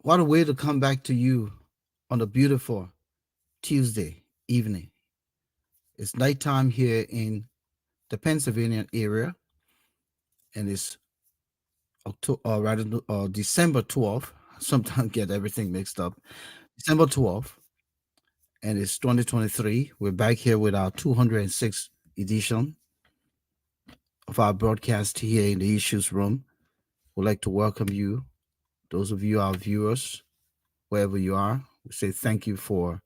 What a way to come back to you on a beautiful Tuesday evening. It's nighttime here in the Pennsylvania area, and it's December 12th. Sometimes get everything mixed up. December 12th, and it's 2023. We're back here with our 206th edition of our broadcast here in the Issues Room. We'd like to welcome you, those of you, our viewers, wherever you are. We say thank you for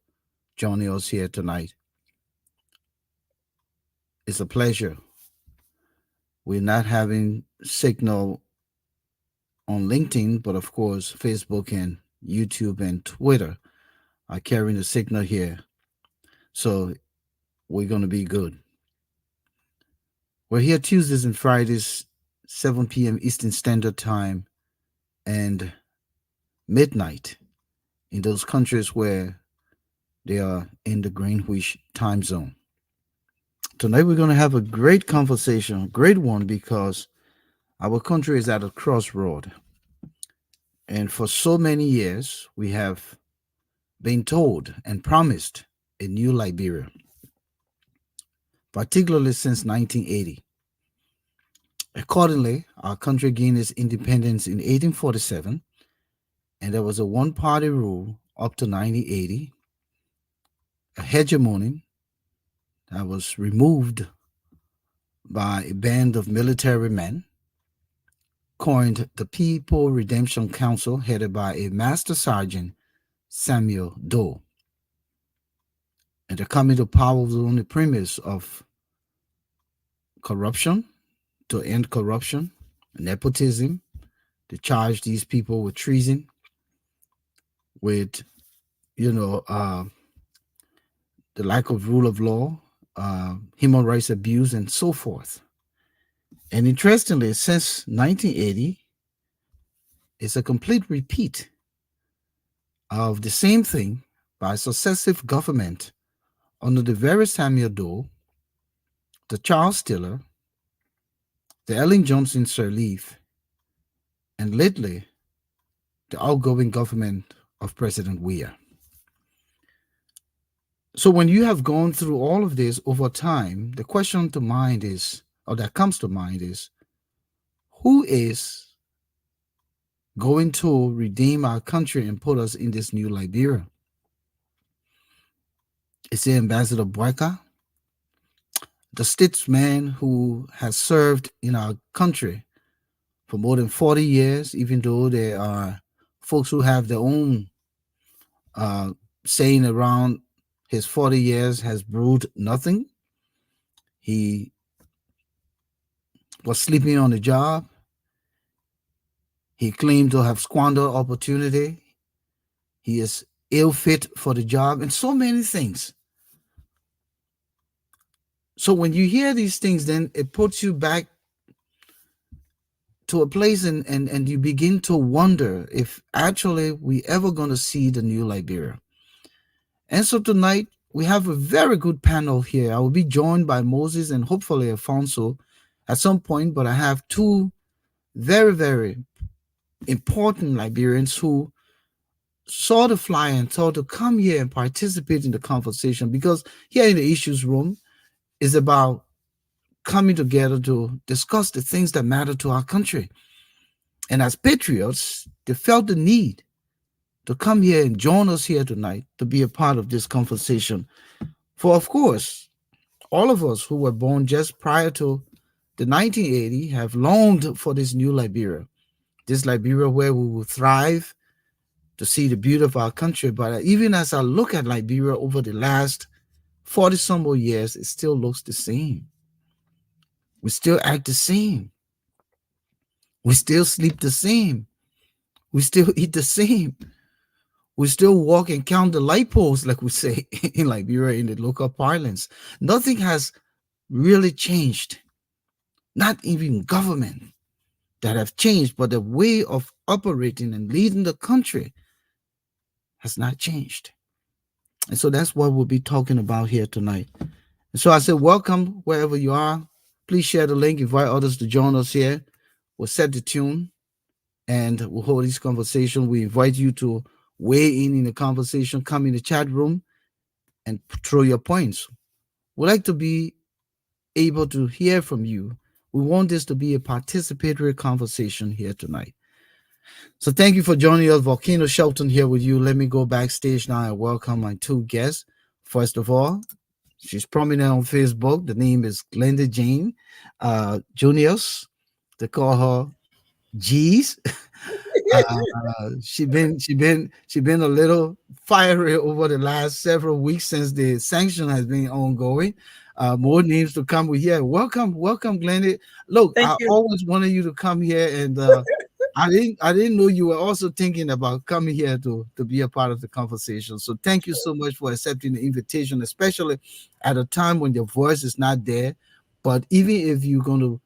joining us here tonight. It's a pleasure. We're not having signal on LinkedIn, but of course, Facebook and YouTube and Twitter are carrying the signal here. So we're going to be good. We're here Tuesdays and Fridays, 7 p.m. Eastern Standard Time and midnight in those countries where they are in the Greenwich time zone. Tonight, we're going to have a great conversation, a great one, because our country is at a crossroad. And for so many years, we have been told and promised a new Liberia, particularly since 1980. Accordingly, our country gained its independence in 1847, and there was a one party rule up to 1980, a hegemony that was removed by a band of military men, coined the People Redemption Council, headed by a Master Sergeant Samuel Doe. And the coming to power was on the premise of corruption, to end corruption, nepotism, to charge these people with treason, with, the lack of rule of law, human rights abuse, and so forth. And interestingly, since 1980, it's a complete repeat of the same thing by successive government under the very Samuel Doe, the Charles Stiller, the Ellen Johnson Sirleaf, and lately, the outgoing government of President Weah. So when you have gone through all of this over time, the question to mind is, or that comes to mind is, who is going to redeem our country and put us in this new Liberia? Is it Ambassador Boakai, the statesman who has served in our country for more than 40 years, even though there are folks who have their own saying around his 40 years has brewed nothing. He was sleeping on the job. He claimed to have squandered opportunity. He is ill fit for the job and so many things. So when you hear these things, then it puts you back to a place and you begin to wonder if actually we ever going to see the new Liberia. And so tonight we have a very good panel here. I will be joined by Moses and hopefully Alphonso at some point, but I have two very, very important Liberians who saw the flyer and thought to come here and participate in the conversation, because here in the Issues Room is about coming together to discuss the things that matter to our country. And as patriots, they felt the need to come here and join us here tonight to be a part of this conversation. For, of course, all of us who were born just prior to the 1980 have longed for this new Liberia, this Liberia where we will thrive, to see the beauty of our country. But even as I look at Liberia over the last 40 some more years, it still looks the same. We still act the same. We still sleep the same. We still eat the same. We still walk and count the light poles, like we say in Liberia in the local parlance. Nothing has really changed. Not even government that have changed, but the way of operating and leading the country has not changed. And so that's what we'll be talking about here tonight. And so I said, welcome wherever you are. Please share the link, invite others to join us here. We'll set the tune and we'll hold this conversation. We invite you to weigh in the conversation, come in the chat room, and throw your points. We'd like to be able to hear from you. We want this to be a participatory conversation here tonight. So thank you for joining us. Volcano Shelton here with you. Let me go backstage now and welcome my two guests. First of all, she's prominent on Facebook. The name is Glenda Jane Juniors. They call her G's. She been a little fiery over the last several weeks since the sanction has been ongoing. More names to come with here. Welcome, Glenda. Look, Thank I you. always wanted you to come here, and I didn't know you were also thinking about coming here to be a part of the conversation. So thank you so much for accepting the invitation, especially at a time when your voice is not there. But even if you're going to,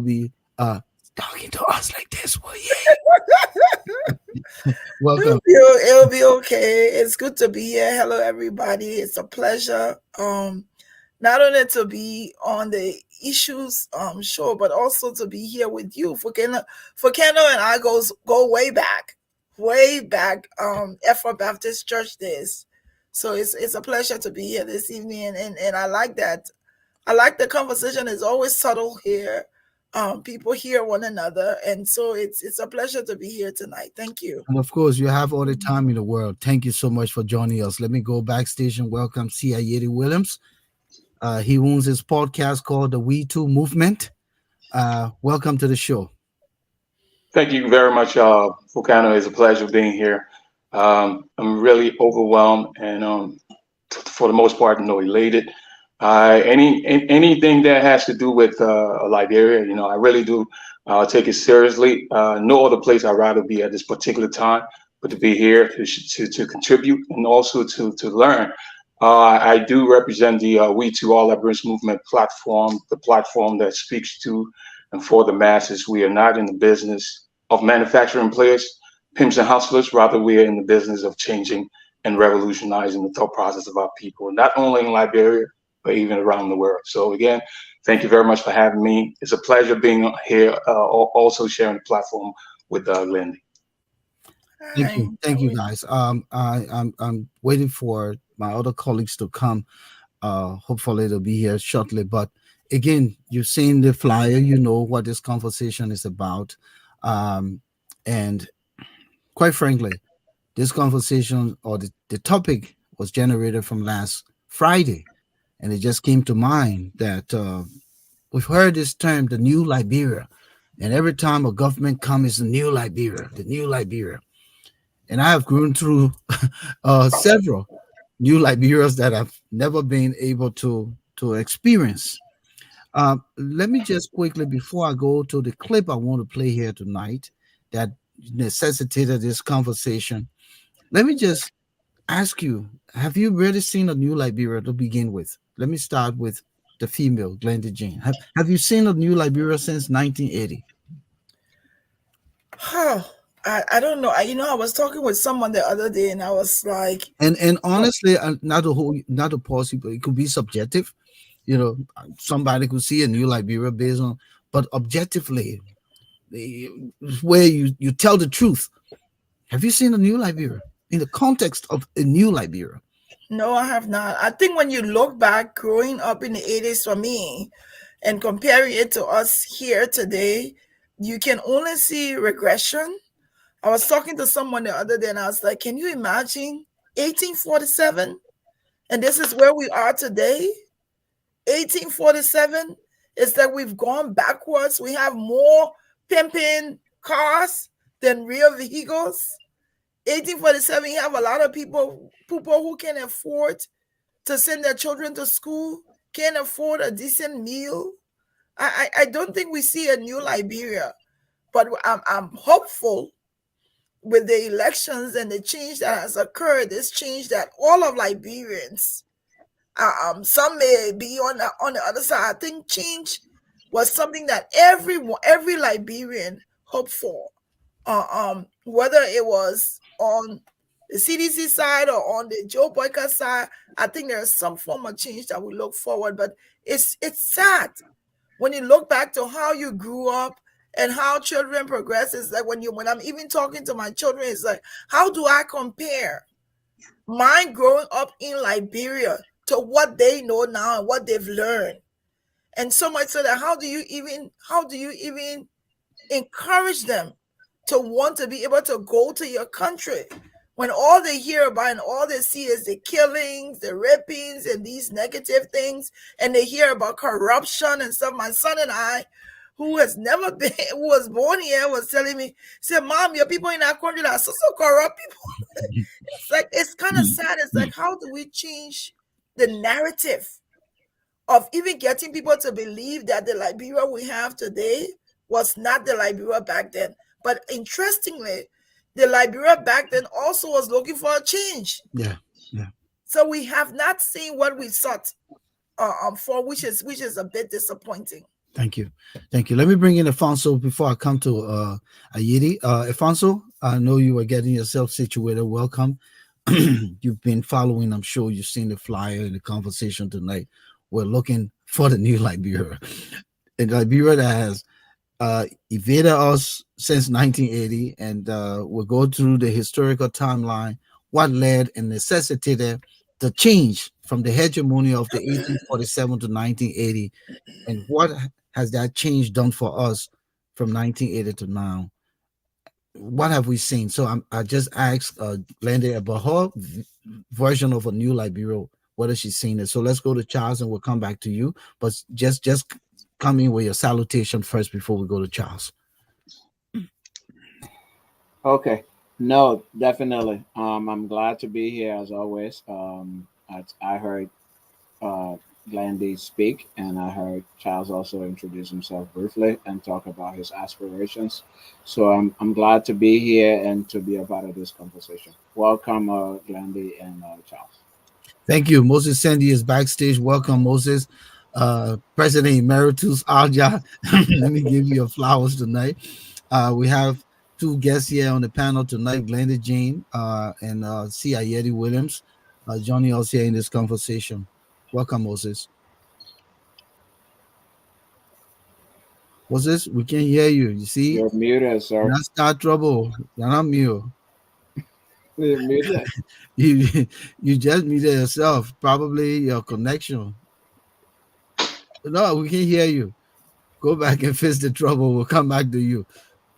be talking to us like this, well, yeah. Welcome. It'll be okay. It's good to be here. Hello, everybody. It's a pleasure. Not only to be on the issues show, but also to be here with you. Volcano and I go way back. Effort Baptist Church days. So it's a pleasure to be here this evening, and I like that. I like the conversation is always subtle here. People hear one another, and so it's a pleasure to be here tonight. Thank you. And of course, you have all the time in the world. Thank you so much for joining us. Let me go backstage and welcome C. Ayedi Williams. He owns his podcast called the We Too Movement. Welcome to the show. Thank you very much, Volcano. It's a pleasure being here. I'm really overwhelmed and, for the most part, elated. Anything that has to do with Liberia, I really do take it seriously. No other place I'd rather be at this particular time, but to be here to contribute and also to learn. I do represent the We to All Liberals movement platform, the platform that speaks to and for the masses. We are not in the business of manufacturing players, pimps, and hustlers. Rather, we are in the business of changing and revolutionizing the thought process of our people, not only in Liberia, but even around the world. So again, thank you very much for having me. It's a pleasure being here, also sharing the platform with Lindy. Hi. Thank you, guys. I'm waiting for my other colleagues to come. Hopefully they'll be here shortly. But again, you've seen the flyer. You know what this conversation is about, and quite frankly, this conversation or the topic was generated from last Friday, and it just came to mind that we've heard this term, the new Liberia, and every time a government comes, the new Liberia, the new Liberia. And I have grown through several new Liberias that I've never been able to experience. Let me just quickly, before I go to the clip I want to play here tonight that necessitated this conversation, let me just ask you, have you really seen a new Liberia to begin with? Let me start with the female, Glenda Jean. Have you seen a new Liberia since 1980? Oh, I don't know. I was talking with someone the other day, and I was like, And honestly, not to pause you, but it could be subjective. Somebody could see a new Liberia based on, but objectively, where you tell the truth. Have you seen a new Liberia in the context of a new Liberia? no, I have not. I think when you look back, growing up in the 80s for me, and comparing it to us here today, you can only see regression. I was talking to someone the other day, and I was like, can you imagine 1847? And this is where we are today. 1847 is that we've gone backwards. We have more pimping cars than real vehicles. 1847, you have a lot of people who can afford to send their children to school, can't afford a decent meal. I don't think we see a new Liberia, but I'm hopeful with the elections and the change that has occurred. This change that all of Liberians, some may be on the other side. I think change was something that every Liberian hoped for. Whether it was on the CDC side or on the Joe Boakai side, I think there's some form of change that we look forward. But it's sad when you look back to how you grew up and how children progress. Is like when I'm even talking to my children, it's like, how do I compare mine growing up in Liberia to what they know now and what they've learned? And so much so that how do you even encourage them to want to be able to go to your country when all they hear about and all they see is the killings, the rapings, and these negative things, and they hear about corruption and stuff? My son and I, who has never been, who was born here, was telling me, said, "Mom, your people in our country are so corrupt people." It's like, it's kind of sad. It's like, how do we change the narrative of even getting people to believe that the Liberia we have today was not the Liberia back then? But interestingly, the Liberia back then also was looking for a change. Yeah, yeah. So we have not seen what we sought for, which is a bit disappointing. Thank you. Thank you. Let me bring in Alfonso before I come to Ayidi. Alfonso, I know you are getting yourself situated. Welcome. You've been following, I'm sure you've seen the flyer in the conversation tonight. We're looking for the new Liberia. In Liberia that has evaded us since 1980, and we'll go through the historical timeline, what led and necessitated the change from the hegemony of the 1847 to 1980, and what has that change done for us from 1980 to now? What have we seen? So I just asked Glenda about her version of a new Liberia, whether she's seen it. So let's go to Charles and we'll come back to you. But just come in with your salutation first before we go to Charles. Okay. No, definitely. I'm glad to be here as always. I heard Glendy speak, and I heard Charles also introduce himself briefly and talk about his aspirations. So I'm glad to be here and to be a part of this conversation. Welcome, Glendy and Charles. Thank you. Moses Sandy is backstage. Welcome, Moses. President Emeritus Alja. Let me give you your flowers tonight. We have two guests here on the panel tonight, Glenda Jane and C. Ayedi Williams, joining us here in this conversation. Welcome, Moses. Moses, we can't hear you. You see? You're muted, sir. That's not trouble. You're not mute. You're muted. you just muted yourself. Probably your connection. No, we can hear you. Go back and fix the trouble. We'll come back to you.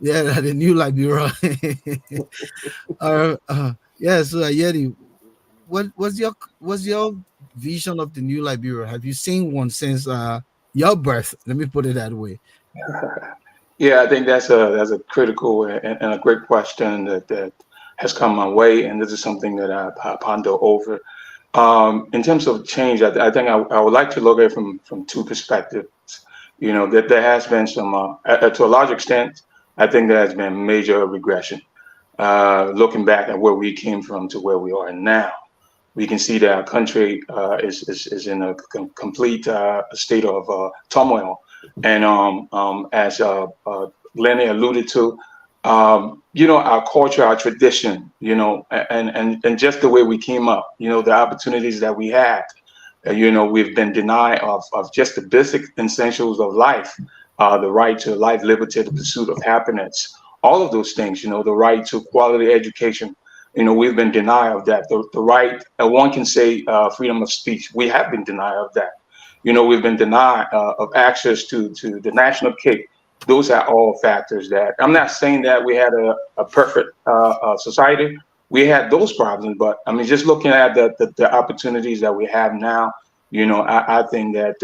Yeah, the new Liberia. Yeah, so Ayedi, what's your vision of the new Liberia? Have you seen one since your birth? Let me put it that way. Yeah, I think that's a critical and a great question that has come my way, and this is something that I ponder over. In terms of change, I think I would like to look at it from two perspectives. You know, that there has been some, to a large extent, I think there has been major regression. Looking back at where we came from to where we are now, we can see that our country is in a complete state of turmoil. And as Lenny alluded to, you know, our culture, our tradition, you know, and just the way we came up, you know, the opportunities that we had, you know, we've been denied of just the basic essentials of life, the right to life, liberty, the pursuit of happiness, all of those things, you know, the right to quality education. You know, we've been denied of that. The right, one can say freedom of speech. We have been denied of that. You know, we've been denied of access to the national cake. Those are all factors that, I'm not saying that we had a perfect society. We had those problems, but I mean, just looking at the opportunities that we have now, you know, I think that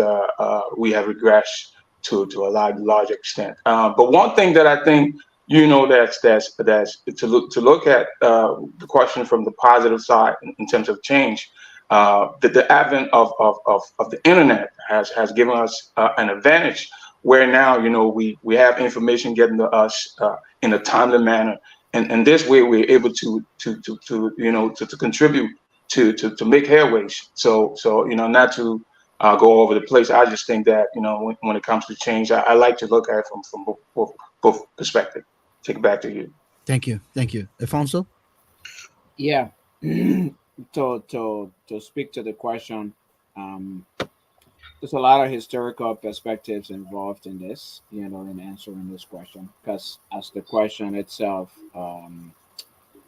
we have regressed to a large extent. But one thing that I think, you know, that's to look at the question from the positive side in terms of change. That the advent of the internet has given us an advantage where now, you know, we have information getting to us in a timely manner, and this way we're able to you know to contribute to make headways. So you know, not to go over the place. I just think that, you know, when it comes to change, I like to look at it from both perspectives. Take it back to you. Thank you, Alfonso. Yeah. To speak to the question, there's a lot of historical perspectives involved in this, in answering this question. Because as the question itself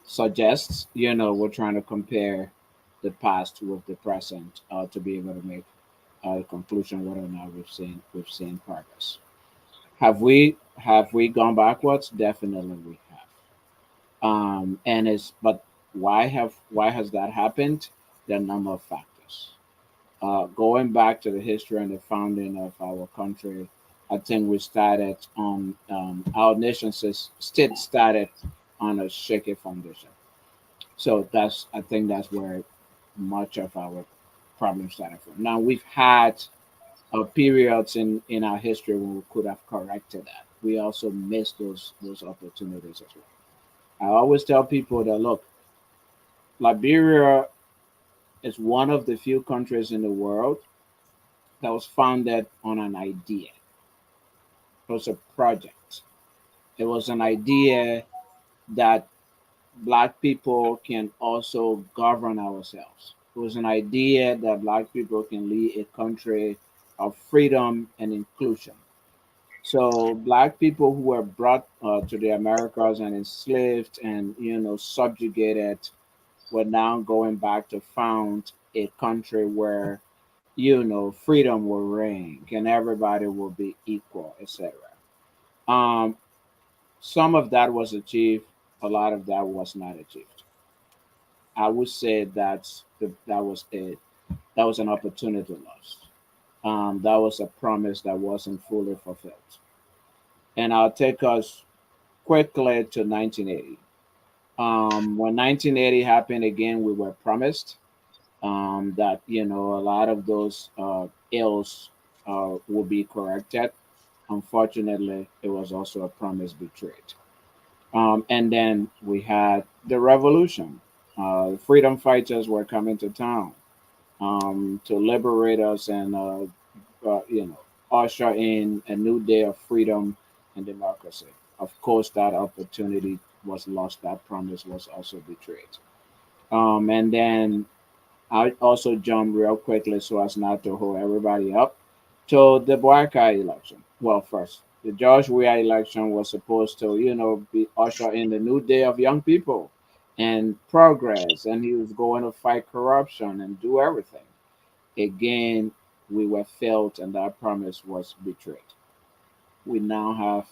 suggests, we're trying to compare the past with the present to be able to make a conclusion whether or not we've seen progress. Have we gone backwards? Definitely we have. And it's but why has that happened? There are a number of factors. Going back to the history and the founding of our country, I think we started on our state started on a shaky foundation. So I think that's where much of our problems started from. Now we've had periods in our history when we could have corrected that. We also missed those opportunities as well. I always tell people that look, Liberia is one of the few countries in the world that was founded on an idea. It was a project. It was an idea that black people can also govern ourselves. It was an idea that black people can lead a country of freedom and inclusion. So black people who were brought to the Americas and enslaved and subjugated were now going back to found a country where freedom will reign and everybody will be equal, etc. Um, some of that was achieved, a lot of that was not achieved. I would say that was an opportunity lost. That was a promise that wasn't fully fulfilled. And I'll take us quickly to 1980. When 1980 happened again, we were promised that a lot of those ills will be corrected. Unfortunately, it was also a promise betrayed. And then we had the revolution. Freedom fighters were coming to town to liberate us and usher in a new day of freedom and democracy. Of course, that opportunity was lost. That promise was also betrayed. And then I also jump real quickly so as not to hold everybody up to the Boakai election. Well, first, the George Weah election was supposed to, be usher in the new day of young people and progress, and he was going to fight corruption and do everything. Again, we were failed, and that promise was betrayed. We now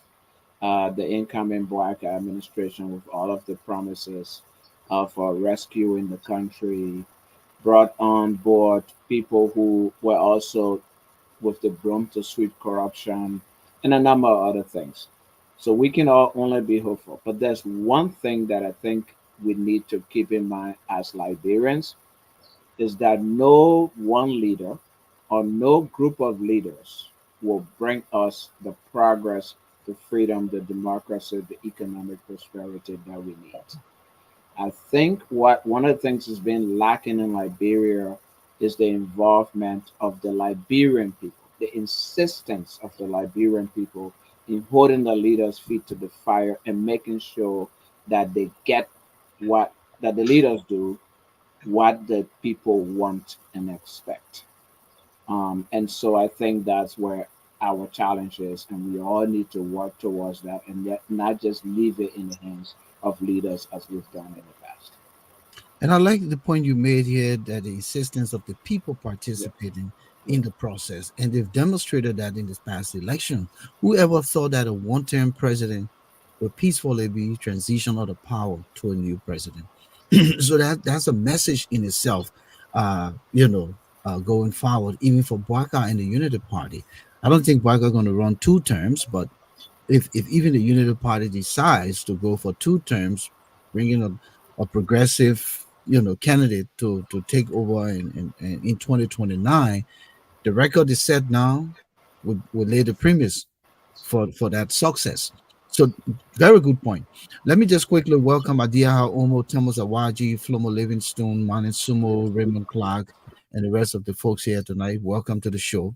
have the incoming Black administration with all of the promises of rescuing the country, brought on board people who were also with the broom to sweep corruption, and a number of other things. So we can all only be hopeful. But there's one thing that I think we need to keep in mind as Liberians is that no one leader or no group of leaders will bring us the progress, the freedom, the democracy, the economic prosperity that we need. I think what one of the things that's been lacking in Liberia is the involvement of the Liberian people, the insistence of the Liberian people in holding the leaders' feet to the fire and making sure that they get what that the leaders do what the people want and expect. And so I think that's where our challenge is, and we all need to work towards that and yet not just leave it in the hands of leaders as we've done in the past. And I like the point you made here that the insistence of the people Yeah, participating yeah, in the process, and they've demonstrated that in this past election. Whoever thought that a one-term president would peacefully be transition of the power to a new president? So that's a message in itself, going forward, even for Baka and the Unity Party. I don't think Baka going to run 2 terms, but if even the Unity Party decides to go for 2 terms, bringing a progressive candidate to take over in 2029, the record is set now. Would lay the premise for that success. So very good point. Let me just quickly welcome Adiaha Omo, Thomas Awaji, Flomo Livingstone, Manin Sumo, Raymond Clark, and the rest of the folks here tonight. Welcome to the show.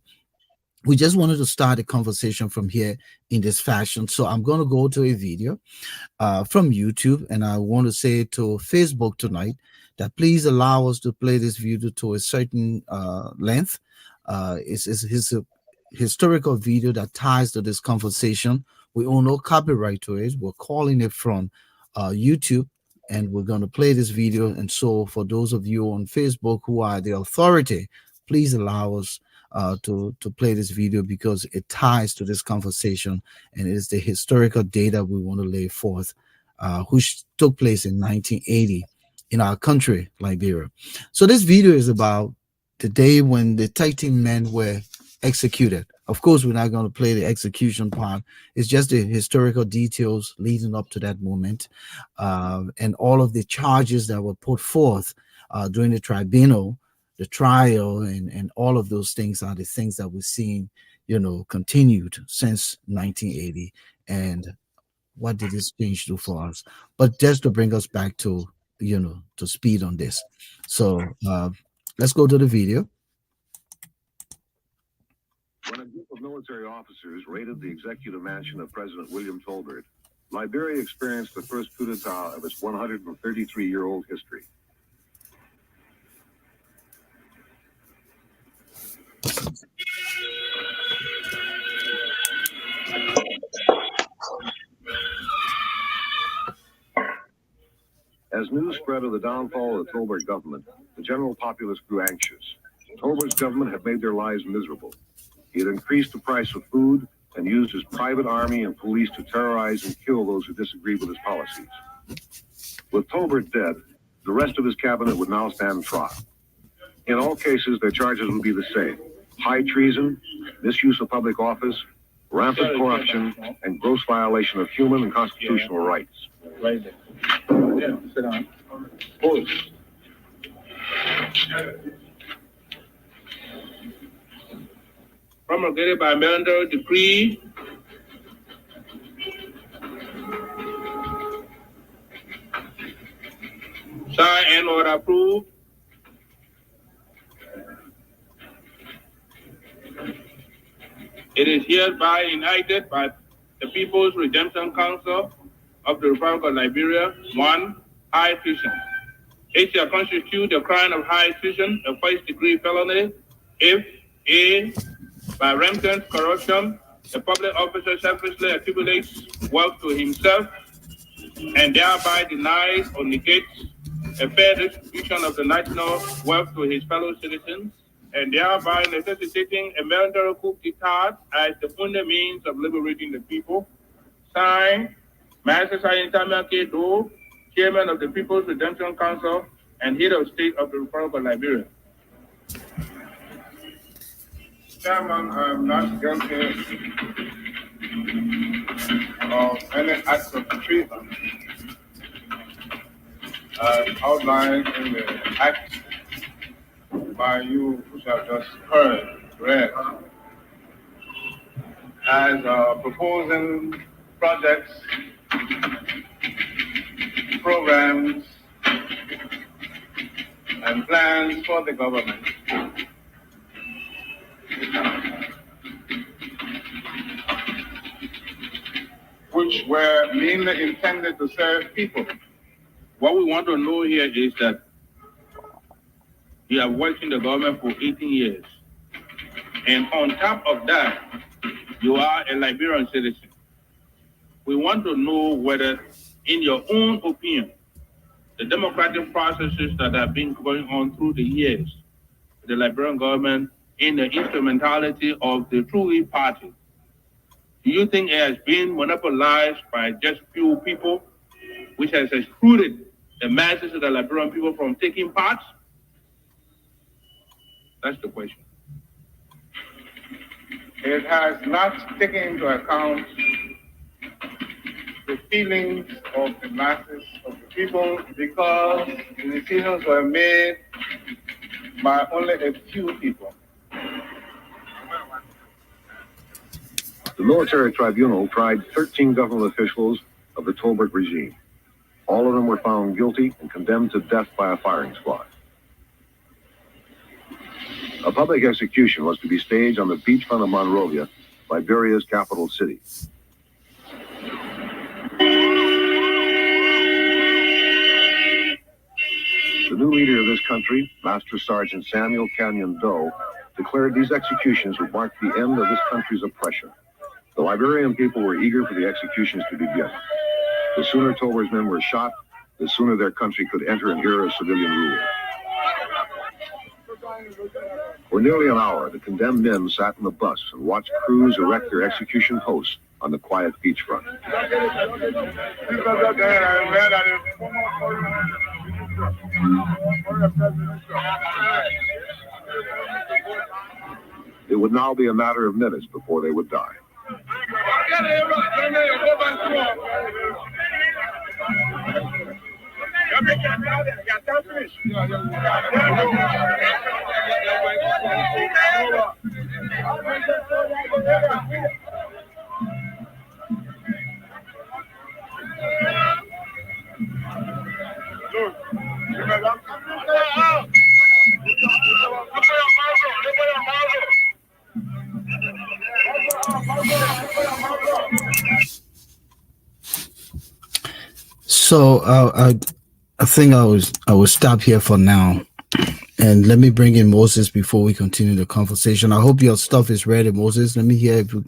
We just wanted to start a conversation from here in this fashion. So I'm going to go to a video from YouTube, and I want to say to Facebook tonight that please allow us to play this video to a certain length. It's his historical video that ties to this conversation. We own no copyright to it. We're calling it from YouTube, and we're going to play this video. And so, for those of you on Facebook who are the authority, please allow us to play this video because it ties to this conversation, and it is the historical data we want to lay forth, which took place in 1980 in our country, Liberia. So this video is about the day when the 13 men were executed. Of course, we're not going to play the execution part. It's just the historical details leading up to that moment, and all of the charges that were put forth during the tribunal, the trial, and all of those things are the things that we're seeing, continued since 1980. And what did this change do for us? But just to bring us back to, to speed on this. So let's go to the video. When a group of military officers raided the executive mansion of President William Tolbert, Liberia experienced the first coup d'etat of its 133-year-old history. As news spread of the downfall of the Tolbert government, the general populace grew anxious. Tolbert's government had made their lives miserable. He had increased the price of food and used his private army and police to terrorize and kill those who disagreed with his policies. With Tolbert dead, the rest of his cabinet would now stand trial. In all cases, their charges would be the same: high treason, misuse of public office, rampant corruption, and gross violation of human and constitutional rights. Right there. Yeah, sit down. Pause. Promulgated by Mandatory Decree signed and order approved. It is hereby enacted by the People's Redemption Council of the Republic of Liberia. 1. High treason. It shall constitute a crime of high treason, a first-degree felony, if A. By rampant corruption, a public officer selfishly accumulates wealth to himself and thereby denies or negates a fair distribution of the national wealth to his fellow citizens, and thereby necessitating a military coup d'etat as the only means of liberating the people. Signed, Master Sergeant Samuel K. Doe, Chairman of the People's Redemption Council and Head of State of the Republic of Liberia. Chairman, I am not guilty of any act of treason as outlined in the act by you, which have just read, as proposing projects, programs, and plans for the government which were mainly intended to serve people. What we want to know here is that you have worked in the government for 18 years. And on top of that, you are a Liberian citizen. We want to know whether, in your own opinion, the democratic processes that have been going on through the years, the Liberian government, in the instrumentality of the True Party, do you think it has been monopolized by just few people, which has excluded the masses of the Liberian people from taking part? That's the question. It has not taken into account the feelings of the masses of the people because the decisions were made by only a few people. The military tribunal tried 13 government officials of the Tolbert regime. All of them were found guilty and condemned to death by a firing squad. A public execution was to be staged on the beachfront of Monrovia, Liberia's capital city. The new leader of this country, Master Sergeant Samuel Canyon Doe, declared these executions would mark the end of this country's oppression. The Liberian people were eager for the executions to begin. The sooner Tober's men were shot, the sooner their country could enter an era of civilian rule. For nearly an hour, the condemned men sat in the bus and watched crews erect their execution posts on the quiet beachfront. It would now be a matter of minutes before they would die. So I think I will stop here for now, and let me bring in Moses before we continue the conversation. I hope your stuff is ready, Moses. Let me hear if you.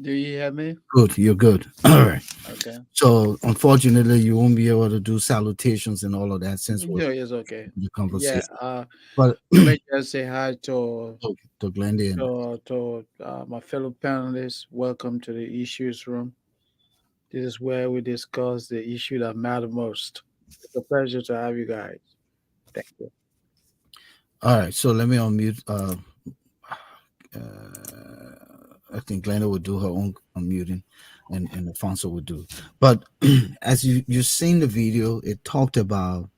Do you hear me? Good, you're good. All right. Okay. So unfortunately, you won't be able to do salutations and all of that since we're No, it's okay. in the conversation. Yeah. But Let me just say hi to Glendy and my fellow panelists. Welcome to the Issues Room. This is where we discuss the issue that matter most. It's a pleasure to have you guys. Thank you. all right. So let me unmute. I think Glenda would do her own unmuting, and Alfonso would do. But as you've seen the video, it talked about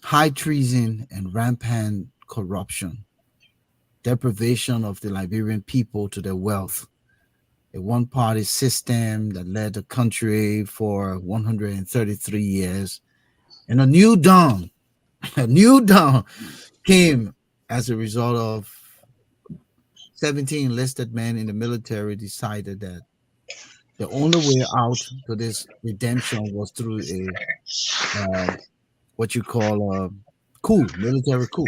high treason and rampant corruption, deprivation of the Liberian people to their wealth, a one-party system that led the country for 133 years, and a new dawn came as a result of 17 enlisted men in the military decided that the only way out to this redemption was through a what you call a coup, military coup.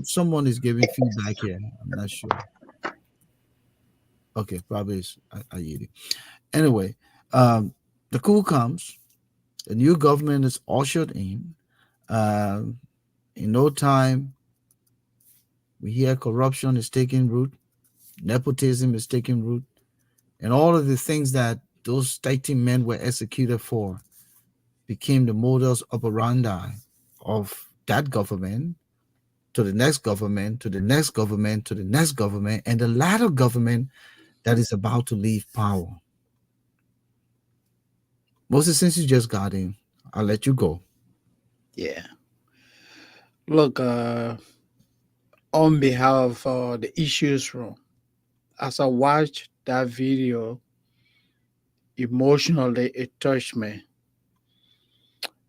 Someone is giving feedback here. I'm not sure. Okay, probably it's Ayedi. Anyway, the coup comes. The new government is ushered in. In no time, we hear corruption is taking root, nepotism is taking root, and all of the things that those 13 men were executed for became the modus operandi of that government to the next government, to the next government, to the next government, and the latter government that is about to leave power. Moses, since you just got in, I'll let you go. Yeah. Look, on behalf of the Issues Room, as I watched that video, emotionally it touched me.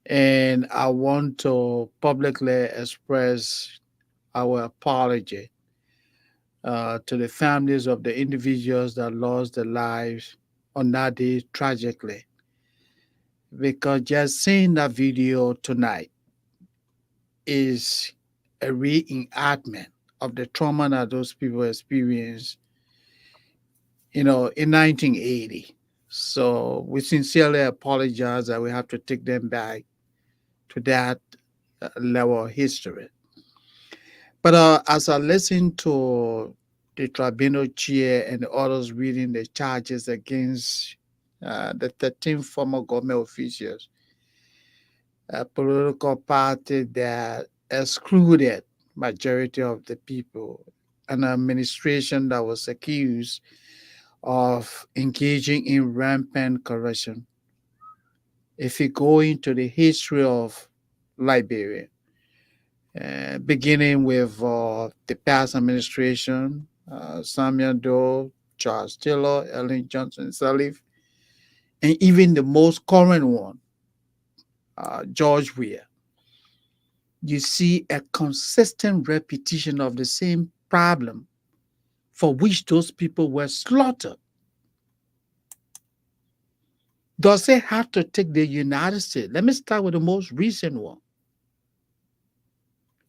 And I want to publicly express our apology to the families of the individuals that lost their lives on that day tragically. Because just seeing that video tonight is a reenactment of the trauma that those people experienced, in 1980. So we sincerely apologize that we have to take them back to that level of history. But as I listen to the tribunal chair and the others reading the charges against the 13 former government officials, a political party that excluded majority of the people, an administration that was accused of engaging in rampant corruption. If you go into the history of Liberia, beginning with the past administration, Samuel Doe, Charles Taylor, Ellen Johnson Sirleaf, and even the most current one, George Weah, you see a consistent repetition of the same problem for which those people were slaughtered. Does it have to take the United States? Let me start with the most recent one.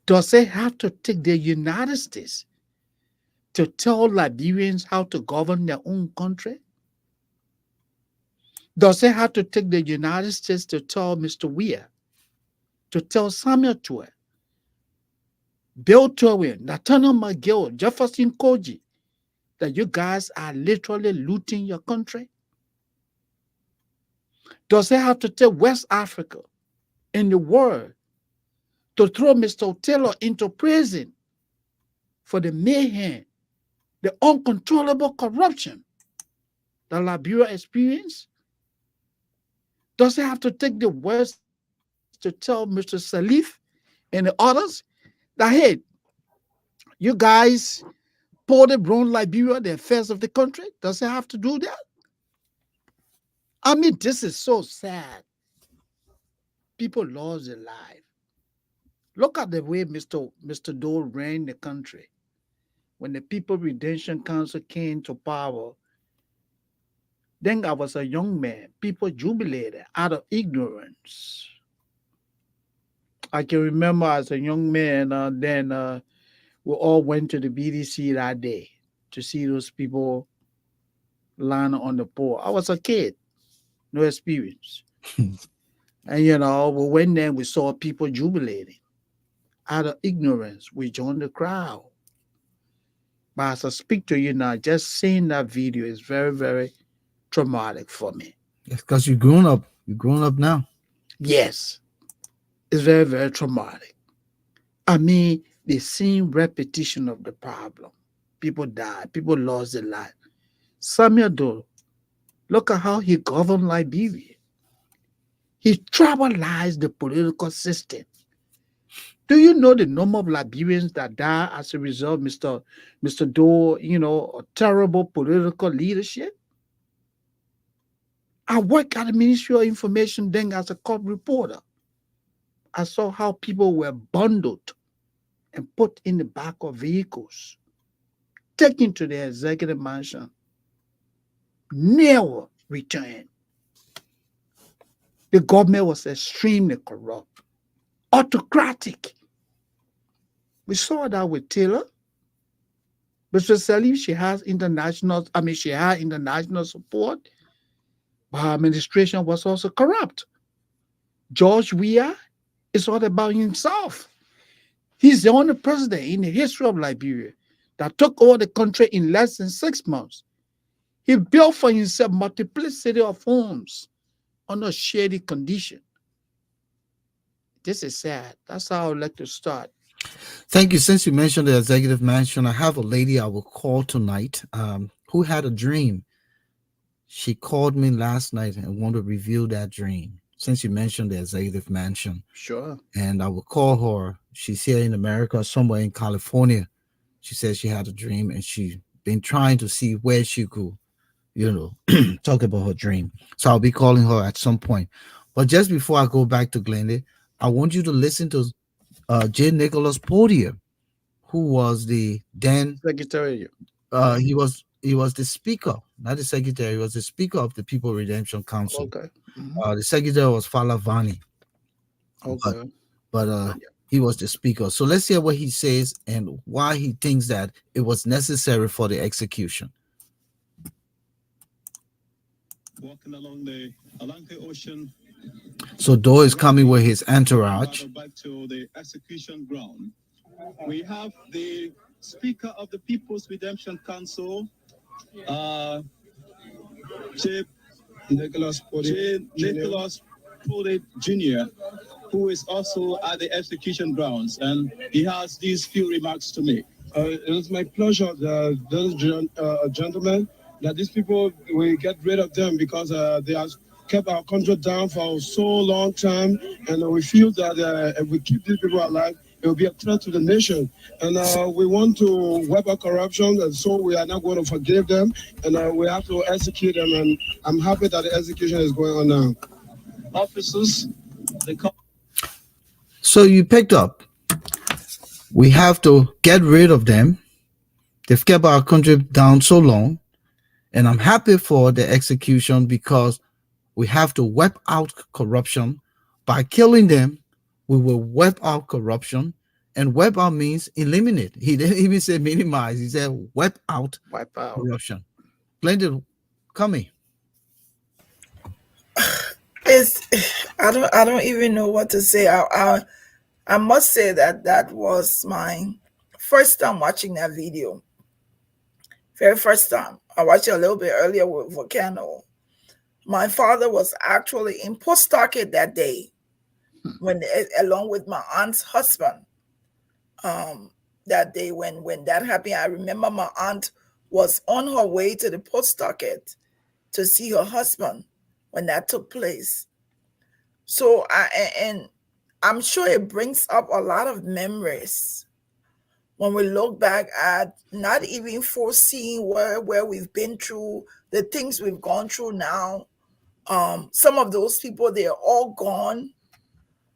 Does it have to take the United States to tell Liberians how to govern their own country? Does it have to take the United States to tell Mr. Weah, to tell Samuel Tue, Bill Towin, Nathaniel McGill, Jefferson Koji, that you guys are literally looting your country? Does it have to take West Africa in the world to throw Mr. Taylor into prison for the mayhem, the uncontrollable corruption that Liberia experienced? Does it have to take the West to tell Mr. Salif and the others that, hey, you guys poorly run Liberia, the affairs of the country? Does it have to do that? I mean, this is so sad. People lost their life. Look at the way Mr. Dole ran the country. When the People Redemption Council came to power, then I was a young man. People jubilated out of ignorance. I can remember as a young man, then we all went to the BDC that day to see those people lying on the pole. I was a kid, no experience. And, we went there and we saw people jubilating. Out of ignorance, we joined the crowd. But as I speak to you now, just seeing that video is very, very traumatic for me. Yes, because you've grown up. You've grown up now. Yes, it's very, very traumatic. I mean, the same repetition of the problem. People died. People lost their life. Samuel Doe, look at how he governed Liberia. He tribalized the political system. Do you know the number of Liberians that die as a result of Mr. Doe, a terrible political leadership? I worked at the Ministry of Information then as a corp reporter. I saw how people were bundled and put in the back of vehicles, taken to the executive mansion, never returned. The government was extremely corrupt, autocratic. We saw that with Taylor. Mr. Salif, she had international support, but her administration was also corrupt. George Weah is all about himself. He's the only president in the history of Liberia that took over the country in less than 6 months. He built for himself multiplicity of homes under shady condition. This is sad. That's how I would like to start. Thank you. Since you mentioned the executive mansion, I have a lady I will call tonight who had a dream. She called me last night and wanted to review that dream. Since you mentioned the executive mansion. Sure. And I will call her. She's here in America, somewhere in California. She said she had a dream and she's been trying to see where she could, talk about her dream. So I'll be calling her at some point. But just before I go back to Glenda, I want you to listen to J. Nicholas Portier, who was the then Secretary. He was the speaker, not the secretary. He was the speaker of the People Redemption Council. Okay. The secretary was Fala Vani. Okay. But he was the speaker. So let's hear what he says and why he thinks that it was necessary for the execution. Walking along the Atlantic Ocean. So Doe is coming with his entourage. Back to the execution ground. We have the Speaker of the People's Redemption Council, J. Nicholas Porter Jr., who is also at the execution grounds, and he has these few remarks to make. It is my pleasure, gentlemen, that these people, we get rid of them because they have kept our country down for so long time, and we feel that if we keep these people alive, it will be a threat to the nation. And we want to wipe out corruption, and so we are not going to forgive them, and we have to execute them, and I'm happy that the execution is going on now. Officers, so you picked up. We have to get rid of them. They've kept our country down so long, and I'm happy for the execution because we have to wipe out corruption. By killing them, we will wipe out corruption And wipe out means eliminate. He didn't even say minimize. He said wipe out Wipe out. corruption. Splendid. Coming. It's I don't even know what to say. I must say that that was my first time watching that video. Very first time. I watched it a little bit earlier with Volcano. My father was actually in Postmarket that day, when along with my aunt's husband. That day when that happened, I remember my aunt was on her way to the Postmarket to see her husband when that took place. So I'm sure it brings up a lot of memories when we look back at not even foreseeing where we've been through, the things we've gone through now. Some of those people, they're all gone.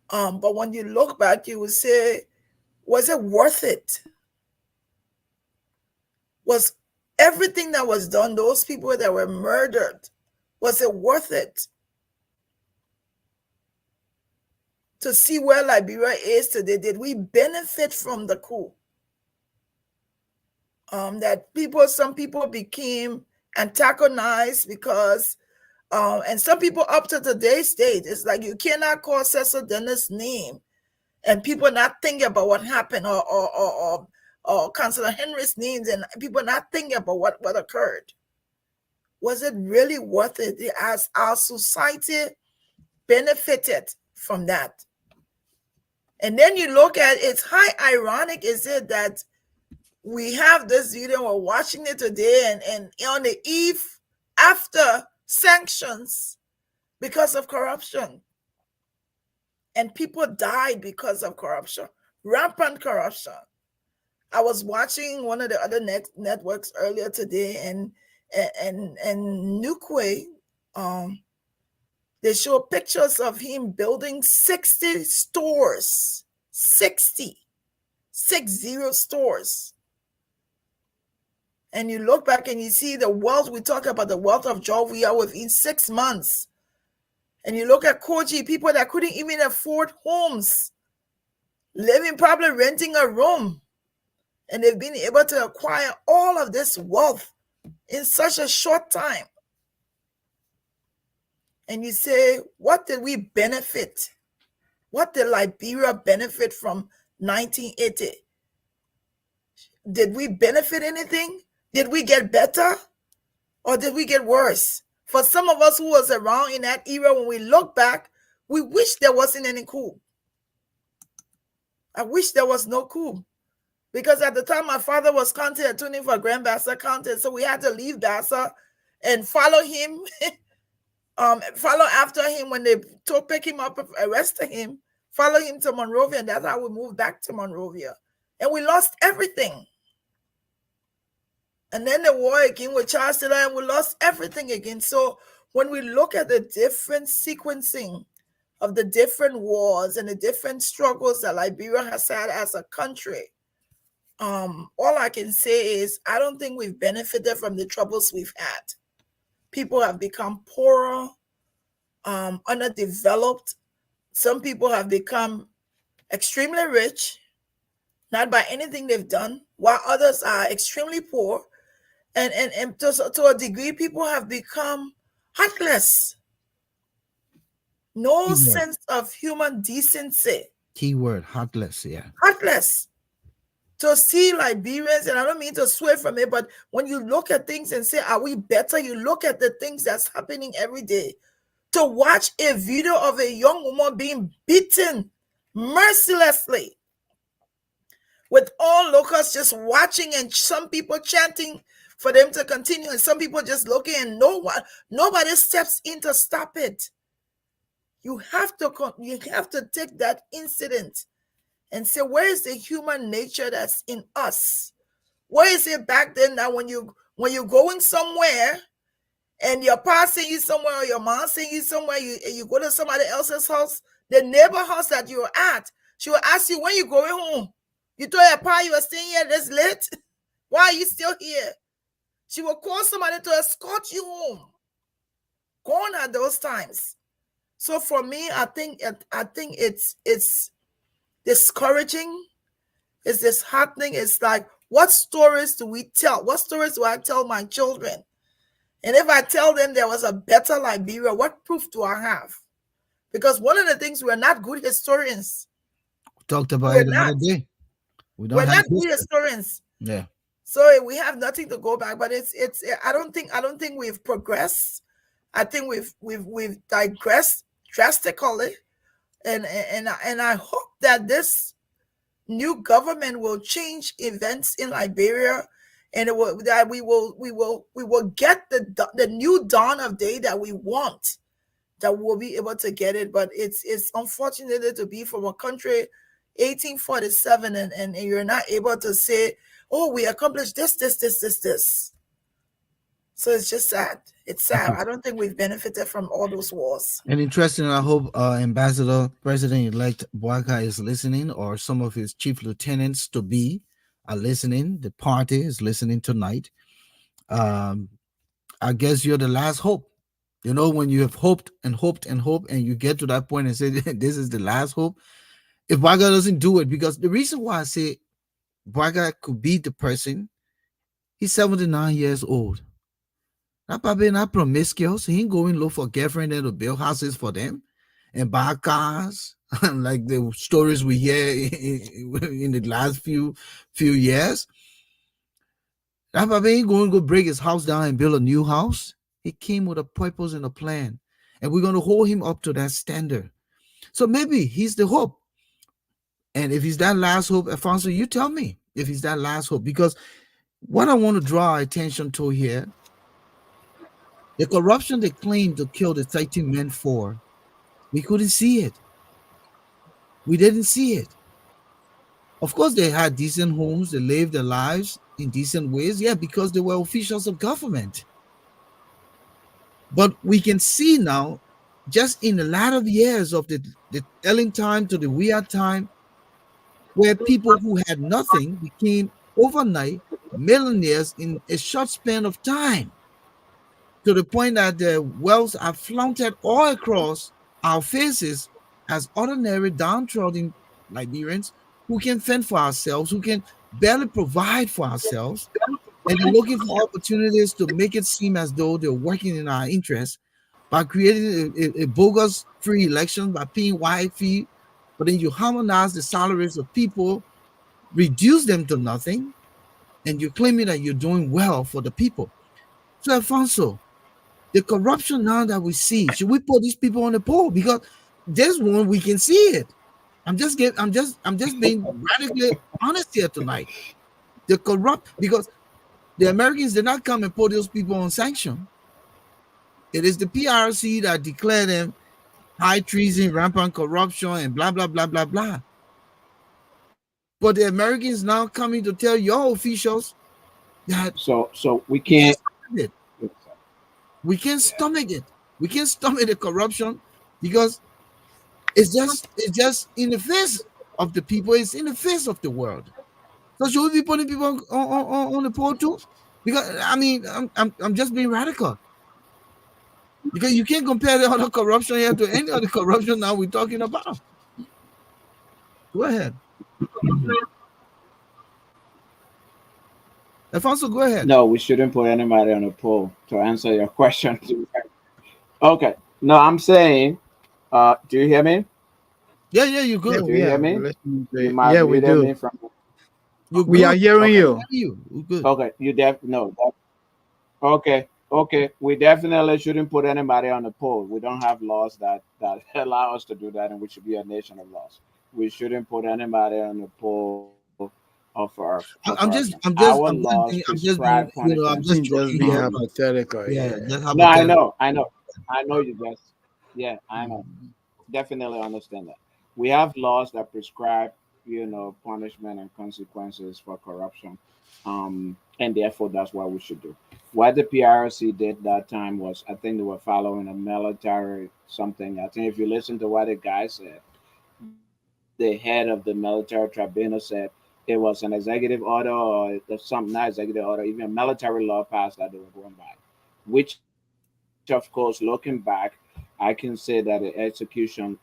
But when you look back, you would say, was it worth it? Was everything that was done, those people that were murdered, was it worth it? To see where Liberia is today, did we benefit from the coup? That some people became antagonized because, and some people up to today's date, it's like you cannot call Cecil Dennis' name and people not thinking about what happened, or Councillor Henry's names, and people not thinking about what occurred. Was it really worth it? As our society benefited from that? And then you look at it's how ironic is it that we have this video, we're watching it today, and on the eve after sanctions because of corruption. And people died because of corruption, rampant corruption. I was watching one of the other networks earlier today, and Nukwe, they show pictures of him building 60 stores, 60 stores. And you look back and you see the wealth, we talk about the wealth of Joe Weah within 6 months. And you look at Koji, people that couldn't even afford homes, living, probably renting a room. And they've been able to acquire all of this wealth in such a short time. And you say, what did we benefit? What did Liberia benefit from 1980? Did we benefit anything? Did we get better? Or did we get worse? For some of us who was around in that era, when we look back, we wish there wasn't any coup. I wish there was no coup. Because at the time, my father was county attorney for Grand Bassa County, so we had to leave Bassa and follow him, follow after him when they pick him up, arrested him, follow him to Monrovia, and that's how we moved back to Monrovia. And we lost everything. And then the war again with Charles Taylor, and we lost everything again. So when we look at the different sequencing of the different wars and the different struggles that Liberia has had as a country, all I can say is I don't think we've benefited from the troubles we've had. People have become poorer, underdeveloped. Some people have become extremely rich, not by anything they've done, while others are extremely poor. And to a degree, people have become heartless. No sense of human decency. Keyword, heartless, yeah. Heartless. To see Liberians, and I don't mean to swear from it, but when you look at things and say, are we better? You look at the things that's happening every day. To watch a video of a young woman being beaten mercilessly, with all locals just watching and some people chanting for them to continue, and some people just looking, and nobody steps in to stop it. You have to take that incident and say, where is the human nature that's in us? Where is it back then that when you're going somewhere and your pa send you somewhere or your mom send you somewhere, you go to somebody else's house, the neighbor house that you're at, she will ask you, when you going home? You told your pa you were staying here this late? Why are you still here? She will call somebody to escort you home. Gone at those times. So for me, I think it's discouraging It's disheartening. It's like, what stories do we tell? What stories do I tell my children? And if I tell them there was a better Liberia, what proof do I have? Because one of the things, we're not good historians. We talked about We're it the not. other day. We don't We're have not good history. historians. Yeah. So we have nothing to go back. But it's. I don't think we've progressed. I think we've digressed drastically, and I hope that this new government will change events in Liberia, and that we will get the new dawn of day that we want, that we'll be able to get it. But it's unfortunate to be from a country 1847, and you're not able to say, oh, we accomplished this. So it's just sad. It's sad. I don't think we've benefited from all those wars. And interesting, I hope Ambassador President-elect Boakai is listening, or some of his chief lieutenants to be are listening. The party is listening tonight. Um, I guess you're the last hope. You know, when you have hoped and hoped and hoped, and you get to that point and say, this is the last hope. If Boakai doesn't do it, because the reason why I say Boakai could be the person, he's 79 years old. That probably not promiscuous. He ain't going look for girlfriend and to build houses for them and buy cars, like the stories we hear in the last few years. That probably ain't going to go break his house down and build a new house. He came with a purpose and a plan, and we're going to hold him up to that standard. So maybe he's the hope. And if he's that last hope, Alphonso, you tell me if he's that last hope. Because what I want to draw our attention to here, the corruption they claimed to kill the 13 men for, we couldn't see it. We didn't see it. Of course, they had decent homes, they lived their lives in decent ways, yeah, because they were officials of government. But we can see now, just in the latter years of the Ellen time to the Weah time, where people who had nothing became overnight millionaires in a short span of time, to the point that the wealth are flaunted all across our faces as ordinary downtrodden Liberians who can fend for ourselves, who can barely provide for ourselves, and they're looking for opportunities to make it seem as though they're working in our interest by creating a bogus free election, by paying wide fee, but then you harmonize the salaries of people, reduce them to nothing, and you're claiming that you're doing well for the people. So, Alfonso, the corruption now that we see, should we put these people on the poll? Because this one we can see it. I'm just being radically honest here tonight. The corrupt, because the Americans did not come and put those people on sanction. It is the PRC that declared them high treason, rampant corruption, and blah blah blah blah blah. But the Americans now coming to tell your officials that so we can't. We can't stomach it. We can't stomach the corruption because it's just in the face of the people. It's in the face of the world. So should we be putting people on the poll too? Because I mean, I'm just being radical. Because you can't compare the other corruption here to any other corruption now we're talking about. Go ahead. Alfonso, go ahead. No, we shouldn't put anybody on a poll to answer your question. Okay. No, I'm saying, do you hear me? Yeah, you're good. Do you hear me? Yeah, we do. We are hearing you. Good. Okay, okay. We definitely shouldn't put anybody on the poll. We don't have laws that allow us to do that, and we should be a nation of laws. We shouldn't put anybody on the poll I'm just being hypothetical. Yeah. No, I know you guys. Yeah, I know. Definitely understand that. We have laws that prescribe, punishment and consequences for corruption. And therefore that's what we should do. What the PRC did that time was, I think they were following a military something. I think if you listen to what the guy said, the head of the military tribunal said it was an executive order or something, not executive order, even a military law passed that they were going by, which of course, looking back, I can say that the execution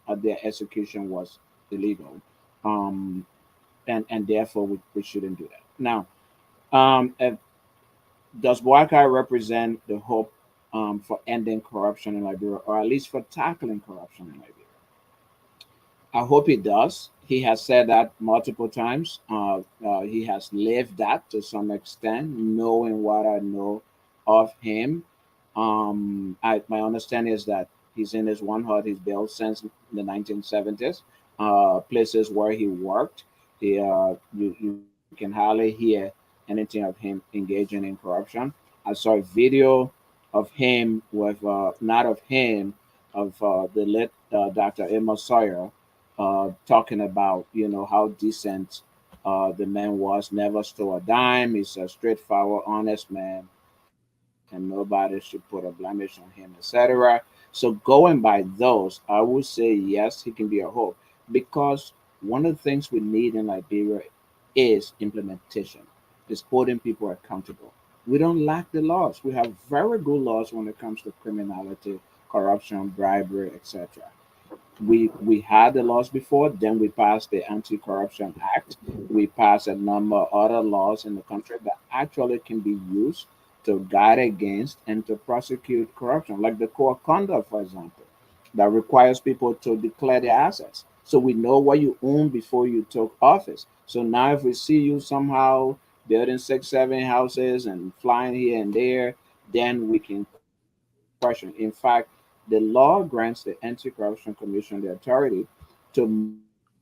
was illegal. and therefore we shouldn't do that. Now, if, does Boakai represent the hope for ending corruption in Liberia, or at least for tackling corruption in Liberia? I hope he does. He has said that multiple times. He has lived that to some extent, knowing what I know of him. My understanding is that he's in his one hut he's built since the 1970s. Places where he worked, you can hardly hear anything of him engaging in corruption. I saw a video of him with not of him, of the late Dr. Emma Sawyer, talking about how decent the man was, never stole a dime. He's a straightforward, honest man, and nobody should put a blemish on him, etc. So going by those, I would say yes, he can be a hope, because one of the things we need in Liberia is implementation, is holding people accountable. We don't lack the laws. We have very good laws when it comes to criminality, corruption, bribery, etc. We had the laws before, then we passed the Anti-Corruption Act. We passed a number of other laws in the country that actually can be used to guard against and to prosecute corruption, like the Core Conduct, for example, that requires people to declare their assets. So we know what you own before you took office. So now if we see you somehow building 6, 7 houses and flying here and there, then we can question. In fact, the law grants the Anti-Corruption Commission the authority to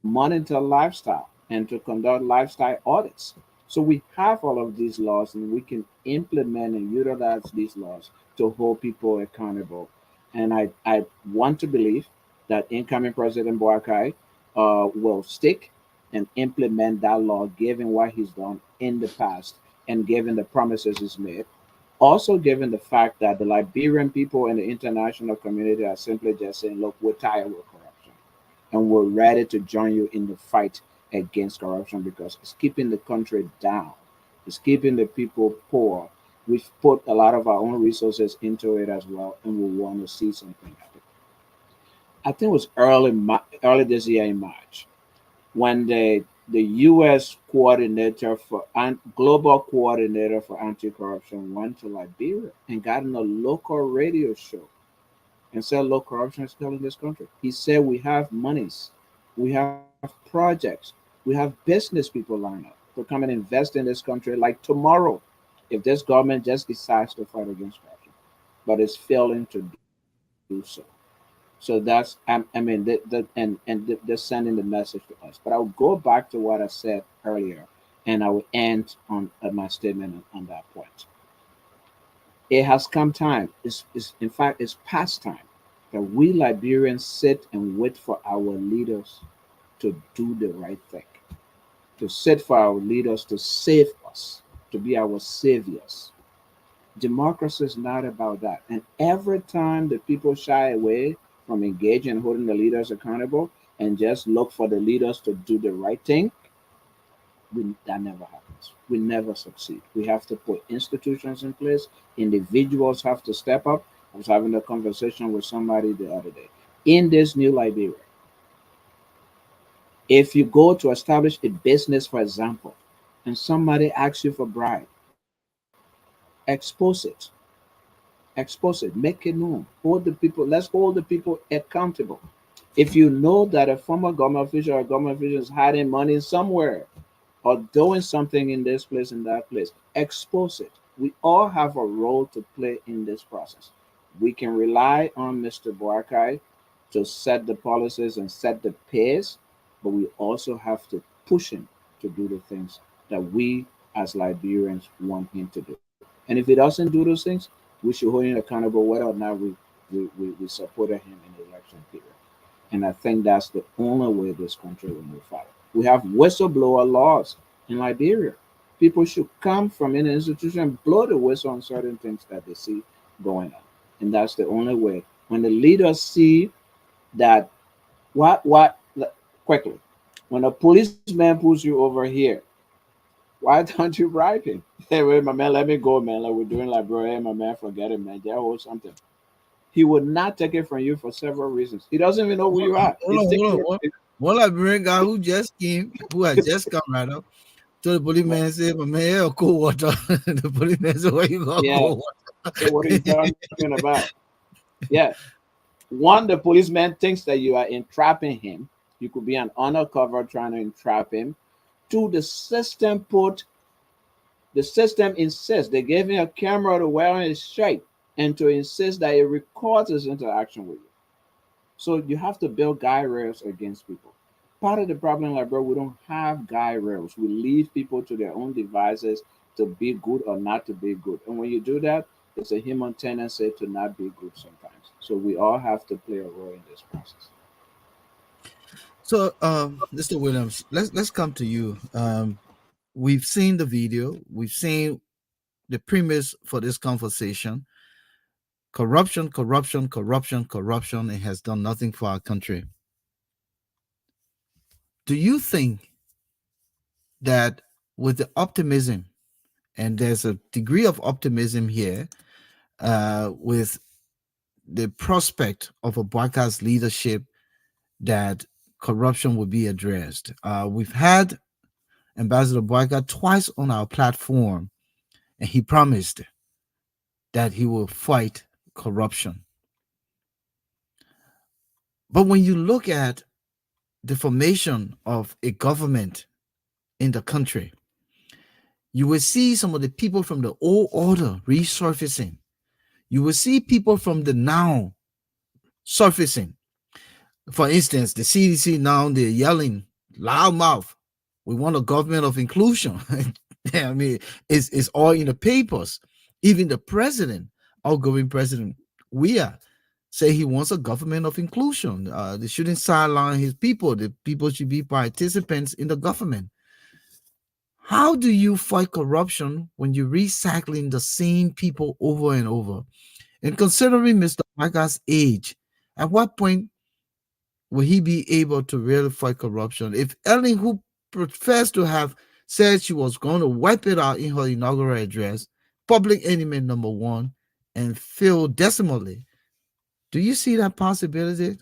monitor lifestyle and to conduct lifestyle audits. So we have all of these laws, and we can implement and utilize these laws to hold people accountable. And I want to believe that incoming President Boakai will stick and implement that law, given what he's done in the past and given the promises he's made. Also, given the fact that the Liberian people and the international community are simply just saying, look, we're tired of corruption and we're ready to join you in the fight against corruption, because it's keeping the country down, it's keeping the people poor. We've put a lot of our own resources into it as well, and we want to see something happen. I think it was early this year in March when the U.S. coordinator for global coordinator for anti-corruption went to Liberia and got on a local radio show and said, "Look, corruption is killing this country." He said, "We have monies, we have projects, we have business people lined up to come and invest in this country like tomorrow if this government just decides to fight against corruption," but it's failing to do so. So that's I mean they're sending the message to us. But I'll go back to what I said earlier, and I will end on my statement on that point. It has come time. It's in fact it's past time that we Liberians sit and wait for our leaders to do the right thing, to sit for our leaders to save us, to be our saviors. Democracy is not about that. And every time the people shy away from engaging and holding the leaders accountable and just look for the leaders to do the right thing, that never happens. We never succeed. We have to put institutions in place. Individuals have to step up. I was having a conversation with somebody the other day. In this new Liberia, if you go to establish a business, for example, and somebody asks you for bribe, expose it. Expose it. Make it known. Hold the people. Let's hold the people accountable. If you know that a former government official or government official is hiding money somewhere or doing something in this place and that place, expose it. We all have a role to play in this process. We can rely on Mr. Boakai to set the policies and set the pace, but we also have to push him to do the things that we as Liberians want him to do. And if he doesn't do those things, we should hold him accountable whether or not we supported him in the election period. And I think that's the only way this country will move forward. We have whistleblower laws in Liberia. People should come from an institution and blow the whistle on certain things that they see going on. And that's the only way. When the leaders see that, quickly, when a policeman pulls you over here, why don't you bribe him? Hey, wait, my man, let me go, man. Like we're doing Liberia, hey, my man, forget it, man. Just hold something. He would not take it from you for several reasons. He doesn't even know who you are. Hold on, hold on. One Liberian guy who just came, who had just come right up, told the policeman, said, "My man, here, cold water." The policeman said, "Where you got Yeah. cold So what are you water?" talking about? Yeah. One, the policeman thinks that you are entrapping him. You could be an undercover trying to entrap him. Two, the system insists. They gave him a camera to wear on his shirt and to insist that it records his interaction with you. So you have to build guy rails against people. Part of the problem, like bro, we don't have guy rails. We leave people to their own devices to be good or not to be good. And when you do that, it's a human tendency to not be good sometimes. So we all have to play a role in this process. So, Mr. Williams, let's come to you. We've seen the video. We've seen the premise for this conversation. Corruption, corruption, corruption, corruption. It has done nothing for our country. Do you think that with the optimism, and there's a degree of optimism here, with the prospect of a Boakai's leadership, that corruption will be addressed? We've had Ambassador Boakai twice on our platform, and he promised that he will fight corruption. But when you look at the formation of a government in the country, you will see some of the people from the old order resurfacing. You will see people from the now surfacing. For instance, the CDC now, they're yelling loudmouth, we want a government of inclusion. I mean, it's all in the papers. Even the president, outgoing president Weah, say he wants a government of inclusion. They shouldn't sideline his people. The people should be participants in the government. How do you fight corruption when you're recycling the same people over and over? And considering Mr. Boakai's age, at what point will he be able to really fight corruption? If Ellen, who professed to have said she was going to wipe it out in her inaugural address, public enemy number one, and failed decimally, do you see that possibility?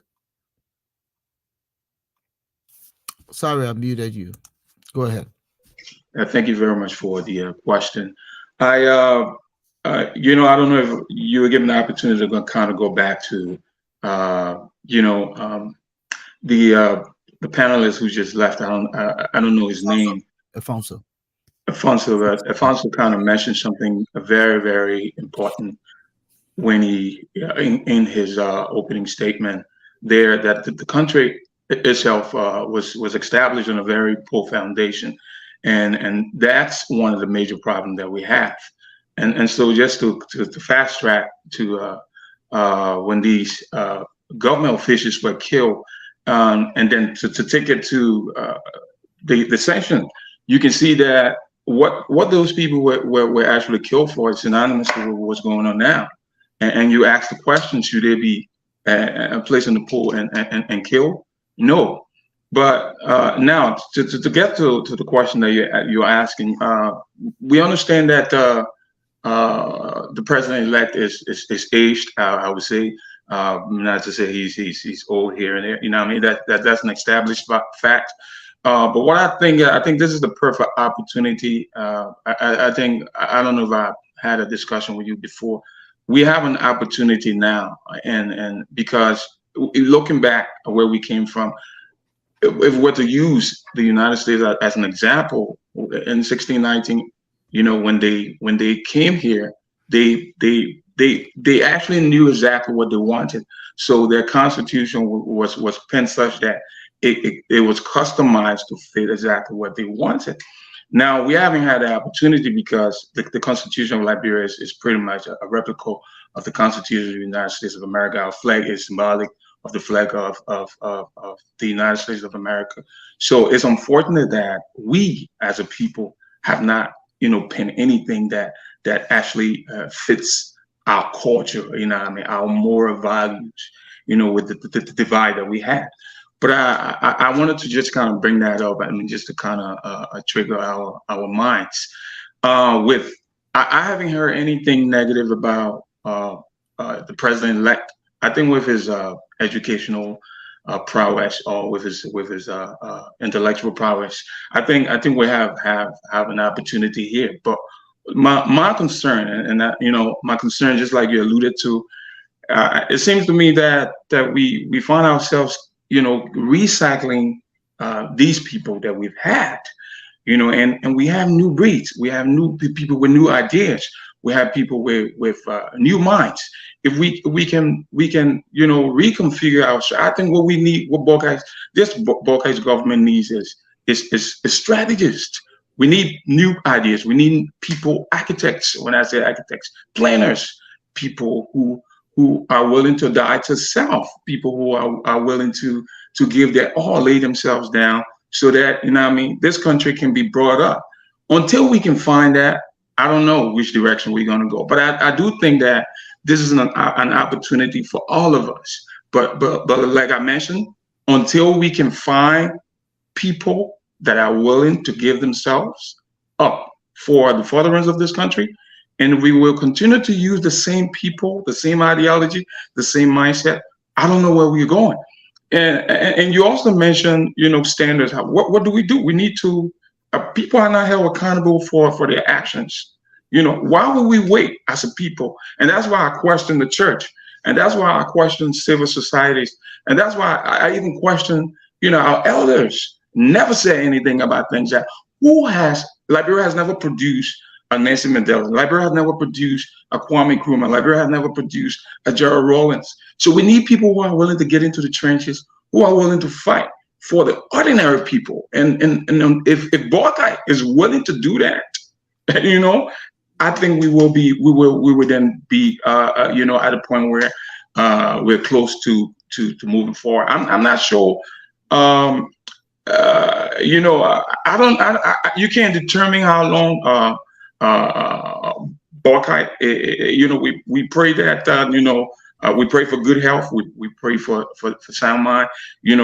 Sorry, I muted you. Go ahead. Thank you very much for the question. I, I don't know if you were given the opportunity to kind of go back to, the panelist who just left. I don't know his name. Alphonso. Alphonso kind of mentioned something very, very important when he, in his opening statement there, that the country itself was established on a very poor foundation, and that's one of the major problems that we have. And so just to fast track to when these government officials were killed, and then to take it to the sanction, you can see that what those people were actually killed for is synonymous with what's going on now. And you ask the question, should they be placed in the pool and killed? No. But now to get to the question that you're asking, we understand that the president-elect is aged. I would say, not to say he's old here and there. You know what I mean? That's an established fact. But what I think this is the perfect opportunity. I think, I don't know if I had a discussion with you before. We have an opportunity now, and because looking back at where we came from, if we were to use the United States as an example, in 1619, when they came here, they actually knew exactly what they wanted. So their constitution was penned such that it was customized to fit exactly what they wanted. Now, we haven't had the opportunity because the Constitution of Liberia is pretty much a replica of the Constitution of the United States of America. Our flag is symbolic of the flag of the United States of America. So it's unfortunate that we as a people have not, penned anything that actually fits our culture, our moral values, with the divide that we had. But I wanted to just kind of bring that up, just to kind of trigger our minds. I haven't heard anything negative about the president-elect. I think with his educational prowess or with his intellectual prowess. I think we have an opportunity here. But my concern, and that, my concern, just like you alluded to, it seems to me that we find ourselves, recycling these people that we've had, and we have new breeds. We have new people with new ideas. We have people with new minds. If we can reconfigure our. I think what we need, what Bokai's government needs is strategists. We need new ideas. We need people, architects. When I say architects, planners, people who are willing to die to self, people who are willing to give their all, lay themselves down, so that, this country can be brought up. Until we can find that, I don't know which direction we're going to go. But I do think that this is an opportunity for all of us. But like I mentioned, until we can find people that are willing to give themselves up for the furtherance of this country, and we will continue to use the same people, the same ideology, the same mindset, I don't know where we're going. And you also mentioned, standards. What do? We need to. People are not held accountable for their actions. Why would we wait as a people? And that's why I question the church, and that's why I question civil societies, and that's why I even question, our elders. Never say anything about things that Liberia has never produced a Nelson Mandela. Liberia has never produced a Kwame Nkrumah. Liberia has never produced a Gerald Rawlings. So we need people who are willing to get into the trenches, who are willing to fight for the ordinary people. And if Boakai is willing to do that, I think we will then be at a point where we're close to moving forward. I'm not sure. I don't. You can't determine how long Boakai. We pray that we pray for good health. We pray for sound mind.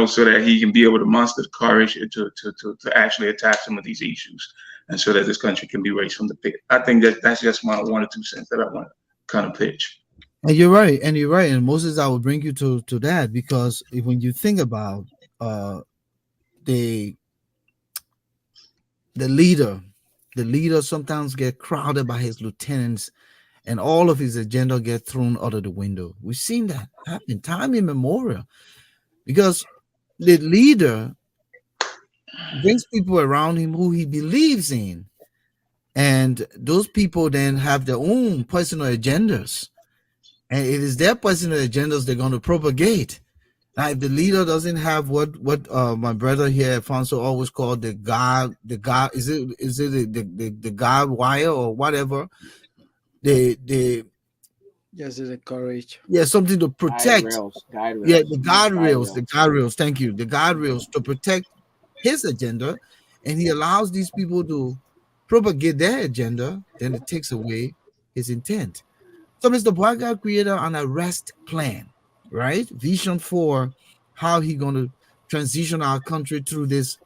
So that he can be able to muster the courage to actually attack some of these issues, and so that this country can be raised from the pit. I think that's just my 1 or 2 cents that I want to kind of pitch. And you're right. And Moses, I will bring you to that, because when you think about the leader sometimes get crowded by his lieutenants, and all of his agenda get thrown out of the window. We've seen that happen time immemorial, because the leader brings people around him who he believes in, and those people then have their own personal agendas, and it is their personal agendas they're going to propagate. Now, if the leader doesn't have what my brother here, Alphonso, always called the God, is it the God wire or whatever, the Yes, it's a courage. yeah, something to protect. Guide rails. Yeah, the guardrails. Thank you. The guardrails to protect his agenda, and he allows these people to propagate their agenda, then it takes away his intent. So Mr. Boakai created an arrest plan, right? Vision for how he going to transition our country through this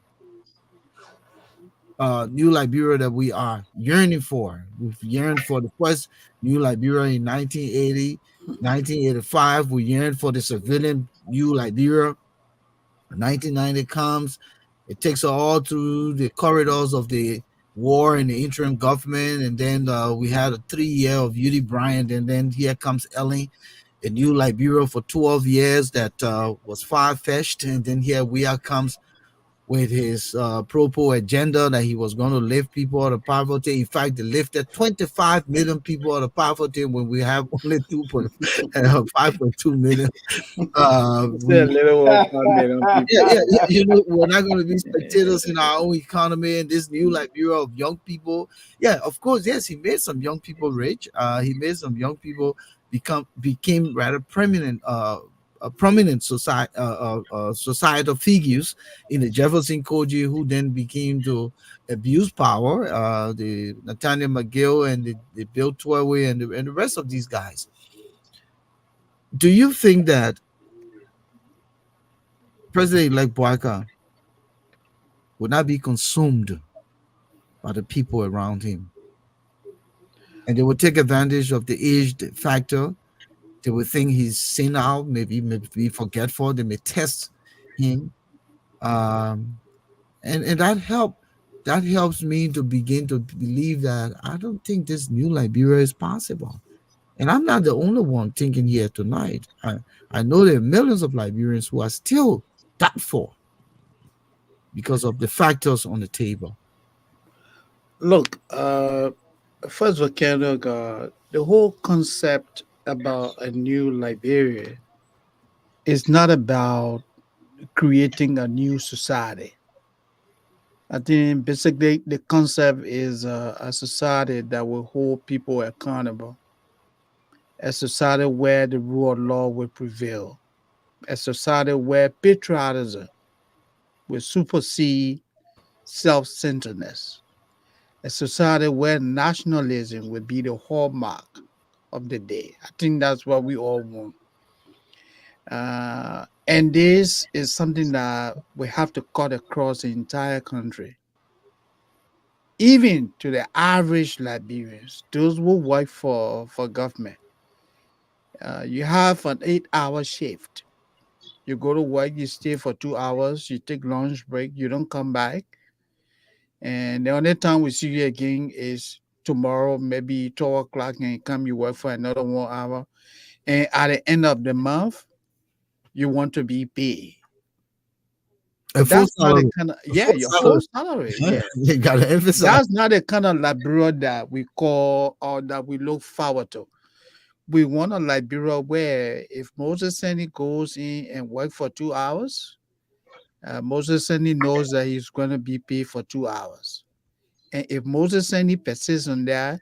new Liberia that we are yearning for. We've yearned for the first new Liberia in 1980, 1985. We yearned for the civilian new Liberia. 1990 comes. It takes us all through the corridors of the war and the interim government. And then we had a 3-year of Udi Bryant. And then here comes Ellen, a new Liberia for 12 years that was far-fetched. And then here Weah comes with his pro agenda that he was going to lift people out of poverty. In fact, they lifted 25 million people out of poverty when we have only 5.2 million. We're not going to be spectators in our own economy and this new Liberia of young people. Yeah, of course, yes, he made some young people rich. He made some young people became rather prominent societal figures in the Jefferson Koji, who then became to abuse power, the Nathaniel McGill and the Bill Twirlway and the rest of these guys. Do you think that President-elect Boakai would not be consumed by the people around him, and they would take advantage of the age factor? They would think he's senile, maybe forgetful. They may test him, um, and that helps me to begin to believe that I don't think this new Liberia is possible. And I'm not the only one thinking here tonight. I know there are millions of Liberians who are still doubtful because of the factors on the table. Look, first Volcano, the whole concept about a new Liberia is not about creating a new society. I think basically the concept is a society that will hold people accountable, a society where the rule of law will prevail, a society where patriotism will supersede self centeredness, a society where nationalism will be the hallmark of the day. I think that's what we all want. And this is something that we have to cut across the entire country, even to the average Liberians, those who work for government. You have an 8 hour shift. You go to work, you stay for 2 hours, you take lunch break, you don't come back. And the only time we see you again is tomorrow, maybe 12 o'clock, and you come, you work for another 1 hour. And at the end of the month, you want to be paid. A full That's not the salary. kind of, A yeah, full your full salary. salary. Yeah. You gotta emphasize. That's not the kind of Liberia that we call or that we look forward to. We want a Liberia where if Moses Sandy goes in and work for 2 hours, Moses Sandy knows that he's going to be paid for 2 hours. And if Moses Sandy persists on that,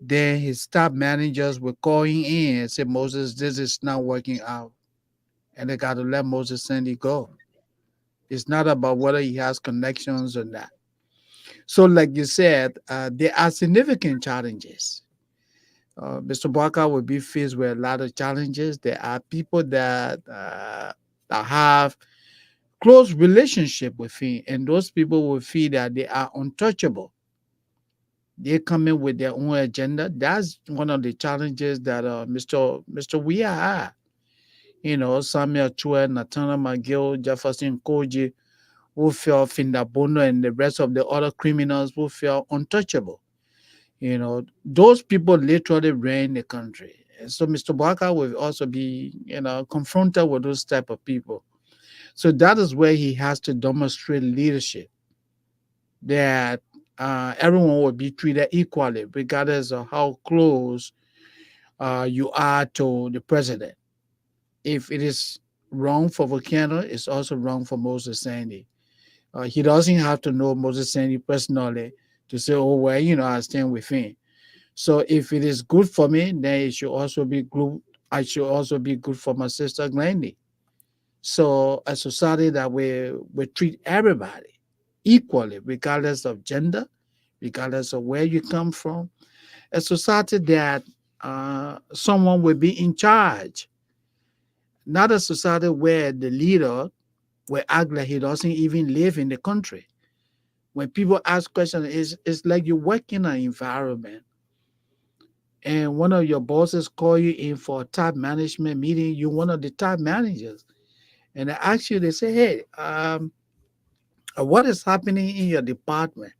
then his staff managers will call him in and say, Moses, this is not working out. And they got to let Moses Sandy go. It's not about whether he has connections or not. So, like you said, there are significant challenges. Mr. Boakai will be faced with a lot of challenges. There are people that have close relationship with him, and those people will feel that they are untouchable. They come in with their own agenda. That's one of the challenges that Mr. Weah had. You know, Samuel Chua, Natana McGill, Jefferson Koji, who felt Findabono and the rest of the other criminals who felt untouchable. You know, those people literally ran the country. And so Mr. Boakai will also be, confronted with those type of people. So that is where he has to demonstrate leadership, that everyone will be treated equally, regardless of how close you are to the president. If it is wrong for Volcano, it's also wrong for Moses Sandy. He doesn't have to know Moses Sandy personally to say, oh, well, I stand with him. So if it is good for me, then it should also be good. I should also be good for my sister Glendy. So a society that we treat everybody equally, regardless of gender, regardless of where you come from. A society that someone will be in charge, not a society where the leader will act like he doesn't even live in the country. When people ask questions, it's like you work in an environment and one of your bosses call you in for a top management meeting, you're one of the top managers. And they ask you, they say, hey, what is happening in your department?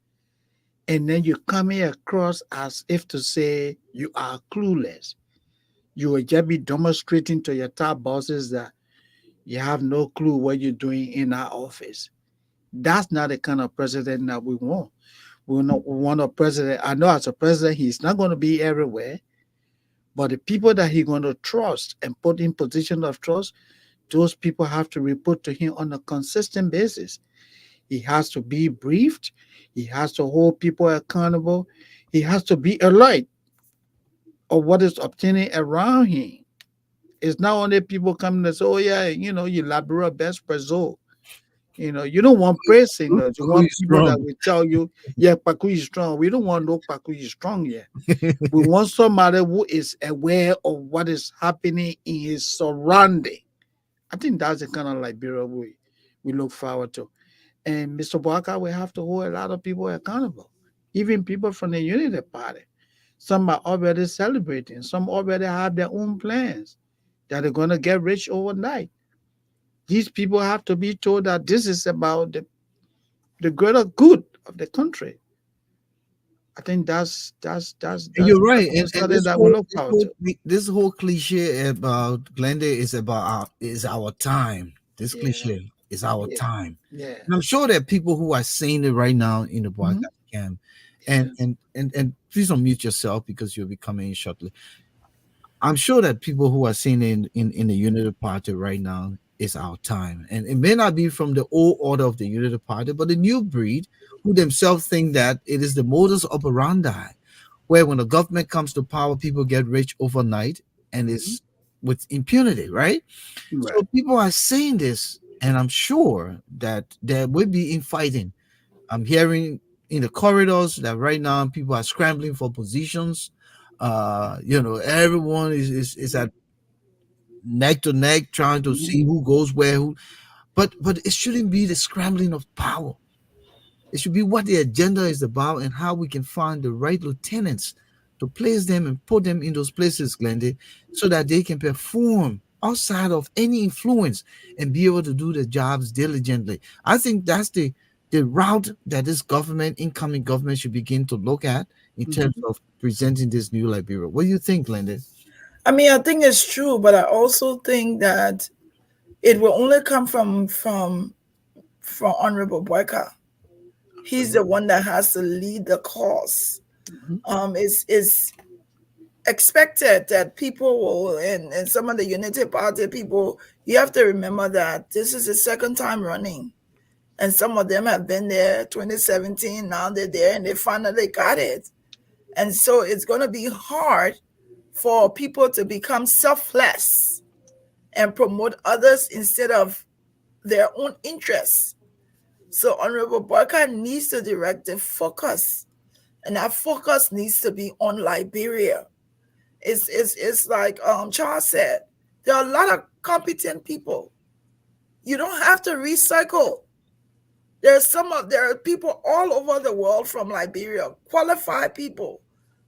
And then you come here across as if to say you are clueless. You will just be demonstrating to your top bosses that you have no clue what you're doing in our office. That's not the kind of president that we want. We want a president. I know as a president, he's not going to be everywhere, but the people that he's going to trust and put in position of trust, those people have to report to him on a consistent basis. He has to be briefed. He has to hold people accountable. He has to be alert of what is obtaining around him. It's not only people coming and say, oh, yeah, you Labrador best preso. You don't want praise singers. You Who want is people strong? that will tell you, yeah, Paku is strong. We don't want no Paku is strong yet. We want somebody who is aware of what is happening in his surrounding. I think that's the kind of Liberia we look forward to. And Mr. Boakai will have to hold a lot of people accountable, even people from the Unity Party. Some are already celebrating. Some already have their own plans that are going to get rich overnight. these people have to be told that this is about the greater good of the country. I think And that's you're the right, type of and study that we look forward to. this whole cliche about Glenda is about is our time. This Yeah, cliche is our yeah, time, yeah. and I'm sure there are people who are saying it right now in the Hmm. broadcast camp. Yeah. And please unmute yourself because you'll be coming in shortly. I'm sure that people who are saying in the Unity Party right now is our time. And it may not be from the old order of the Unity Party, but the new breed who themselves think that it is the modus operandi, where when the government comes to power, people get rich overnight and Mhm. it's with impunity, right? So Right. people are saying this, and I'm sure that there will be infighting. I'm hearing in the corridors that right now people are scrambling for positions. Everyone is at neck to neck trying to Mhm. see who goes where. But it shouldn't be the scrambling of power. It should be what the agenda is about and how we can find the right lieutenants to place them and put them in those places, Glendy, so that they can perform outside of any influence and be able to do the jobs diligently. I think that's the route that this government, incoming government, should begin to look at in terms Mhm. of presenting this new Liberia. What do you think, Glendy? I mean, I think it's true, but I also think that it will only come from Honorable Boyka. He's the Absolutely. one that has to lead the cause. Mhm. Is expected that people will, and some of the Unity Party people, you have to remember that this is the second time running. And some of them have been there 2017, now they're there and they finally got it. And so it's going to be hard for people to become selfless and promote others instead of their own interests. So Honorable Barker needs to direct the focus, and that focus needs to be on Liberia. It's like Charles said, there are a lot of competent people. You don't have to recycle. There are people all over the world from Liberia, qualified people.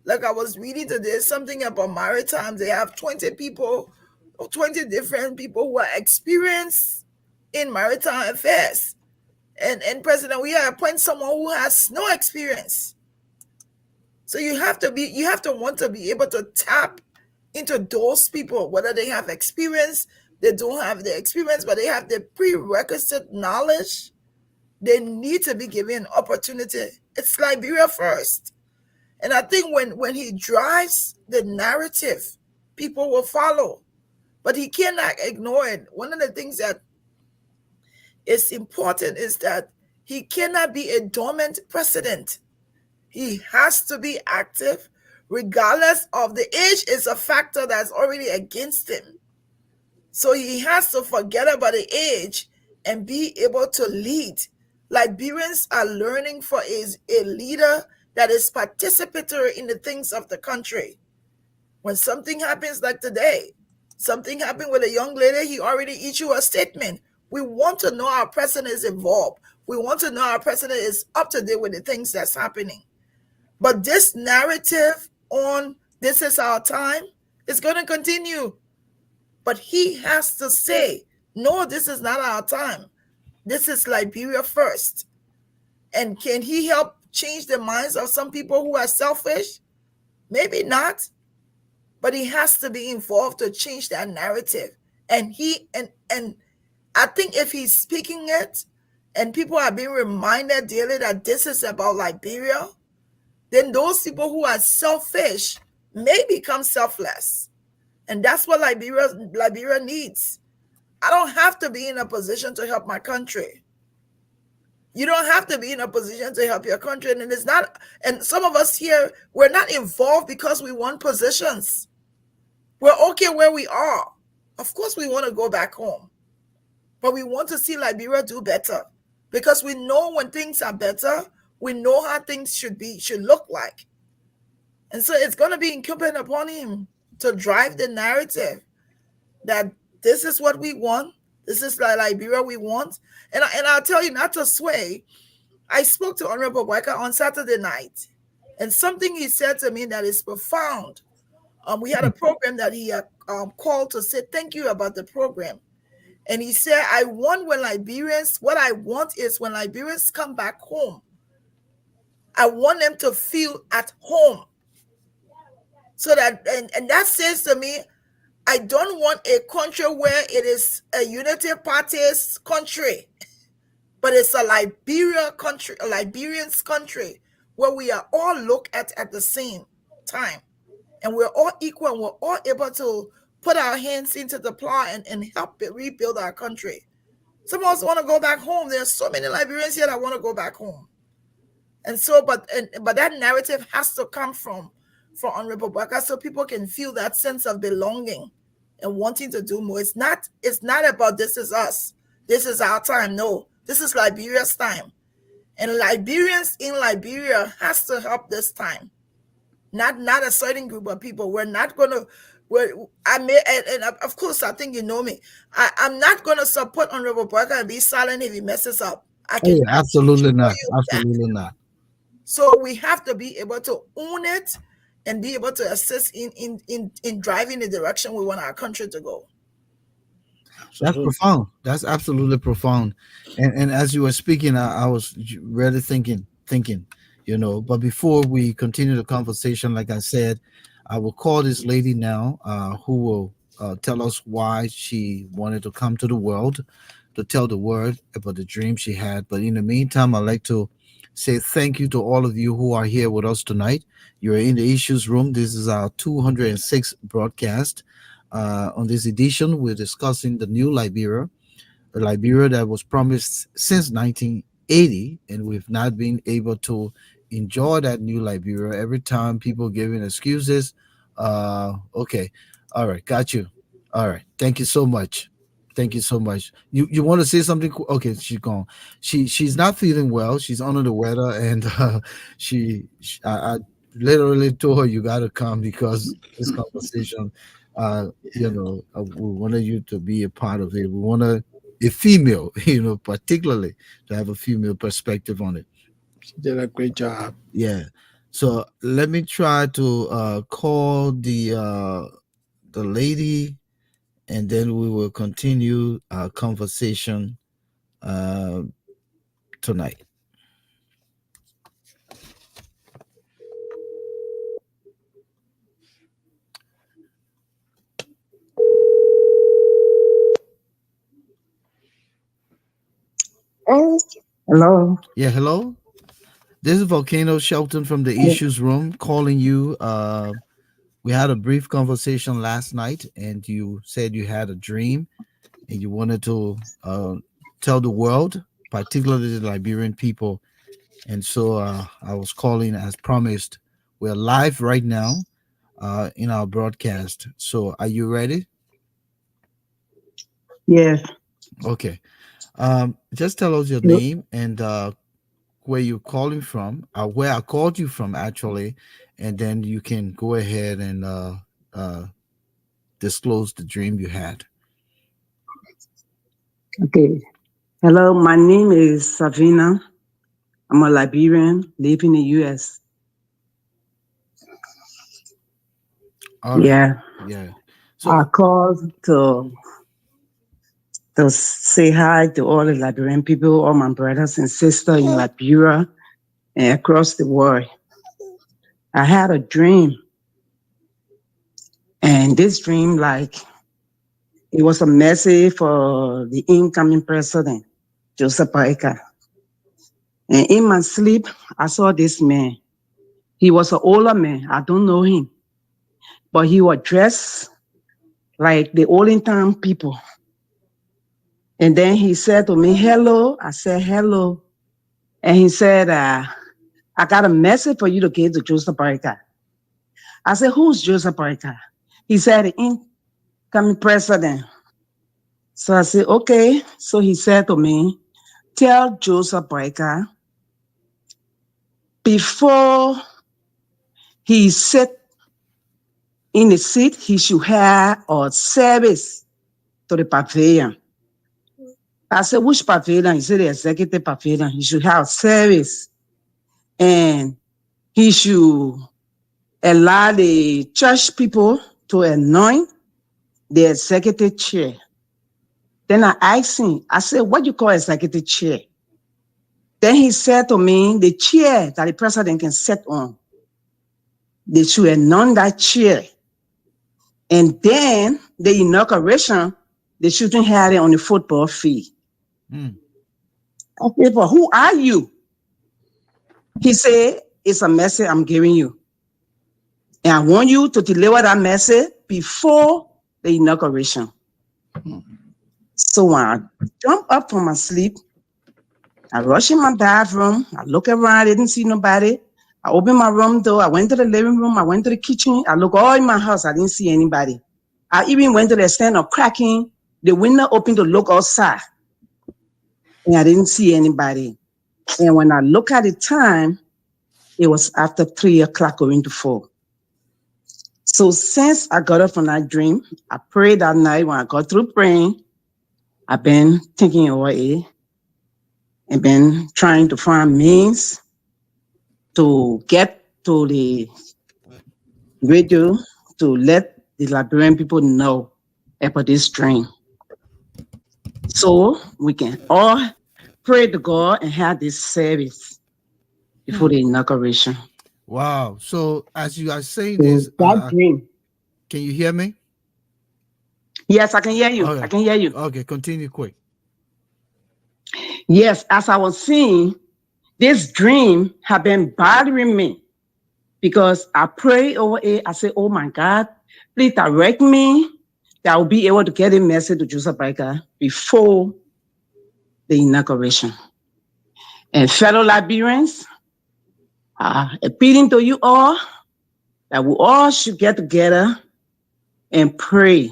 Like I was reading today something about maritime. They have 20 people, or 20 different people who are experienced in maritime affairs. And President Weah appoint someone who has no experience. So you have to want to be able to tap into those people, whether they have experience, they don't have the experience, but they have the prerequisite knowledge. They need to be given an opportunity. It's Liberia first. And I think when he drives the narrative, people will follow. But he cannot ignore it. One of the things that is important is that he cannot be a dormant president. He has to be active, regardless of the age is a factor that's already against him. So he has to forget about the age and be able to lead. Liberians are learning for a leader that is participatory in the things of the country. When something happens like today, something happened with a young lady, he already issued a statement. We want to know our president is involved. We want to know our president is up to date with the things that's happening. But this narrative on this is our time is going to continue. But he has to say, no, this is not our time. This is Liberia first. And can he help change the minds of some people who are selfish? Maybe not. But he has to be involved to change that narrative. And I think if he's speaking it and people are being reminded daily that this is about Liberia, then those people who are selfish may become selfless. And that's what Liberia needs. I don't have to be in a position to help my country. You don't have to be in a position to help your country. And it's not, and some of us here, we're not involved because we want positions. We're okay where we are. Of course, we want to go back home, but we want to see Liberia do better because we know when things are better, we know how things should look like. And so it's going to be incumbent upon him to drive the narrative that this is what we want. This is the Liberia we want. And I'll tell you, not to sway, I spoke to Honorable Boakai on Saturday night, and something he said to me that is profound. We had a program that he called to say thank you about the program. And he said, I want when Liberians, what I want is when Liberians come back home, I want them to feel at home. So that, and that says to me, I don't want a country where it is a unity party's country, but it's a Liberia country, a Liberian's country, where we are all looked at the same time. And we're all equal and we're all able to put our hands into the plow and help rebuild our country. Some of us want to go back home. There's so many Liberians here that want to go back home. And so, but that narrative has to come from Honorable Boakai, so people can feel that sense of belonging and wanting to do more. It's not about this is us, this is our time. No, this is Liberia's time. And Liberians in Liberia has to help this time. Not a certain group of people. We're not gonna and of course I think you know me. I'm not gonna support Honorable Boakai and be silent if he messes up. I can absolutely not. that. Absolutely not. So we have to be able to own it and be able to assist in driving the direction we want our country to go. That's profound. That's absolutely profound. And as you were speaking, I was really thinking, but before we continue the conversation, like I said, I will call this lady now, who will tell us why she wanted to come to the world, to tell the world about the dream she had. But in the meantime, I'd like to say thank you to all of you who are here with us tonight. You're in the Issues Room. This is our 206th broadcast. On this edition, we're discussing the new Liberia, a Liberia that was promised since 1980, and we've not been able to enjoy that new Liberia. Every time people giving excuses. Okay, all right, got you. All right, thank you so much. Thank you so much. You want to say something? Okay, she's gone. She's not feeling well. She's under the weather, and I literally told her you got to come because this conversation. We wanted you to be a part of it. We want a female, particularly to have a female perspective on it. She did a great job. Yeah. So let me try to call the lady, and then we will continue our conversation tonight. Hello. Yeah, hello. This is Volcano Shelton from the Issues Room calling you. We had a brief conversation last night, and you said you had a dream and you wanted to tell the world, particularly the Liberian people. And so I was calling as promised. We're live right now in our broadcast. So are you ready? Yes. Okay. Just tell us your name and where you're calling from, where I called you from, actually, and then you can go ahead and disclose the dream you had. Okay. Hello, my name is Savina. I'm a Liberian, live in the U.S. All right. Yeah. Yeah. So I called to say hi to all the Liberian people, all my brothers and sisters in Liberia and across the world. I had a dream, and this dream, it was a message for the incoming president, Joseph Boakai. And in my sleep, I saw this man. He was an older man. I don't know him, but he was dressed like the olden time people. And then he said to me, hello. I said, hello. And he said, I got a message for you to give to Joseph Boakai. I said, who's Joseph Boakai? He said, the incoming president. So I said, okay. So he said to me, tell Joseph Boakai, before he sit in the seat, he should have a service to the pavilion. I said, which pavilion? He said, the executive pavilion. He should have service. And he should allow the church people to anoint the executive chair. Then I asked him, I said, what you call executive chair? Then he said to me, the chair that the president can sit on, they should announce that chair. And then the inauguration, they shouldn't have it on the football field. Mm. I said, but who are you? He said, it's a message I'm giving you. And I want you to deliver that message before the inauguration. So when I jumped up from my sleep, I rushed in my bathroom. I looked around, I didn't see nobody. I opened my room door. I went to the living room. I went to the kitchen. I looked all in my house. I didn't see anybody. I even went to the extent of cracking the window open to look outside. And I didn't see anybody. And when I look at the time, it was after 3 o'clock going to 4. So since I got up from that dream, I prayed that night. When I got through praying, I've been thinking over it and been trying to find means to get to the radio to let the Liberian people know about this dream. So we can all pray to God and have this service before the inauguration. Wow. So as you are saying So this, that dream. can you hear me? Yes, I can hear you. Okay. I can hear you. Okay, continue quick. Yes, as I was saying, this dream had been bothering me because I pray over it. I say, oh my God, please direct me that I'll be able to get a message to Joseph Boakai before the inauguration. And fellow Liberians, appealing to you all that we all should get together and pray.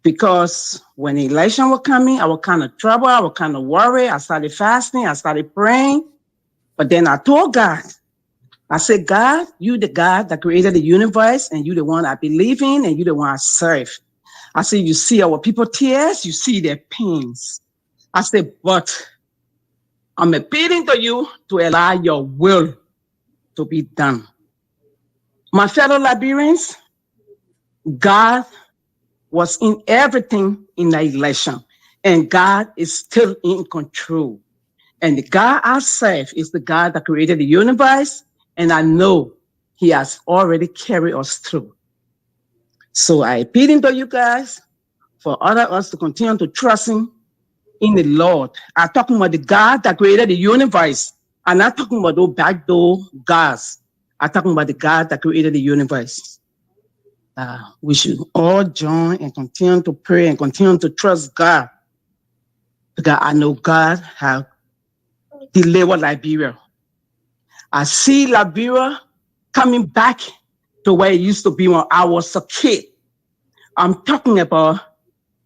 Because when the election was coming, I was kind of troubled, I was kind of worried. I started fasting, I started praying. But then I told God, I said, God, you the God that created the universe, and you the one I believe in, and you the one I serve. I said, you see our people tears, you see their pains. I said, but I'm appealing to you to allow your will to be done. My fellow Liberians, God was in everything in the election, and God is still in control. And the God I serve is the God that created the universe, and I know He has already carried us through. So I appeal to you guys for other us to continue to trust in the Lord. I'm talking about the God that created the universe. I'm not talking about those backdoor gods. I'm talking about the God that created the universe. We should all join and continue to pray and continue to trust God, because I know God has delivered Liberia. I see Liberia coming back to where it used to be when I was a kid. I'm talking about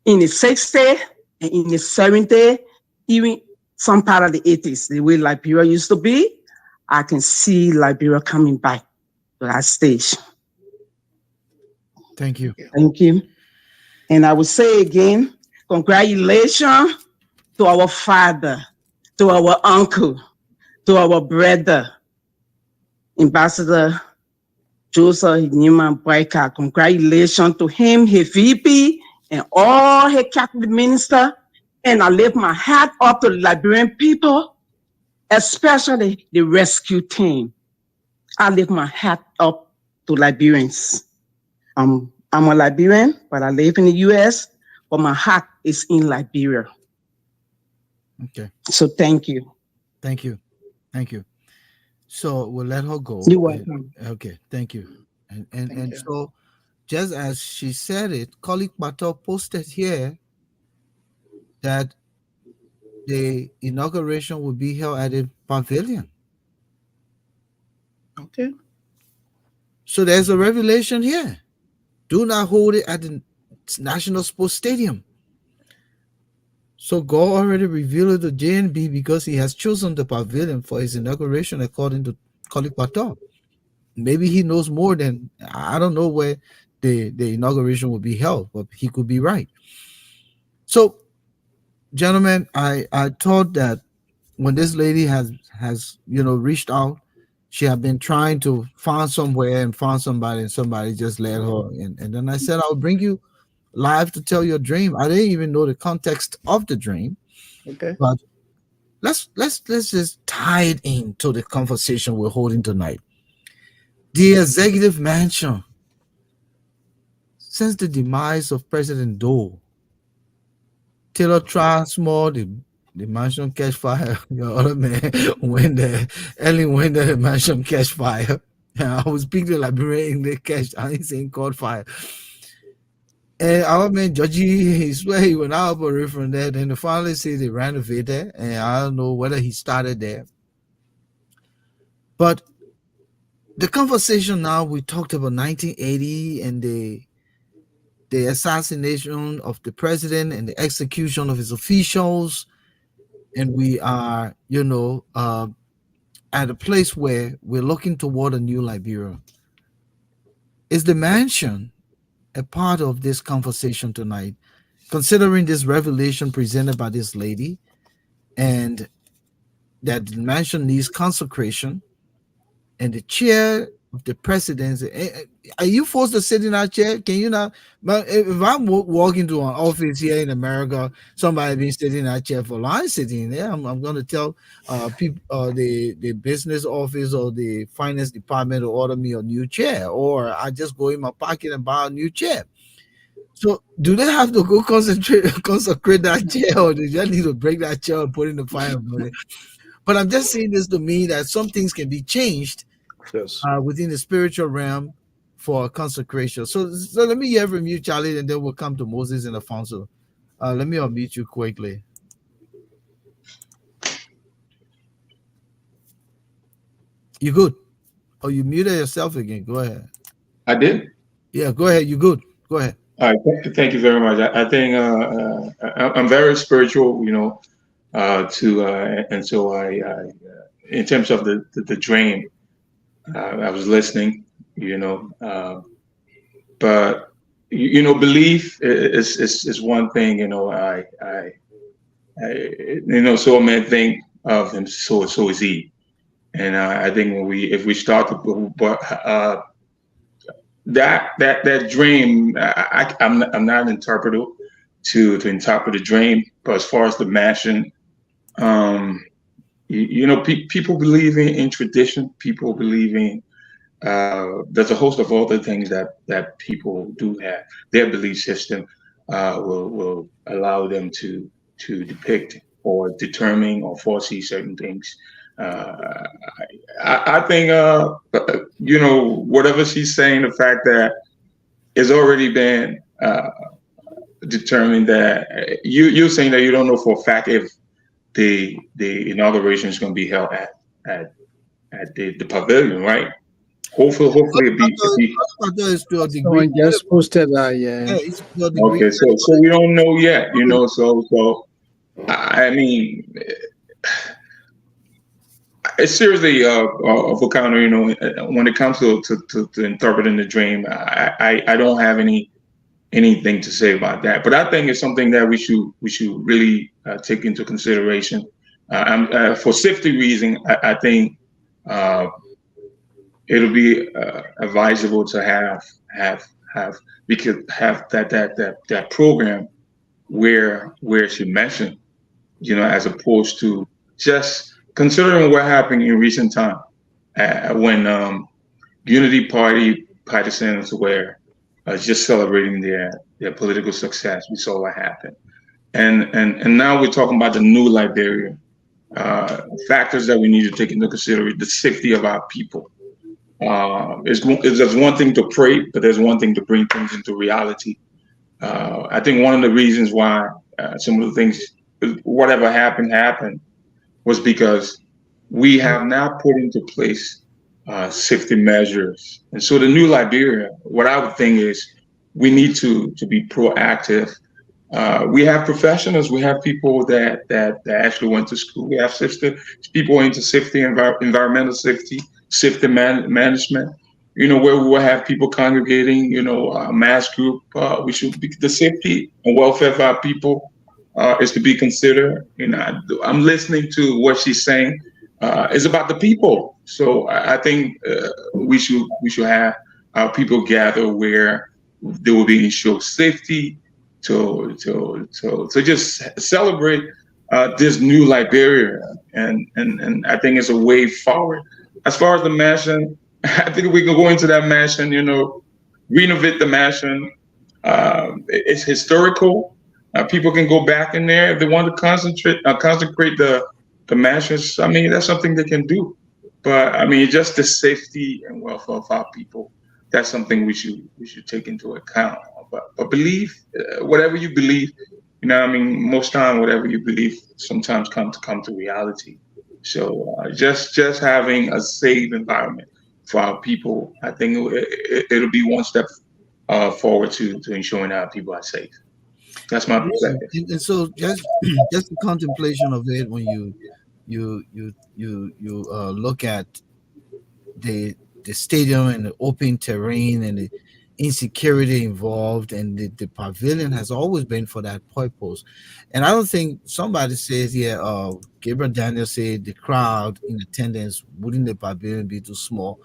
in the 60s and in the 70s, even some part of the 80s, the way Liberia used to be. I can see Liberia coming back to that stage. Thank you. Thank you. And I will say again, congratulations to our father, to our uncle, to our brother, Ambassador Joseph Newman Boakai. Congratulations to him, his VP, and all his Catholic ministers. And I lift my hat up to the Liberian people, especially the rescue team. I lift my hat up to Liberians. I'm a Liberian, but I live in the US, but my heart is in Liberia. Okay. So thank you. Thank you. Thank you. So we'll let her go. You're welcome. Okay, thank you. And so just as she said it, colleague Bato posted here that the inauguration will be held at a pavilion. Okay. So there's a revelation here. Do not hold it at the National Sports Stadium. So God already revealed it to JNB because he has chosen the pavilion for his inauguration according to colleague Bato. Maybe he knows more than, I don't know where the inauguration will be held, but he could be right. So, gentlemen, I thought that when this lady has reached out, she had been trying to find somewhere and found somebody, and somebody just led her. And then I said, I'll bring you live to tell your dream. I didn't even know the context of the dream, Okay. but let's just tie it into the conversation we're holding tonight. The executive mansion. Since the demise of President Doe, Taylor Transmore, the mansion catch fire. Your other man went there. Ellen went there, the mansion catch fire. I was speaking to Liberian, they catch, I ain't saying caught fire. And our man Georgie, he swear he went out operate from there. Then they finally say they renovated, and I don't know whether he started there. But the conversation now, we talked about 1980 and the assassination of the president and the execution of his officials, and we are, at a place where we're looking toward a new Liberia. Is the mansion a part of this conversation tonight, considering this revelation presented by this lady, and that the mansion needs consecration, and the chair of the presidency? Are you forced to sit in that chair? Can you not? But if I'm walking to an office here in America, somebody been sitting in that chair for long, I'm sitting there. I'm going to tell people, the business office or the finance department to order me a new chair, or I just go in my pocket and buy a new chair. So do they have to go consecrate that chair, or do they just need to break that chair and put it in the fire? But I'm just saying this to me that some things can be changed within the spiritual realm for consecration. So let me hear from you, Charlie, and then we'll come to Moses and Alphonso. Let me unmute you quickly. You good? Oh, you muted yourself again. Go ahead. I did. Yeah, go ahead. You good? Go ahead. All right, thank you very much. I think I'm very spiritual, and so I in terms of the dream, I was listening, but belief is one thing. So a man think of him, so is he, and I think if we start to, but that dream, I'm not an interpreter to interpret a dream, but as far as the mansion, people believe in tradition. People believe in there's a host of other things that people do have. Their belief system will allow them to depict or determine or foresee certain things. I think whatever she's saying, the fact that it's already been determined, that you're saying that you don't know for a fact if the inauguration is going to be held at the pavilion, right? Hopefully it'll be. Someone just posted that, yeah. Okay, so we don't know yet, So I mean, it's seriously, Volcano. When it comes to interpreting the dream, I don't have anything to say about that. But I think it's something that we should really take into consideration. For safety reason, I think it'll be advisable to have that program where she mentioned, as opposed to just considering what happened in recent time when Unity Party partisans were just celebrating their political success. We saw what happened, and now we're talking about the new Liberia. Factors that we need to take into consideration: the safety of our people. There's one thing to pray, but there's one thing to bring things into reality. I think one of the reasons why some of the things, whatever happened, was because we have now put into place safety measures. And so the new Liberia, what I would think is we need to be proactive. We have professionals, we have people that actually went to school. We have people into safety, environmental safety management, where we will have people congregating, a mass group. We should be, the safety and welfare of our people is to be considered. I'm listening to what she's saying. It's about the people. So I think we should have our people gather where there will be ensured safety, to just celebrate this new Liberia, and I think it's a way forward. As far as the mansion, I think we can go into that mansion, renovate the mansion. It's historical. People can go back in there if they want to consecrate the mansions. I mean, that's something they can do. But I mean, just the safety and welfare of our people. That's something we should take into account. But believe whatever you believe. I mean, most time whatever you believe sometimes come to reality. So just having a safe environment for our people, I think it'll be one step forward to ensuring that our people are safe. That's my Yeah, perspective. and so just just the contemplation of it when you look at the the stadium and the open terrain and the insecurity involved, and the pavilion has always been for that purpose. And I don't think somebody says, yeah, Gabriel Daniel said the crowd in attendance wouldn't the pavilion be too small.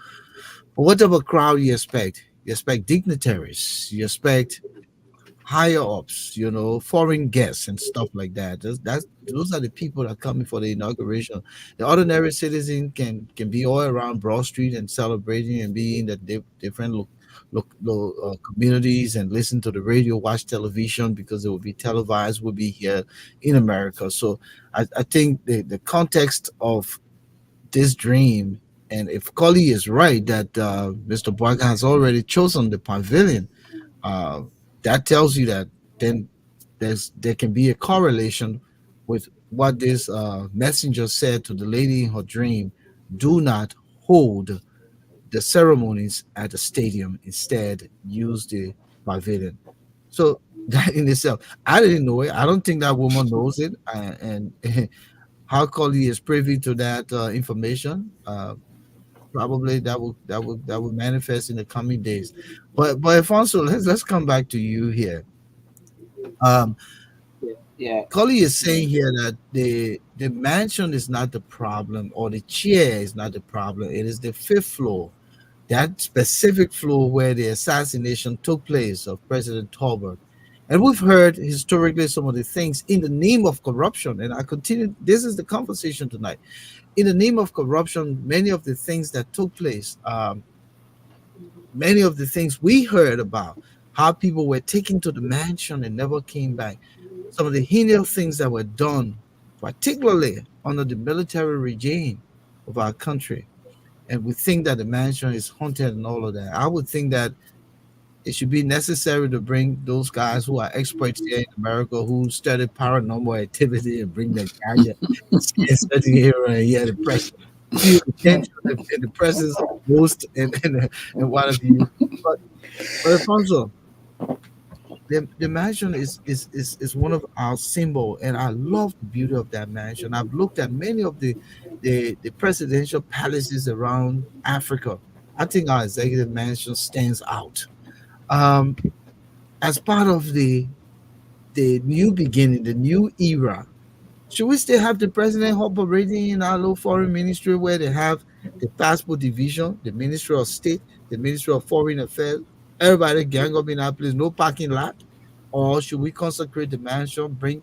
But what type of crowd you expect? You expect dignitaries, you expect higher ups, foreign guests and stuff like that. Those are the people that are coming for the inauguration. The ordinary citizen can be all around Broad Street and celebrating and be in the different communities and listen to the radio, watch television because it will be televised. Will be here in America. So I think the context of this dream, and if Collie is right that Mr. Boyka has already chosen the pavilion, uh, that tells you that then there can be a correlation with what this messenger said to the lady in her dream: do not hold the ceremonies at the stadium, instead use the pavilion. So that in itself, I didn't know it. I don't think that woman knows it, and how Collie is privy to that information. Probably that will manifest in the coming days. But Alfonso, let's come back to you here. Um, Yeah, Collie is saying here that the mansion is not the problem, or the chair is not the problem. It is the fifth floor, that specific floor where the assassination took place of President Tolbert. And we've heard historically some of the things in the name of corruption. And I continue. This is the conversation tonight. In the name of corruption, many of the things that took place, many of the things we heard about, how people were taken to the mansion and never came back, some of the heinous things that were done, particularly under the military regime of our country. And we think that the mansion is haunted and all of that. I would think that it should be necessary to bring those guys who are experts here in America who study paranormal activity and bring their gadget and study here and here the pressure, feel the tension in the presence of ghosts and what have you. But, but Alfonso, the mansion is one of our symbol, and I love the beauty of that mansion. I've looked at many of the presidential palaces around Africa. I think our executive mansion stands out. Um, as part of the new beginning, the new era. Should we still have the president operating in our low foreign ministry where they have the passport division, the Ministry of State, the Ministry of Foreign Affairs, everybody gang up in our place, no parking lot? Or should we consecrate the mansion, bring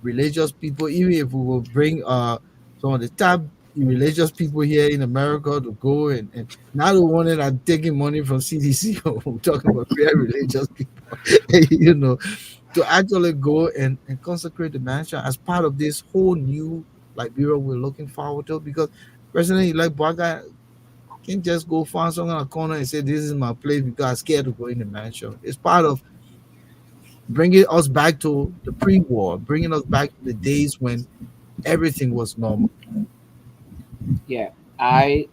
religious people, even if we will bring some of the top religious people here in America to go and not the one that are taking money from CDC. We're talking about real religious people, to actually go and consecrate the mansion as part of this whole new Liberia we're looking forward to, because President-elect Boakai can't just go find someone in a corner and say, this is my place because I'm scared to go in the mansion. It's part of bringing us back to the pre-war, bringing us back to the days when everything was normal. yeah. I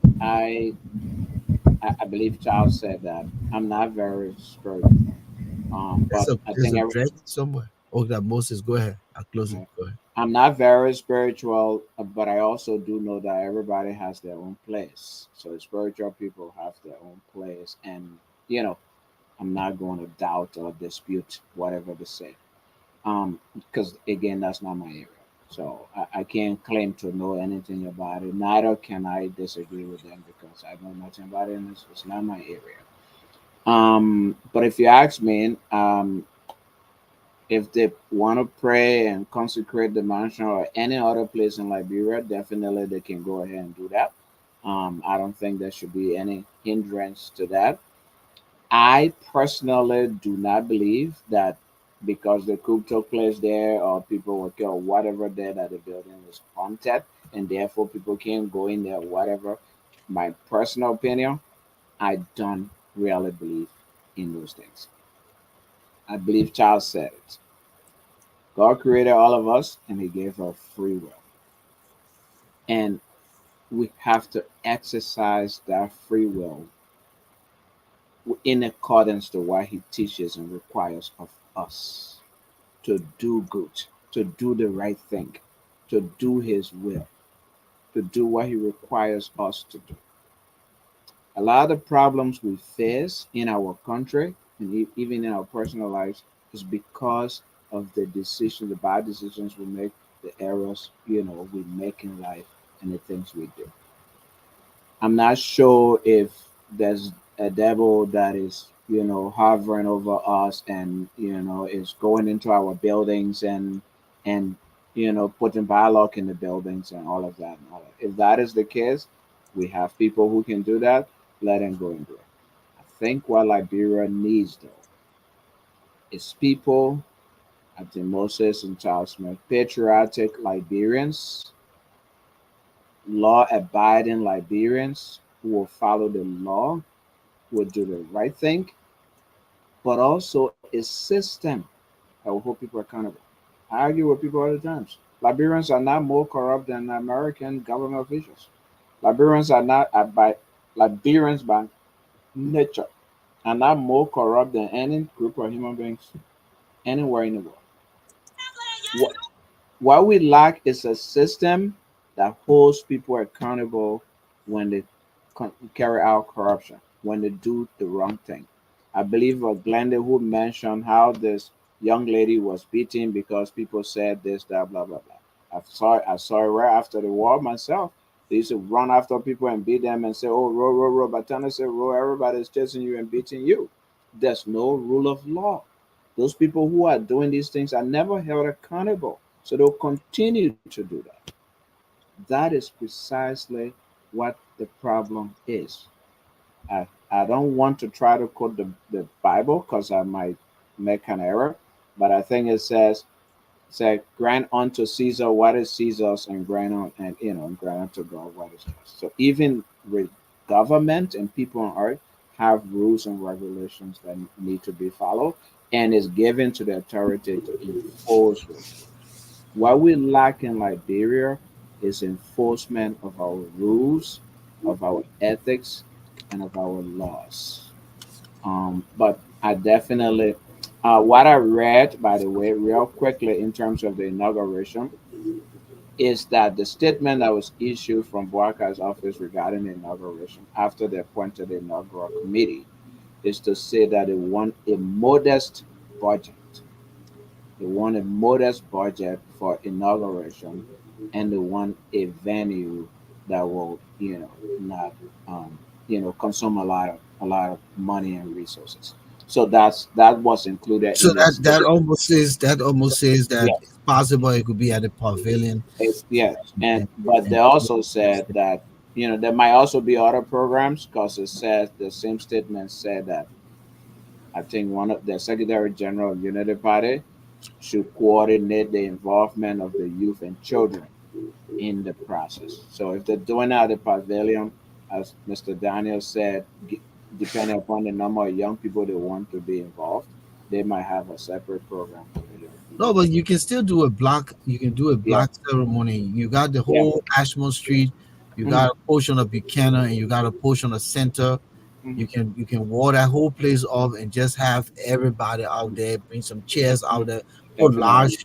believe Charles said that I'm not very spiritual, There's but a I there's think a dragon somewhere. Oh, that Moses, go ahead. I'll close it. Go ahead. I'm not very spiritual, but I also do know that everybody has their own place. So spiritual people have their own place, and you know, I'm not going to doubt or dispute whatever they say, because again, that's not my area. So I can't claim to know anything about it. Neither can I disagree with them because I know nothing about it, and it's not my area. But if you ask me, If they want to pray and consecrate the mansion or any other place in Liberia, definitely they can go ahead and do that. I don't think there should be any hindrance to that. I personally do not believe that because the coup took place there or people were killed or whatever there that the building is haunted and therefore people can't go in there, whatever. My personal opinion, I don't really believe in those things. I believe Charles said it. God created all of us and he gave us free will. And we have to exercise that free will in accordance to what he teaches and requires of us to do good, to do the right thing, to do his will, to do what he requires us to do. A lot of problems we face in our country and even in our personal lives is because of the decisions, the bad decisions we make, the errors, we make in life and the things we do. I'm not sure if there's a devil that is, hovering over us and, is going into our buildings and, putting bad luck in the buildings and all of that. And all that. If that is the case, we have people who can do that. Let them go and do it. I think what Liberia needs, though, is people, I think Moses and Charles Smith, patriotic Liberians, law abiding Liberians who will follow the law, will do the right thing, but also a system that will hold people accountable. I argue with people all the times. Liberians are not more corrupt than American government officials. Liberians are not by Liberians by nature are not more corrupt than any group of human beings anywhere in the world. What, what we lack is a system that holds people accountable when they carry out corruption, when they do the wrong thing. I believe Glenda who mentioned how this young lady was beaten because people said this, that, blah, blah, blah. I saw it right after the war myself. They used to run after people and beat them and say, oh, row, row, row. Batana said, row, everybody's chasing you and beating you. There's no rule of law. Those people who are doing these things are never held accountable. So they'll continue to do that. That is precisely what the problem is. I don't want to try to quote the Bible because I might make an error, but I think it says, say, grant unto Caesar what is Caesar's and grant on and grant unto God what is God's. So even with government and people on earth have rules and regulations that need to be followed and is given to the authority to enforce those rules. What we lack in Liberia is enforcement of our rules, of our ethics, and of our laws. But I definitely, what I read, by the way, real quickly in terms of the inauguration, is that the statement that was issued from Boakai's office regarding the inauguration after they appointed the inaugural committee is to say that they want a modest budget. They want a modest budget for inauguration, and they want a venue that will, not, consume a lot of money and resources. So that was included So in their that statement. almost says that Yeah, it's possible it could be at the pavilion. yes, and And, but they and also said that there might also be other programs because it says the same statement said that I think one of the Secretary General of Unity Party should coordinate the involvement of the youth and children in the process. So if they're doing it at the pavilion, as Mr. Daniel said, depending upon the number of young people they want to be involved, they might have a separate program for the young no, people. but you can still do a block. You can do a Yeah, block ceremony. You got the yeah, whole Ashmore Street. You hmm got a portion of Buchanan, and you got a portion of Center. hmm You can wall that whole place off and just have everybody out there. Bring some chairs out there. Put definitely.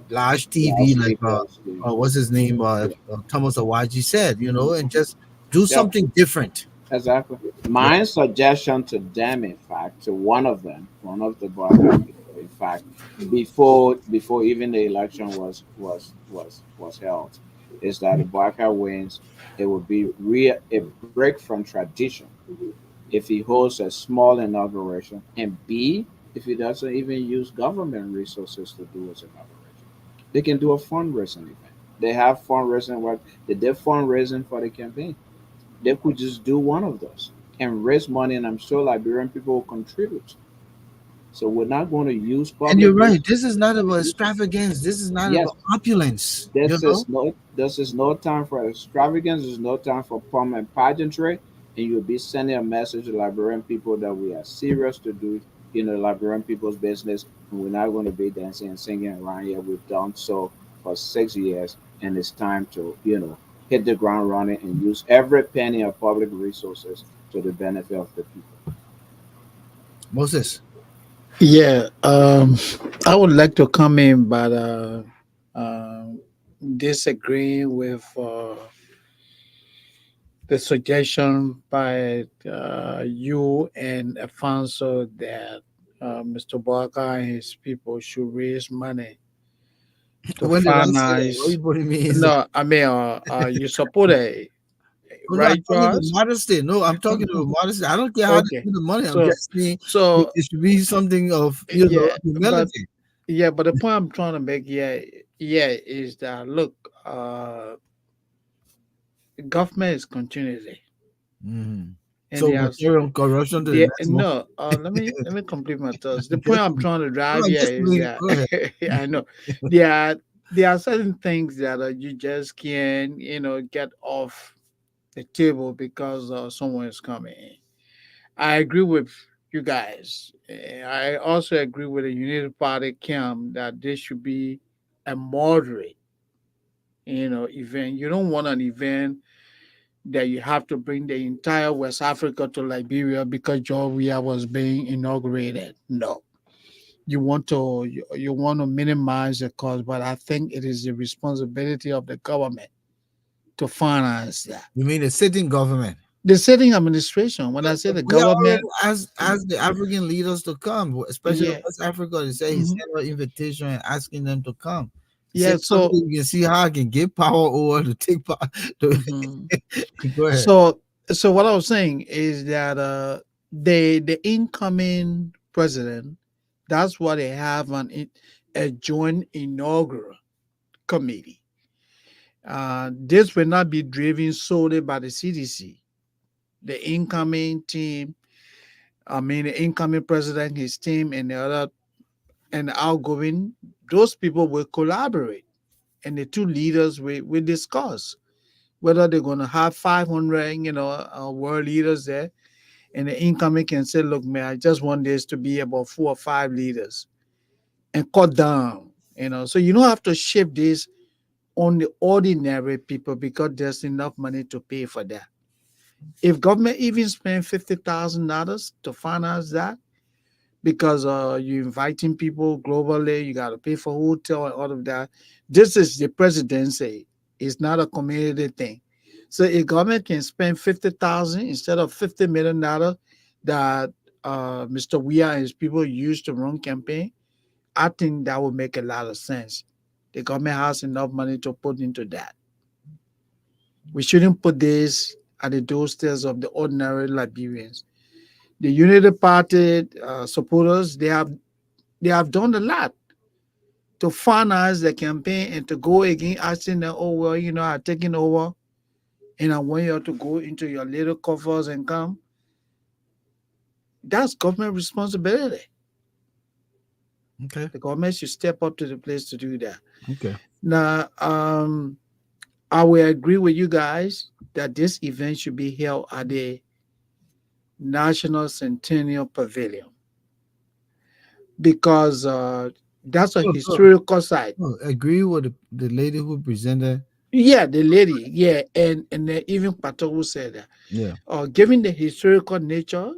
large Yeah, TV like speakers. Yeah, what's his name? yeah. Thomas Awaji said. And Mhm. just do Yep. something different. Exactly. Yeah. My suggestion to them, in fact, to one of them, one of the Boyka people, in fact, before even the election was held, is that the Boyka wins. It would be a break from tradition if he holds a small inauguration, and B, if it doesn't even use government resources to do its inauguration. They can do a fundraising event. They have fundraising work. They did fundraising for the campaign. They could just do one of those and raise money, and I'm sure Liberian people will contribute. So we're not going to use And public you're right. This is not about resources. extravagance. This is not Yes, about opulence. You this know. is no time for extravagance. This is no time for pomp and pageantry. And you'll be sending a message to Liberian people that we are serious to do, Liberian people's business, and we're not going to be dancing and singing around here. We've done so for 6 years, and it's time to, hit the ground running and use every penny of public resources to the benefit of the people. Moses. Yeah, I would like to come in, but disagreeing with the suggestion by you and Alfonso that Mr. Boakai and his people should raise money to When did I say that? finance. What do you mean? No, I mean, you support it, Oh, no, I'm right, talking to Charles? modesty. No, I'm talking to modesty. I don't care how they Okay, do the money. I'm so just saying so it should be something of yeah, but humility. yeah, but the point I'm trying to make, yeah, is that look, government is continuity, Hmm. and So they we'll are carry on corruption to the yeah, next month. no, let me complete my thoughts. The point Just, I'm trying to no, drive I'm here just is doing. that Go ahead. I know there are there are certain things that you just can't get off the table because someone is coming. I agree with you guys. I also agree with the United Party camp that this should be a moderate, event. You don't want an event that you have to bring the entire West Africa to Liberia because Georgia was being inaugurated. No, you want to minimize the cost, but I think it is the responsibility of the government to finance that. You mean the sitting government? The sitting administration. When I say the We are already government, as the African leaders to come, especially yeah, West Africa. They say he mhm, sent an invitation and asking them to come. He yeah. said someday So, you can see how I can get power over to take power. To, mhm. go ahead. so, so what I was saying is that the incoming president, that's what they have on it, a joint inaugural committee. This will not be driven solely by the CDC. The incoming team, I mean, the incoming president, his team, and the other, and the outgoing, those people will collaborate, and the two leaders will discuss whether they're going to have 500, world leaders there, and the incoming can say, "Look, man, I just want this to be about 4 or 5 leaders, and cut down." So you don't have to shift this on the ordinary people because there's enough money to pay for that. If government even spend $50,000 to finance that, because you're inviting people globally, you got to pay for hotel and all of that. This is the presidency. It's not a community thing. So if government can spend 50,000 instead of $50 million that Mr. Weah and his people used to run campaign, I think that would make a lot of sense. The government has enough money to put into that. We shouldn't put this at the doorsteps of the ordinary Liberians. The Unity Party supporters, they have done a lot to finance the campaign and to go again asking them, oh well, I'm taking over and I want you to go into your little coffers and come. That's government responsibility. Okay. The government should step up to the place to do that. Okay. Now, I will agree with you guys that this event should be held at the National Centennial Pavilion because that's a So, historical site. agree with the lady who presented. Yeah, the lady. Yeah, and even Patogu said that. Yeah. Given the historical nature,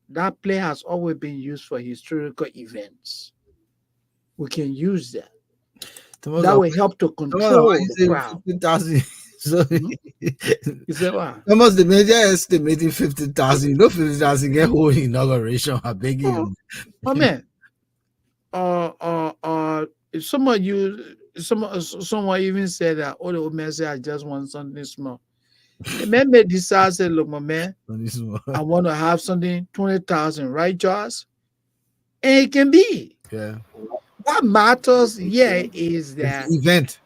that play has always been used for historical events. We can use that. Thomas, That will help to why control you the say crowd. 50,000? So, Mhm. You say what? Thomas, the major estimating 50,000. You know, 50,000 get whole inauguration. I beg Oh, you. I mean, if someone even said that, oh, the old man said, I just want something small. The man may decide, say, look, my man, On this one. I want to have something 20,000, right, Charles? And it can be. Yeah. What matters here is It's that the event.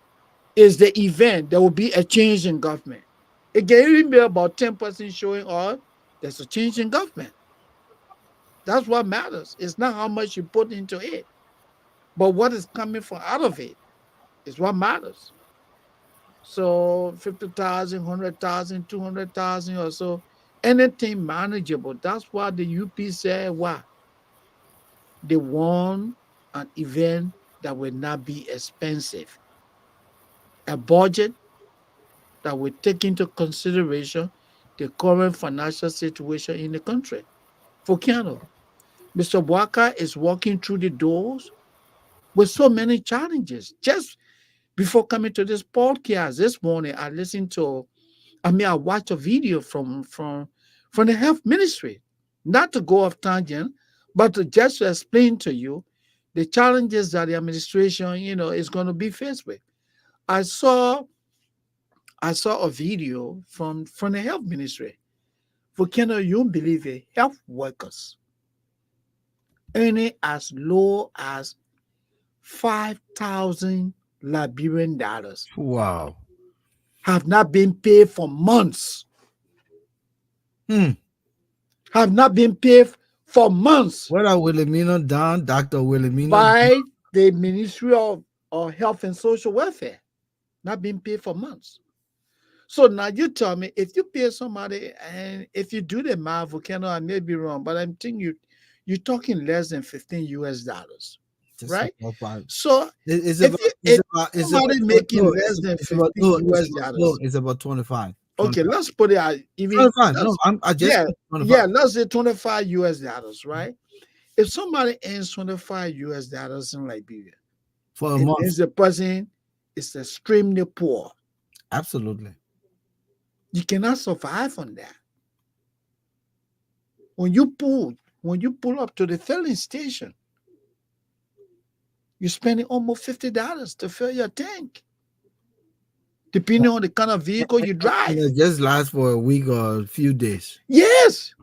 is the event. There will be a change in government. It can even be about 10% showing up. There's a change in government. That's what matters. It's not how much you put into it, but what is coming from out of it is what matters. So 50,000, 100,000, 200,000 or so, anything manageable. That's why the UP said, "Why they want an event that will not be expensive, a budget that will take into consideration the current financial situation in the country." Volcano, Mr. Boakai is walking through the doors with so many challenges. Just before coming to this podcast this morning, I watched a video from the health ministry, not to go off tangent, but just to explain to you the challenges that the administration, is going to be faced with. I saw a video from the health ministry. Volcano, you won't believe it, health workers earning as low as 5,000 Liberian dollars Wow. have not been paid for months. Hmm. Have not been paid for months What are Wilhelmina done, Dr. Wilhelmina? by the Ministry of Health and Social Welfare. Not being paid for months. So now you tell me, if you pay somebody, and if you do the math, Volcano, I may be wrong, but I'm thinking you're talking less than $15, Just right? about five. So It's if about, you it's if about, it's somebody about, making no, less than it's about, 15 no, US it's about, no, dollars, it's about 25. okay, let's put it at even 25. No, I just yeah, said 25 let's say $25, right? If somebody earns $25 in Liberia, for a it month. means the person is extremely poor. Absolutely. You cannot survive on that. When you pull up to the filling station, you're spending almost $50 to fill your tank, depending on the kind of vehicle you drive. And it just lasts for a week or a few days. Yes.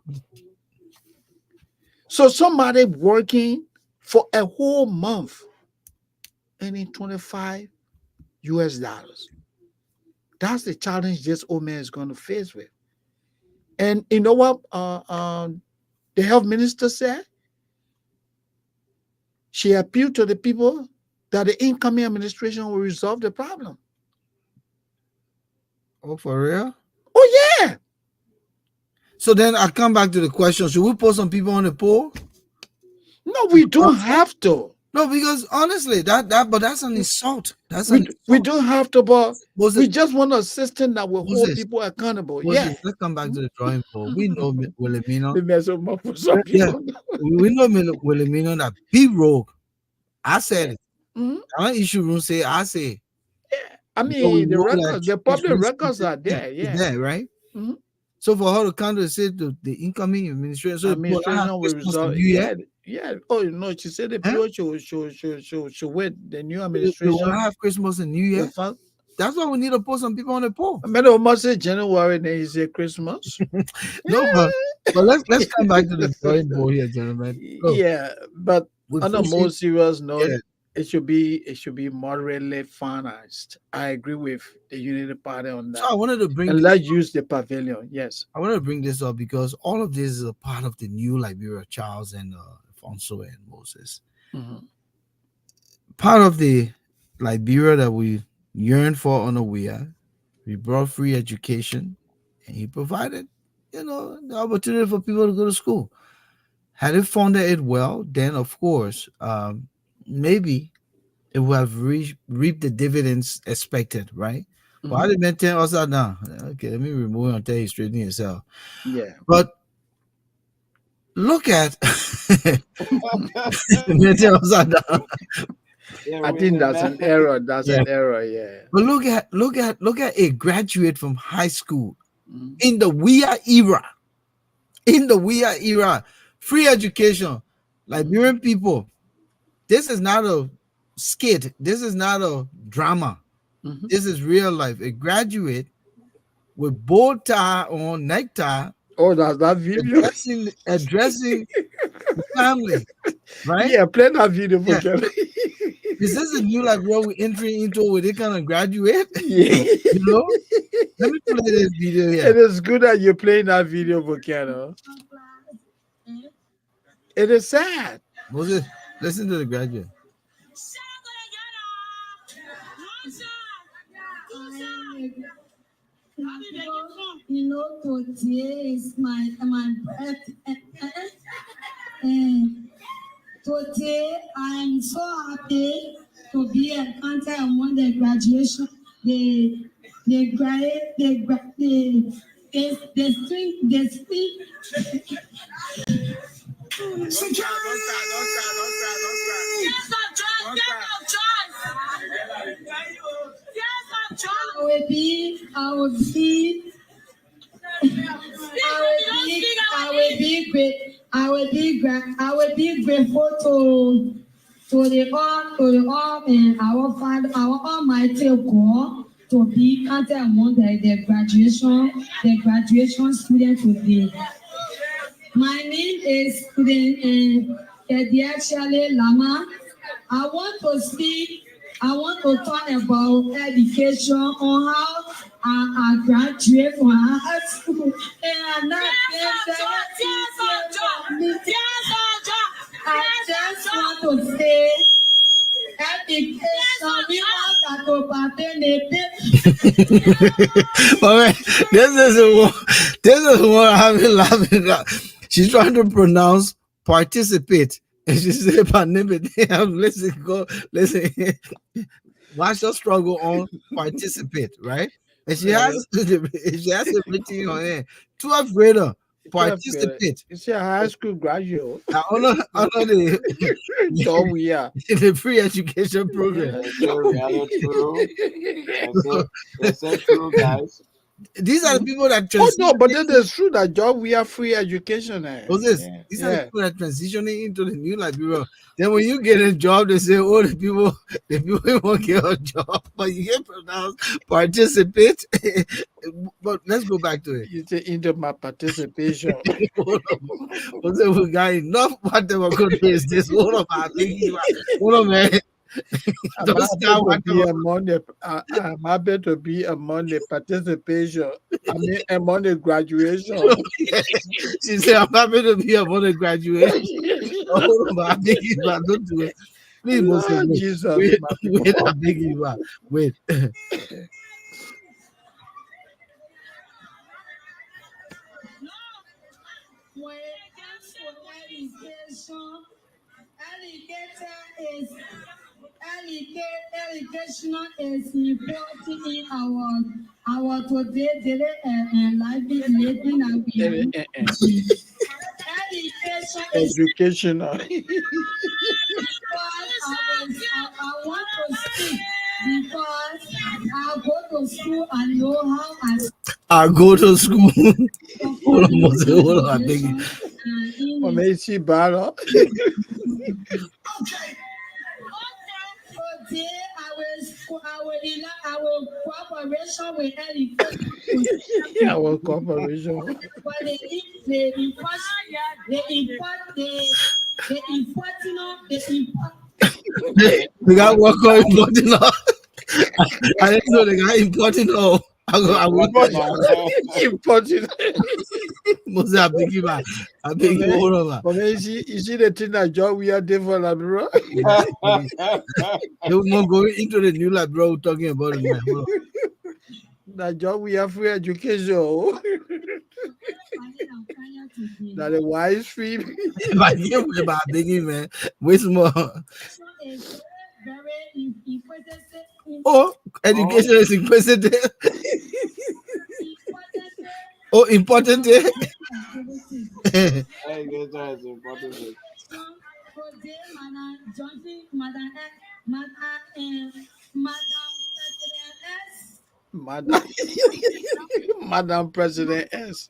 So somebody working for a whole month earning $25. That's the challenge this old man is going to face with. And you know what the health minister said? She appealed to the people that the incoming administration will resolve the problem. Oh, for real? Oh, yeah. So then I come back to the question: should we put some people on the poll? No, we don't have to. No, because honestly, but that's an insult. That's an insult. We don't have to, but Moses, we just want a system that will hold Moses, people accountable. Moses, Yeah. let's come back to the drawing board. We know Wilhelmina. They mess up for some Yeah, people. we know Wilhelmina that big rogue. I said it. Mhm. I issue room say I say. I Because we mean, the know that records, the it's public really records are yeah, there. it's Yeah. there, right? Mhm. So for her to come to say the incoming administration, so Administration will Christmas resolve. and New Year, Yeah. Oh, no, she said the huh? people should wait the new They administration. want to have Christmas and New Year. That's why we need to put some people on the poll. I mean, almost say January, then you say Christmas. No, but let's come back to the drawing board here, gentlemen. Look, Yeah, but we on a push more it. serious note, Yeah. it should be moderately financed. I agree with the Unity Party on So that. I wanted to bring And this let's use the pavilion. Yes. I wanted to bring this up because all of this is a part of the new Liberia, Charles and Alphonso and Moses. Mhm. Part of the Liberia that we yearn for on the Weah. We brought free education, and he provided, the opportunity for people to go to school. Had it funded it well, then of course, maybe it would have reaped the dividends expected, right? But I didn't maintain us out now. Okay, let me remove it and tell you straighten yourself. Yeah. But look at maintain us out now. I think that's an error. That's Yeah. an error. Yeah. But look at a graduate from high school Mhm. in the Weah era. In the Weah era, free education, Liberian people. This is not a skit. This is not a drama. Mhm. This is real life. A graduate with bow tie on, necktie, Oh, that's that video. addressing family, right? Yeah, play that video, Yeah. Volcano. Is this a new like where we're entering into where they kind of graduate? Yeah. You know? Let me play this video here. It is good that you're playing that video, Volcano. It is sad. Moses, listen to the graduate. You know, today is my birthday. And today I'm so happy to be encountered among the graduation. They graduate, they speak. I will be grateful to the all and our Father, our Almighty God, to be counted among the graduation students today. My name is student Shale Lama. I want to talk about education on how I graduate from high school and I'm not I just want to say education we want to this is what I've been laughing. She's trying to pronounce participate. And she said, listen, go, listen. Watch her struggle on participate, right? And she has it written on her. 12th grader, participate. It's a high school graduate. I honor the Joe Weah. the free education program. That's true, guys. These are the people that no, but then it's true that Joe Weah free education. These are the people that transitioning into the new Liberia. Then when you get a job, they say, "Oh, the people won't get a job," but you get pronounced participate. But let's go back to it. You say into my participation. We got enough. What they were going to do is this. Hold on, man. I'm happy to be among the participation. I mean, among the graduation. She said, "I'm happy to be among the graduation." Hold on, don't do it. Please, Moses, Jesus. Wait, I beg you, wait. When it comes to education is important in our today daily life living and education. I want to speak because I go to school and know how I go to school. Hold on, Moses, hold on, I beg you. Today, I will cooperation with education. Our cooperation. But They got work on importing. I didn't know they got importing. Oh, I importing. Moses, I beg you, man. I beg you, hold on, man. But is she the thing that job we are doing for Liberia? They will not go into the new Liberia we're talking about it, man. Hold on. That job we have free education. That the wise free. I beg you, man. Wait some more. Oh, education is important. Oh, important. Madam President S.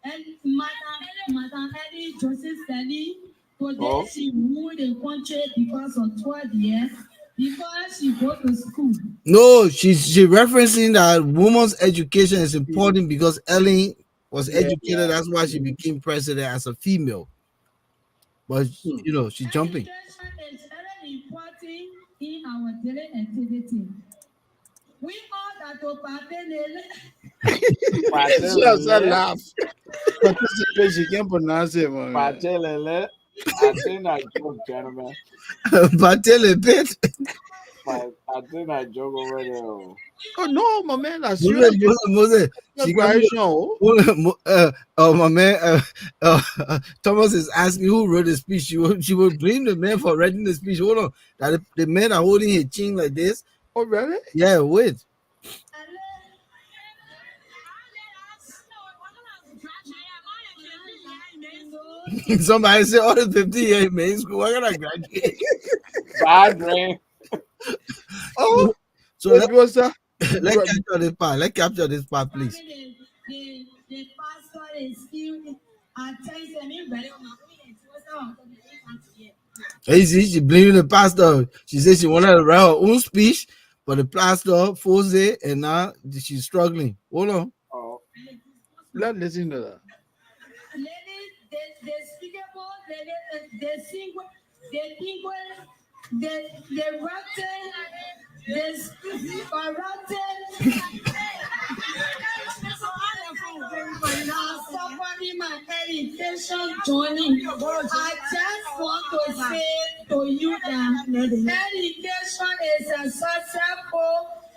And Madam Eddie Joseph Sally, today she moved the country because of 12 years, because she go to school. No, she's referencing that women's education is important because Ellen was educated. That's why she became president as a female. but she's jumping. Education is very important in our daily activity. We all that to She has a laugh. Participate, she can't pronounce it, man. Patelele. I think I joke, gentlemen. But tell a bit. I think I joke over there. Oh no, my man, that's Moses, she got my man, Thomas is asking who wrote the speech. She will blame the man for writing the speech. Hold on, that the men are holding his chin like this. Oh really? Yeah, wait. Somebody say, "Oh, the 50 man school. Why gonna graduate?" Bad brain. Oh, so let's capture this part. Let's capture this part, please. The pastor is still attending me very You see, she blaming the pastor. She said she wanted to write her own speech, but the pastor forced it, and now she's struggling. Hold on. Oh. Let's listen to that. Somebody my education journey. I just want to say to you that education is a successful,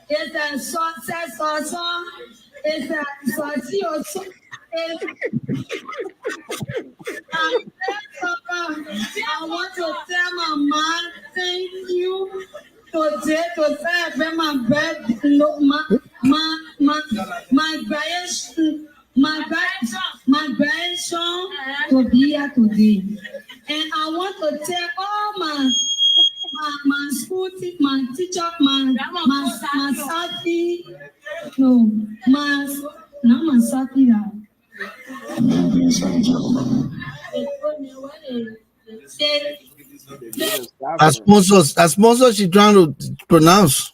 it's a success also, it's a success also. I want to tell my mom thank you today to celebrate my birthday, my graduation, my graduation to be here today. And I want to tell all my school teacher, my teacher, my Safi, no, not my Safi now. As sponsor, she trying to pronounce.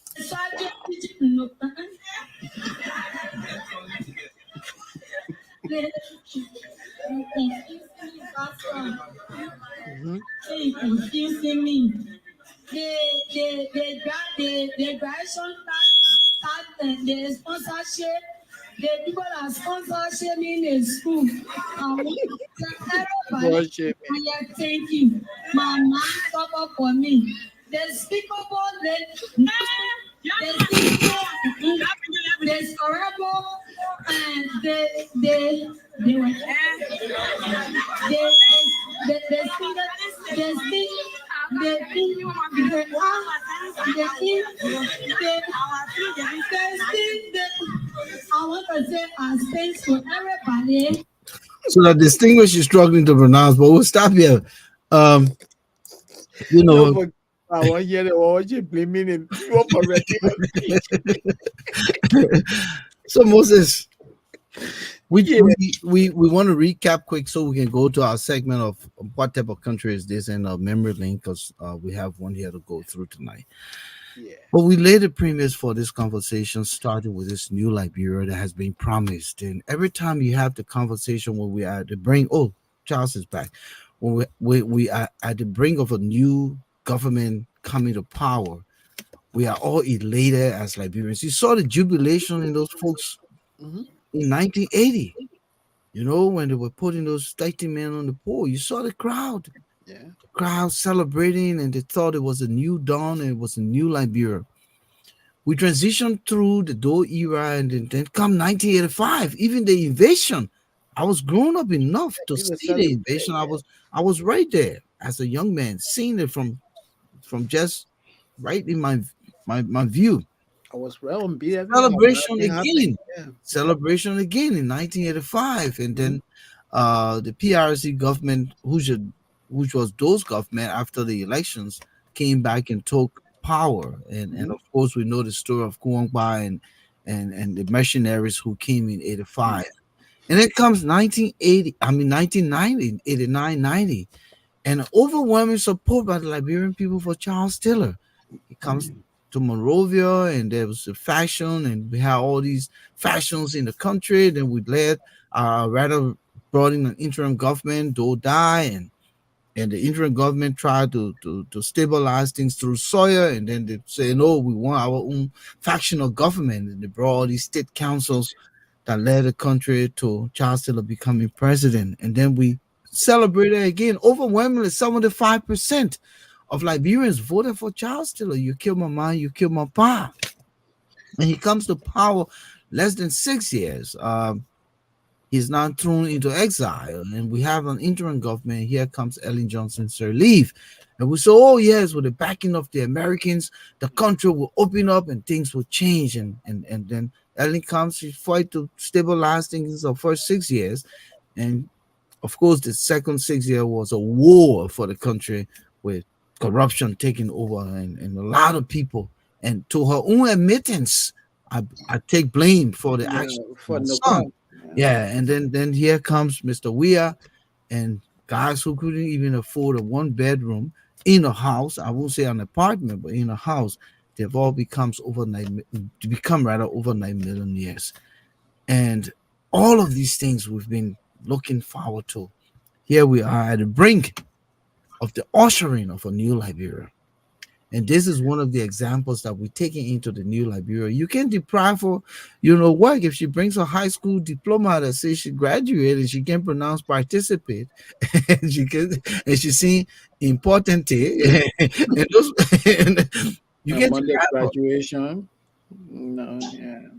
Confusing me. The graduation start the sponsorship. The people that sponsorship me in the school. Everybody, thank you. My mom suffer for me. The speakable, the scorable, and I want to say thanks to everybody. So that distinguished is struggling to pronounce, but we'll stop here. I want to hear the what you blaming him. So Moses, we want to recap quick so we can go to our segment of what type of country is this and memory lane because we have one here to go through tonight. Yeah. But we laid the premise for this conversation, starting with this new Liberia that has been promised. And every time you have the conversation when we are at the brink, oh, Charles is back. When we are at the brink of a new government coming to power, we are all elated as Liberians. You saw the jubilation in those folks in 1980. You know, when they were putting those 30 men on the pole, you saw the crowd. Yeah. The crowd celebrating, and they thought it was a new dawn and it was a new Liberia. We transitioned through the Doe era, and then come 1985, even the invasion. I was grown up enough to see the invasion. I was right there as a young man, seeing it from just right in my view. I was well on BF. Celebration again in 1985, and then the PRC government, which was those government after the elections, came back and took power, and of course we know the story of Kuangba and the mercenaries who came in 85. And then comes 1990, 89, 90, and overwhelming support by the Liberian people for Charles Taylor. It comes to Monrovia, and there was a faction, and we had all these factions in the country. Then we led, rather brought in an interim government, Doe died, and And the interim government tried to stabilize things through Sawyer, and then they say, no, we want our own factional government. And they brought all these state councils that led the country to Charles Taylor becoming president. And then we celebrated again. Overwhelmingly, 75% of Liberians voted for Charles Taylor. You kill my man, you kill my pa. And he comes to power less than 6 years. He's now thrown into exile, and we have an interim government. Here comes Ellen Johnson Sirleaf. And we say, oh, yes, with the backing of the Americans, the country will open up and things will change. And then Ellen comes, she fight to stabilize things in the first 6 years. And of course, the second 6 year was a war for the country with corruption taking over and a lot of people. And to her own admittance, I take blame for the action for of my no son. crime. Yeah, and then here comes Mr. Weah and guys who couldn't even afford a 1 bedroom in a house. I won't say an apartment, but in a house. They've all become over 9 million years. And all of these things we've been looking forward to. Here we are at the brink of the ushering of a new Liberia. And this is one of the examples that we're taking into the new Liberia. You can deprive her, work if she brings a high school diploma that says she graduated, she can pronounce participate, and she's seen important and those and you can Monday graduation. No, yeah.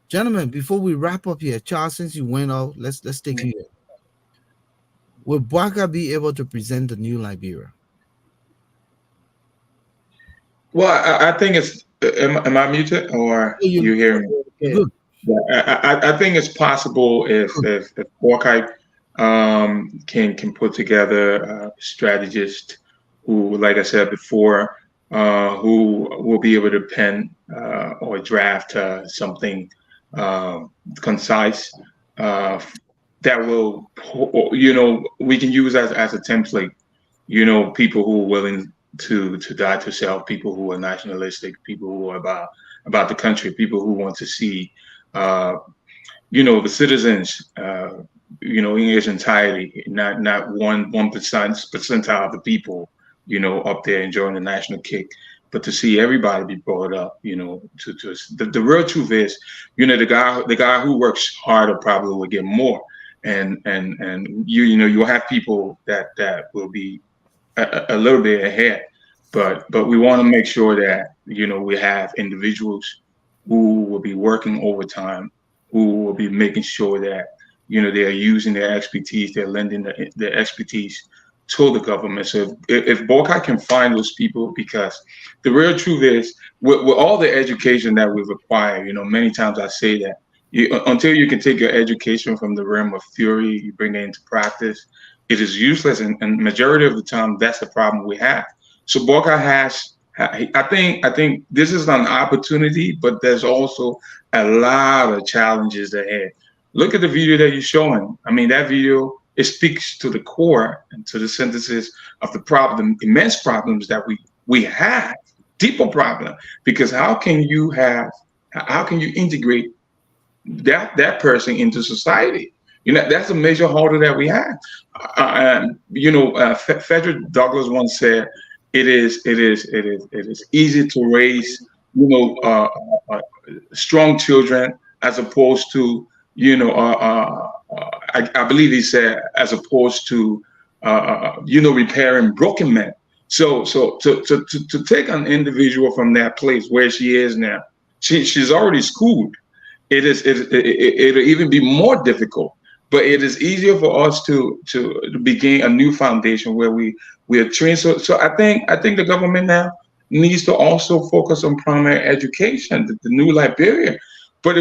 Gentlemen, before we wrap up here, Charles, since you went out, let's take you here. Will Boakai be able to present the new Liberia? Well, I think it's. Am I muted or you hear me? Yeah. I think it's possible if Boakai can put together strategists who, like I said before, who will be able to pen or draft something concise that will, we can use as a template. People who are willing to die to self, people who are nationalistic, people who are about the country, people who want to see the citizens in its entirety, not 1% of the people up there enjoying the national kick, but to see everybody be brought up. The real truth is, the guy who works harder probably will get more, and you'll have people that will be a little bit ahead, but we want to make sure that we have individuals who will be working overtime, who will be making sure that they are using their expertise, they're lending their expertise to the government. So if Boakai can find those people, because the real truth is, with all the education that we've acquired, many times I say that until you can take your education from the realm of theory, you bring it into practice, it is useless, and majority of the time that's the problem we have. So Boakai has, I think this is an opportunity, but there's also a lot of challenges ahead. Look at the video that you're showing. I mean, that video, it speaks to the core and to the synthesis of the immense problems that we have, deeper problem. Because how can you integrate that person into society? That's a major hurdle that we have. Frederick Douglass once said, it is easy to raise, strong children as opposed to, I believe he said, as opposed to, repairing broken men. So to take an individual from that place where she is now, she's already schooled. It'll even be more difficult. But it is easier for us to begin a new foundation where we are trained. So I think the government now needs to also focus on primary education, the new Liberia. But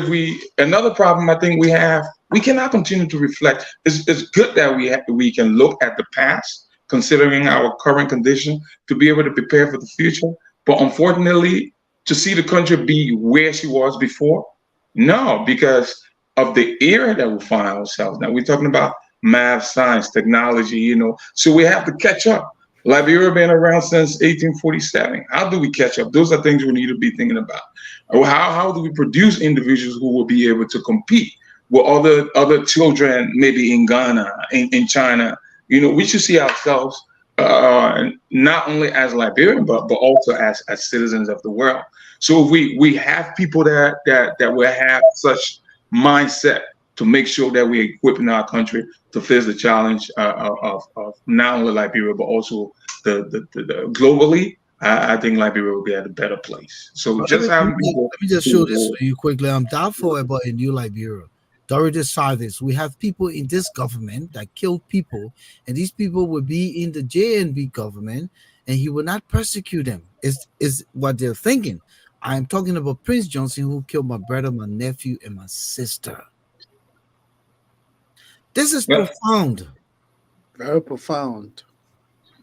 another problem I think we have, we cannot continue to reflect. It's good that we can look at the past, considering our current condition, to be able to prepare for the future. But unfortunately, to see the country be where she was before, no, because of the era that we find ourselves now. We're talking about math, science, technology, so we have to catch up. Liberia been around since 1847. How do we catch up? Those are things we need to be thinking about. How do we produce individuals who will be able to compete with other children, maybe in Ghana, in China, we should see ourselves not only as Liberian, but also as citizens of the world. So if we have people that will have such mindset to make sure that we're equipping our country to face the challenge of not only Liberia but also the globally. I think Liberia will be at a better place. So But let just me, let having me, people let me just show this who to you quickly. I'm doubtful about a new Liberia. Dorothy saw this. We have people in this government that killed people, and these people will be in the JNB government, and he will not persecute them. Is what they're thinking. I'm talking about Prince Johnson, who killed my brother, my nephew, and my sister. This is well, profound. Very profound.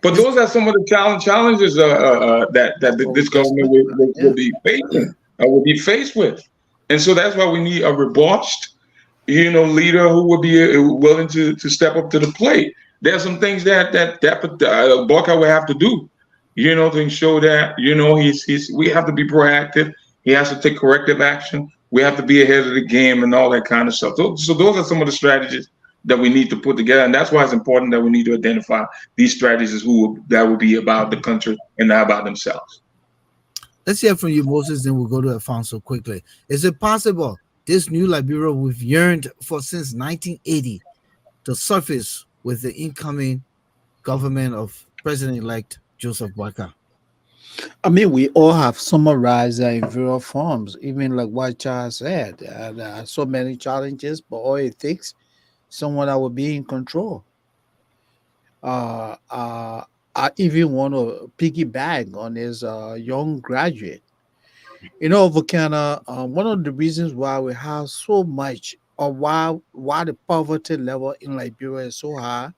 but It's, those are some of the challenges that But we this can government speak about, will yeah. be facing, will be faced with, and so that's why we need a rebauched, leader who will be willing to step up to the plate. There's some things that Boakai will have to do, to ensure that we have to be proactive. He has to take corrective action. We have to be ahead of the game and all that kind of stuff. So those are some of the strategies that we need to put together, and that's why it's important that we need to identify these strategies that will be about the country and not about themselves. let's hear from you, Moses, then we'll go to Alfonso quickly. Is it possible this new Liberia we've yearned for since 1980 to surface with the incoming government of President-elect Joseph Boakai? I mean, we all have summarized that in various forms, even like what Charles said. There are so many challenges, but all it takes someone that will be in control. Uh, uh, I even want to piggyback on his young graduate. Volcano, one of the reasons why we have so much, or why the poverty level in Liberia is so high,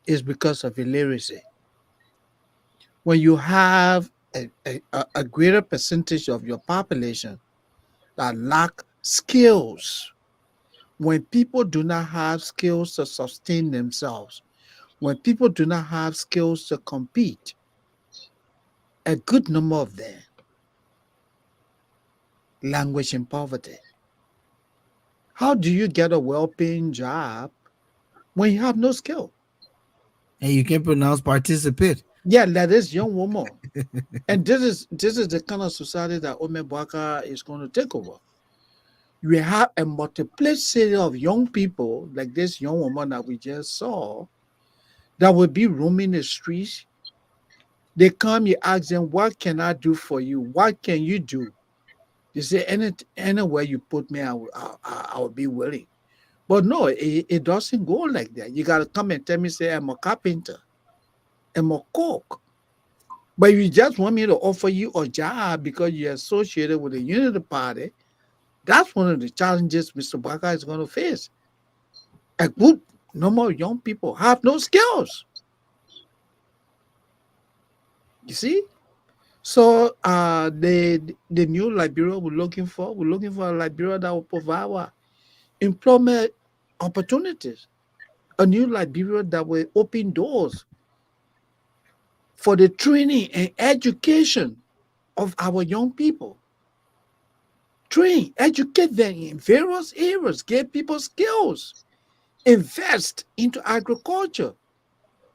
is because of illiteracy. When you have a greater percentage of your population that lack skills, when people do not have skills to sustain themselves, when people do not have skills to compete, a good number of them languish in poverty. How do you get a well-paying job when you have no skill? And you can pronounce participate. Yeah, that is young woman. And this is the kind of society that Ome Bwaka is going to take over. You have a multiplicity of young people, like this young woman that we just saw, that will be roaming the streets. They come, you ask them, what can I do for you? What can you do? They say, anywhere you put me, I will be willing. But no, it doesn't go like that. You got to come and tell me, say, I'm a carpenter, I'm a cook. But if you just want me to offer you a job because you're associated with the Unity Party, that's one of the challenges Mr. Baka is going to face. A good number of young people have no skills. You see? So the new Liberia we're looking for a Liberia that will provide our employment opportunities. A new Liberia that will open doors for the training and education of our young people. Train, educate them in various areas, give people skills, invest into agriculture,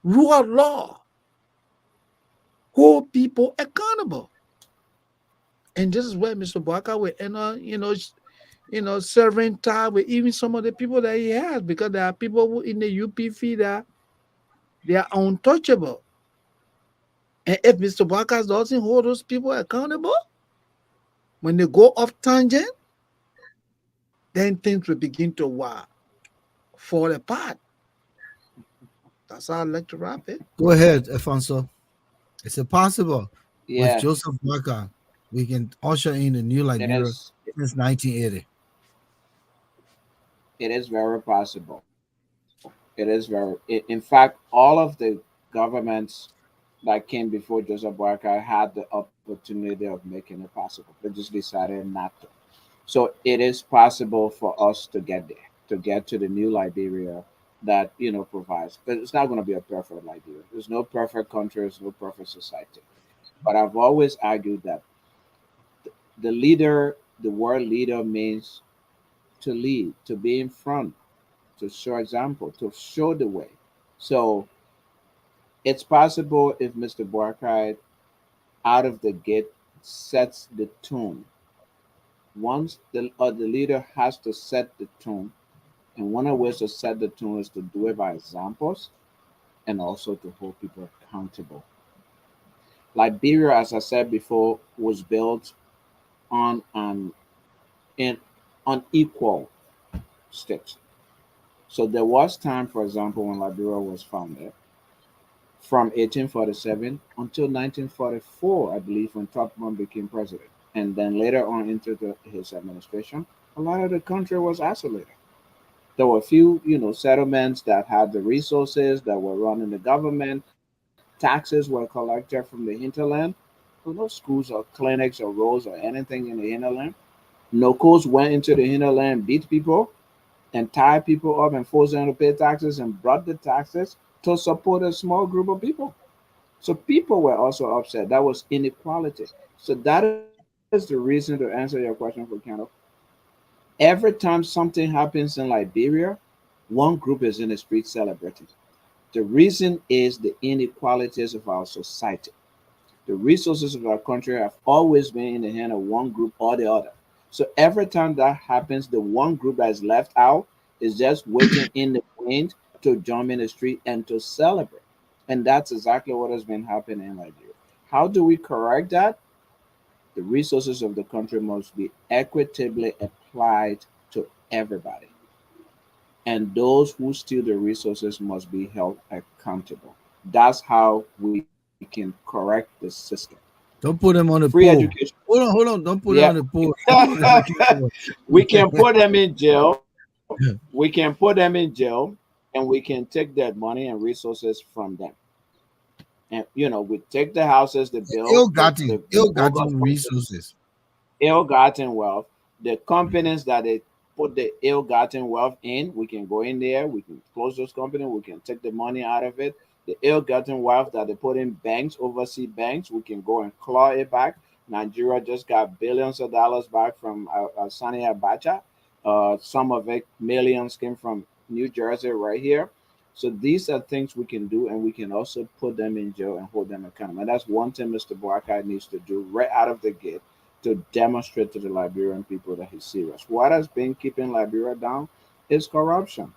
rule of law, hold people accountable. And this is where Mr. Baka will enter, serving time with even some of the people that he has, because there are people who in the UPF that they are untouchable. And if Mr. Baka doesn't hold those people accountable, when they go off tangent, then things will begin to fall apart. That's how I like to wrap it. Go ahead, Alfonso. Is it possible with Yes, Joseph Boakai we can usher in a new it Liberia is. since 1980? It is very possible. In fact, all of the governments that came before Joseph Boakai had the opportunity of making it possible. They just decided not to. So it is possible for us to get there, to get to the new Liberia that provides. But it's not going to be a perfect Liberia. There's no perfect country. There's no perfect society. But I've always argued that the leader, the world leader, means to lead, to be in front, to show example, to show the way. So it's possible if Mr. Boakai out of the gate sets the tone. Once the leader has to set the tone, and one of the ways to set the tone is to do it by examples and also to hold people accountable. Liberia, as I said before, was built on an in unequal state. So there was time, for example, when Liberia was founded, from 1847 until 1944, I believe, when Tubman became president. And then later on into his administration, a lot of the country was isolated. There were a few, settlements that had the resources that were running the government. Taxes were collected from the hinterland. There were no schools or clinics or roads or anything in the hinterland. Locals went into the hinterland, beat people, and tied people up and forced them to pay taxes and brought the taxes to support a small group of people. So people were also upset. That was inequality. So that is the reason, to answer your question, for Kenneth. Every time something happens in Liberia, one group is in the street celebrating. The reason is the inequalities of our society. The resources of our country have always been in the hand of one group or the other. So every time that happens, the one group that is left out is just waiting in the wind to jump in the street and to celebrate. And that's exactly what has been happening in Liberia. How do we correct that? The resources of the country must be equitably applied to everybody. And those who steal the resources must be held accountable. That's how we can correct the system. Don't put them on Free the pool. education. Hold on. Don't put Yeah. them on the pool. Keep going. We can put them in jail. We can put them in jail, and we can take that money and resources from them. And we take the houses they build, the bogus Ill-gotten resources. ill-gotten wealth, the companies that they put the ill-gotten wealth in, we can go in there, we can close those companies, we can take the money out of it. The ill-gotten wealth that they put in banks, overseas banks, we can go and claw it back. Nigeria just got billions of dollars back from Sani Abacha. Some of it, millions, came from New Jersey right here. So these are things we can do, and we can also put them in jail and hold them accountable. And that's one thing Mr. Boakai needs to do right out of the gate to demonstrate to the Liberian people that he's serious. What has been keeping Liberia down is corruption.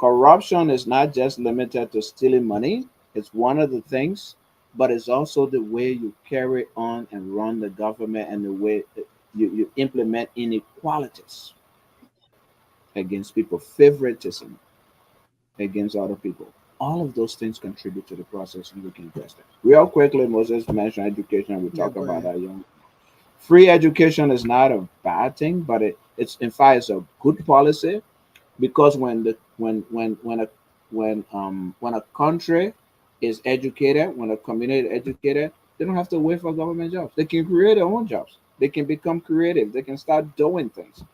Corruption is not just limited to stealing money, it's one of the things, but it's also the way you carry on and run the government and the way that you implement inequalities against people, favoritism against other people. All of those things contribute to the process, and we can address that. Real quickly, Moses mentioned education. We Yeah, talk go about ahead. that young. Free education is not a bad thing, but it's in fact it's a good policy because when a country is educated, when a community is educated, they don't have to wait for government jobs. They can create their own jobs. They can become creative. They can start doing things.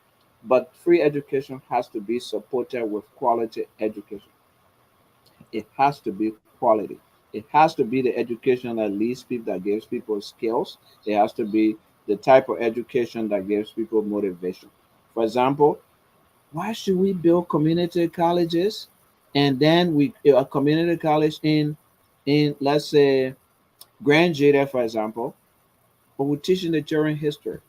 But free education has to be supported with quality education. It has to be quality. It has to be the education that leads people, that gives people skills. It has to be the type of education that gives people motivation. For example, why should we build community colleges and then we a community college in let's say Grand Jada, for example, but we're teaching the children history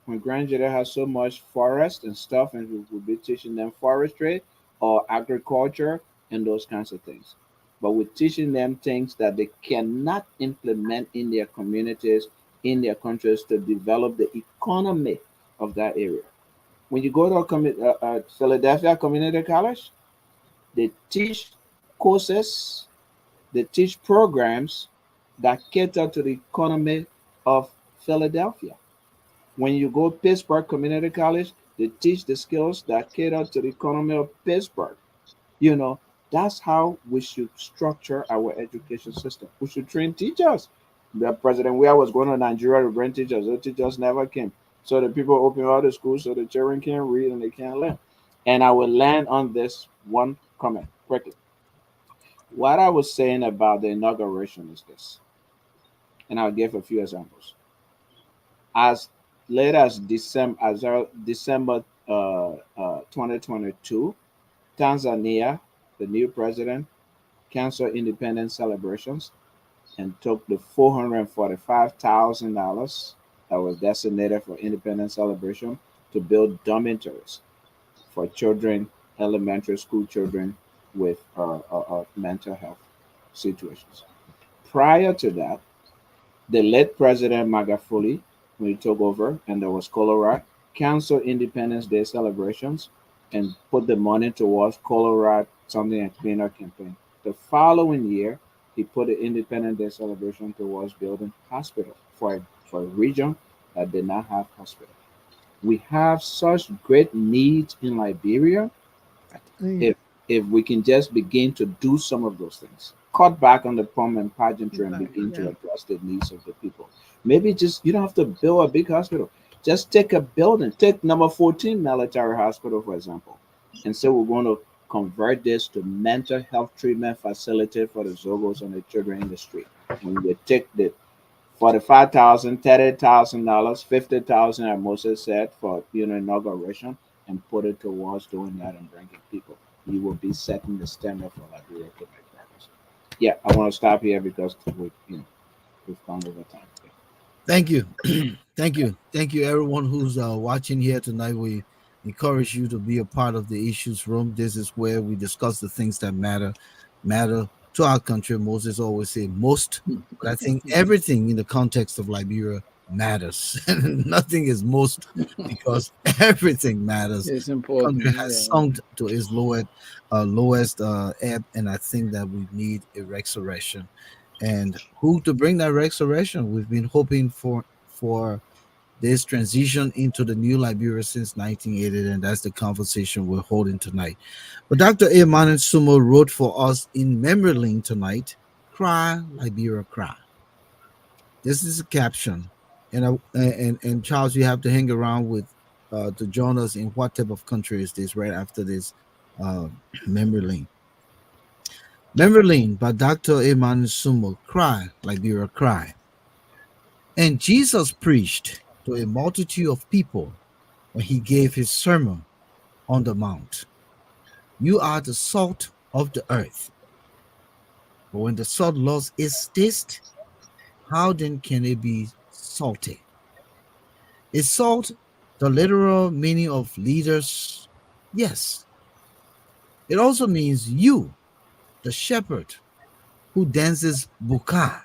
when Grand Jada has so much forest and stuff, and we'll be teaching them forestry or agriculture and those kinds of things. But we're teaching them things that they cannot implement in their communities, in their countries to develop the economy of that area. When you go to Philadelphia Community College, they teach courses, they teach programs that cater to the economy of Philadelphia. When you go Pittsburgh Community College, they teach the skills that cater to the economy of Pittsburgh. You know, that's how we should structure our education system. We should train teachers. The President Weah was going to Nigeria to bring teachers. Those teachers never came. So the people open all the schools so the children can read and they can learn. And I will land on this one comment quickly. What I was saying about the inauguration is this, and I'll give a few examples. As late as December 2022, Tanzania, the new president, canceled independence celebrations and took the $445,000 that was designated for independence celebration to build dormitories for children, elementary school children with mental health situations. Prior to that, the late President Magafuli, when he took over, and there was cholera, canceled Independence Day celebrations and put the money towards cholera something and cleaner campaign. The following year, he put the Independence Day celebration towards building hospital for a region that did not have hospital. We have such great needs in Liberia Mm. if we can just begin to do some of those things, cut back on the pomp and pageantry and Right, begin to yeah. address the needs of the people. Maybe just you don't have to build a big hospital. Just take a building. Take number 14 military hospital, for example, and say we're going to convert this to mental health treatment facility for the Zogos and the children in the street. And we take the 45,000, $30,000, 50,000, as Moses said, for inauguration, and put it towards doing that and bringing people. You will be setting the standard for Liberia to make progress. Yeah, I want to stop here because we've gone over time. Thank you. Thank you. Thank you, everyone who's watching here tonight. We encourage you to be a part of the issues room. This is where we discuss the things that matter to our country. Moses always say most, but I think everything in the context of Liberia matters. Nothing is most because everything matters. It's Country important. has Yeah. sunk to its lowest ebb, and I think that we need a resurrection. And who to bring that resurrection? We've been hoping for this transition into the new Liberia since 1980, and that's the conversation we're holding tonight. But Dr. Eman Sumo wrote for us in Memory Lane tonight, "Cry, Liberia, Cry." This is a caption, and Charles, you have to hang around with to join us in what type of country is this right after this uh, Memory Lane. Memory Lane by Dr. Eman Sumo, "Cry, Liberia, Cry." And Jesus preached to a multitude of people when he gave his sermon on the mount. You are the salt of the earth. But when the salt lost its taste, how then can it be salty? Is salt the literal meaning of leaders? Yes. It also means you, the shepherd who dances buka,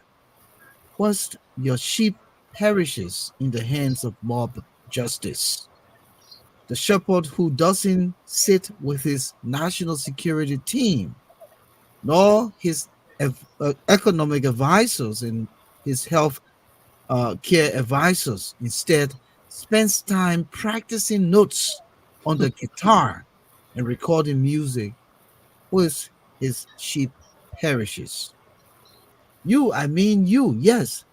whilst your sheep perishes in the hands of mob justice. The shepherd who doesn't sit with his national security team, nor his economic advisors and his health care advisors. Instead, spends time practicing notes on the guitar and recording music with his sheep perishes. You, I mean you, yes,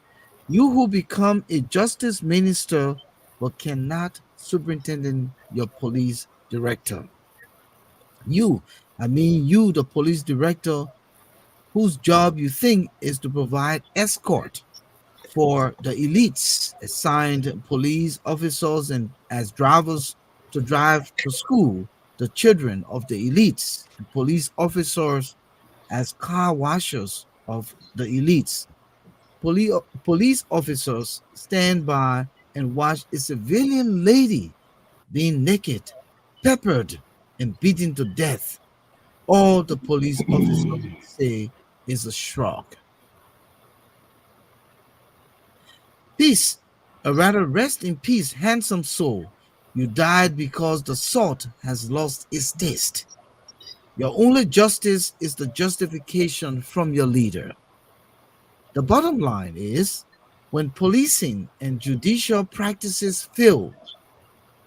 you who become a justice minister but cannot superintend your police director. You, I mean you, the police director, whose job you think is to provide escort for the elites, assigned police officers and as drivers to drive to school the children of the elites, and police officers as car washers of the elites. Police officers stand by and watch a civilian lady being naked, peppered, and beaten to death. All the police officers say is a shrug. Peace, or rather rest in peace, handsome soul. You died because the salt has lost its taste. Your only justice is the justification from your leader. The bottom line is when policing and judicial practices fail,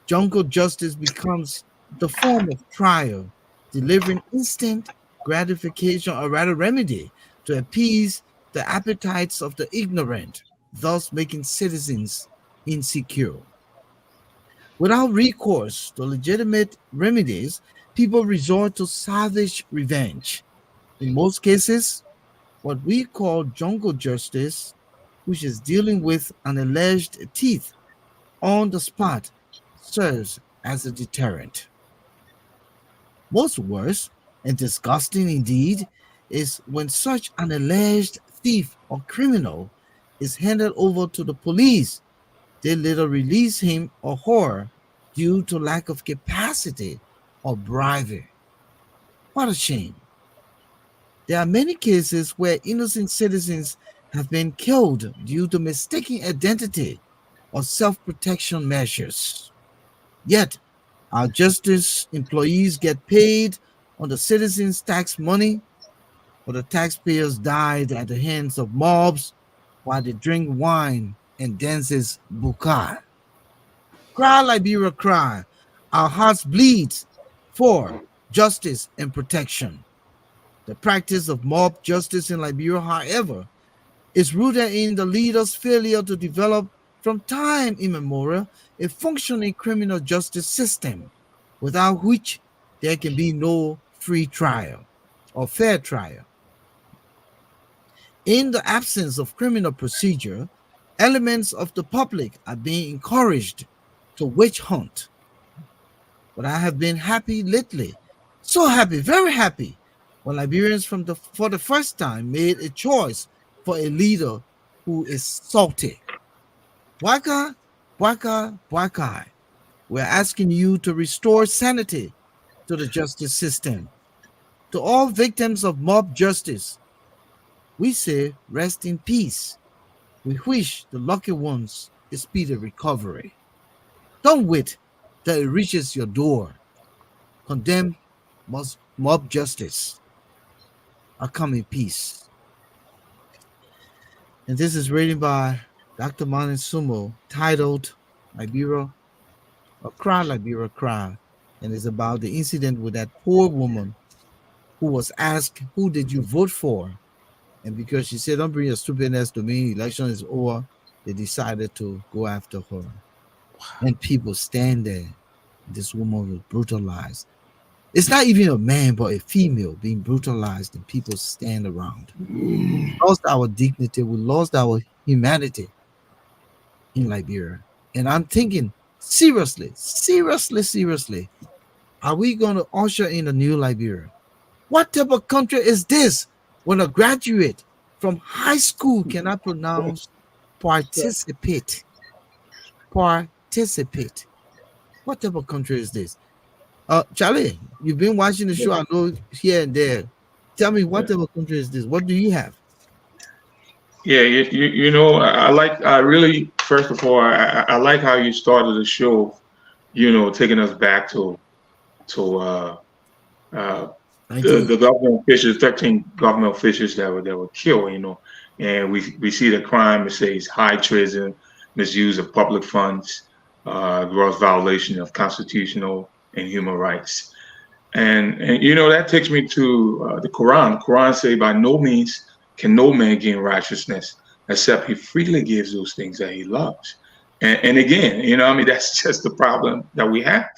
jungle justice becomes the form of trial, delivering instant gratification or rather remedy to appease the appetites of the ignorant, thus making citizens insecure. Without recourse to legitimate remedies, people resort to savage revenge. In most cases, what we call jungle justice, which is dealing with an alleged thief on the spot, serves as a deterrent. What's worse, and disgusting indeed, is when such an alleged thief or criminal is handed over to the police, they later release him or her due to lack of capacity or bribery. What a shame. There are many cases where innocent citizens have been killed due to mistaken identity or self-protection measures. Yet, our justice employees get paid on the citizens' tax money, or the taxpayers died at the hands of mobs while they drink wine and dances bukai. Cry, Liberia, cry. Our hearts bleed for justice and protection. The practice of mob justice in Liberia, however, is rooted in the leaders' failure to develop from time immemorial a functioning criminal justice system, without which there can be no free trial or fair trial. In the absence of criminal procedure, elements of the public are being encouraged to witch hunt. But I have been happy lately, so happy, very happy, when Liberians for the first time made a choice for a leader who is salty. Boakai, Boakai, Boakai, we're asking you to restore sanity to the justice system. To all victims of mob justice, we say rest in peace. We wish the lucky ones a speedy recovery. Don't wait till it reaches your door. Condemn mob justice. I come in peace. And this is written by Dr. Manin Sumo, titled Liberia, or Cry, Liberia, Cry, and it's about the incident with that poor woman who was asked, who did you vote for? And because she said, don't bring your stupidness to me, election is over, they decided to go after her. And people stand there. This woman was brutalized. It's not even a man, but a female being brutalized, and people stand around. We lost our dignity. We lost our humanity in Liberia. And I'm thinking, seriously, are we going to usher in a new Liberia? What type of country is this when a graduate from high school cannot pronounce participate? Participate. What type of country is this? Charlie, you've been watching the show, I know, here and there. Tell me, what type of country is this? What do you have? Yeah, you know, I really, first of all, I like how you started the show, you know, taking us back to the government officials, 13 government officials that were killed, you know, and we see the crime. It says high treason, misuse of public funds, gross violation of constitutional and human rights, and you know, that takes me to the Quran. The Quran say, by no means can no man gain righteousness except he freely gives those things that he loves. And again, you know, I mean, that's just the problem that we have.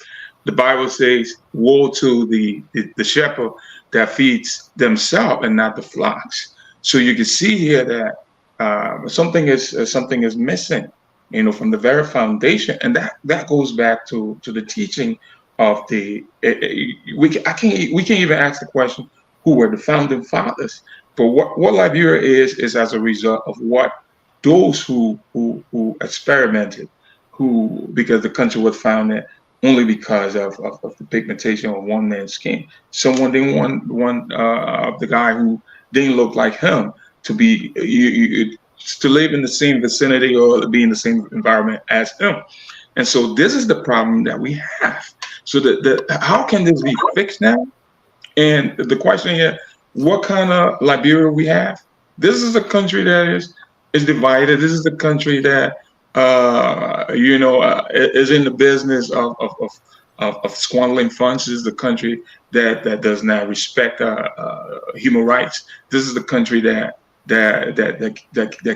The Bible says, woe to the shepherd that feeds themselves and not the flocks. So you can see here that something is missing, you know, from the very foundation, and that goes back to the teaching of we can't even ask the question, who were the founding fathers? But what Liberia is as a result of what those who experimented, because the country was founded only because of the pigmentation of one man's skin. Someone didn't want the guy who didn't look like him to be to live in the same vicinity or be in the same environment as him. And so this is the problem that we have. So how can this be fixed now? And the question here, what kind of Liberia we have? This is a country that is divided. This is a country that is in the business of squandering funds. This is the country that does not respect human rights. This is the country that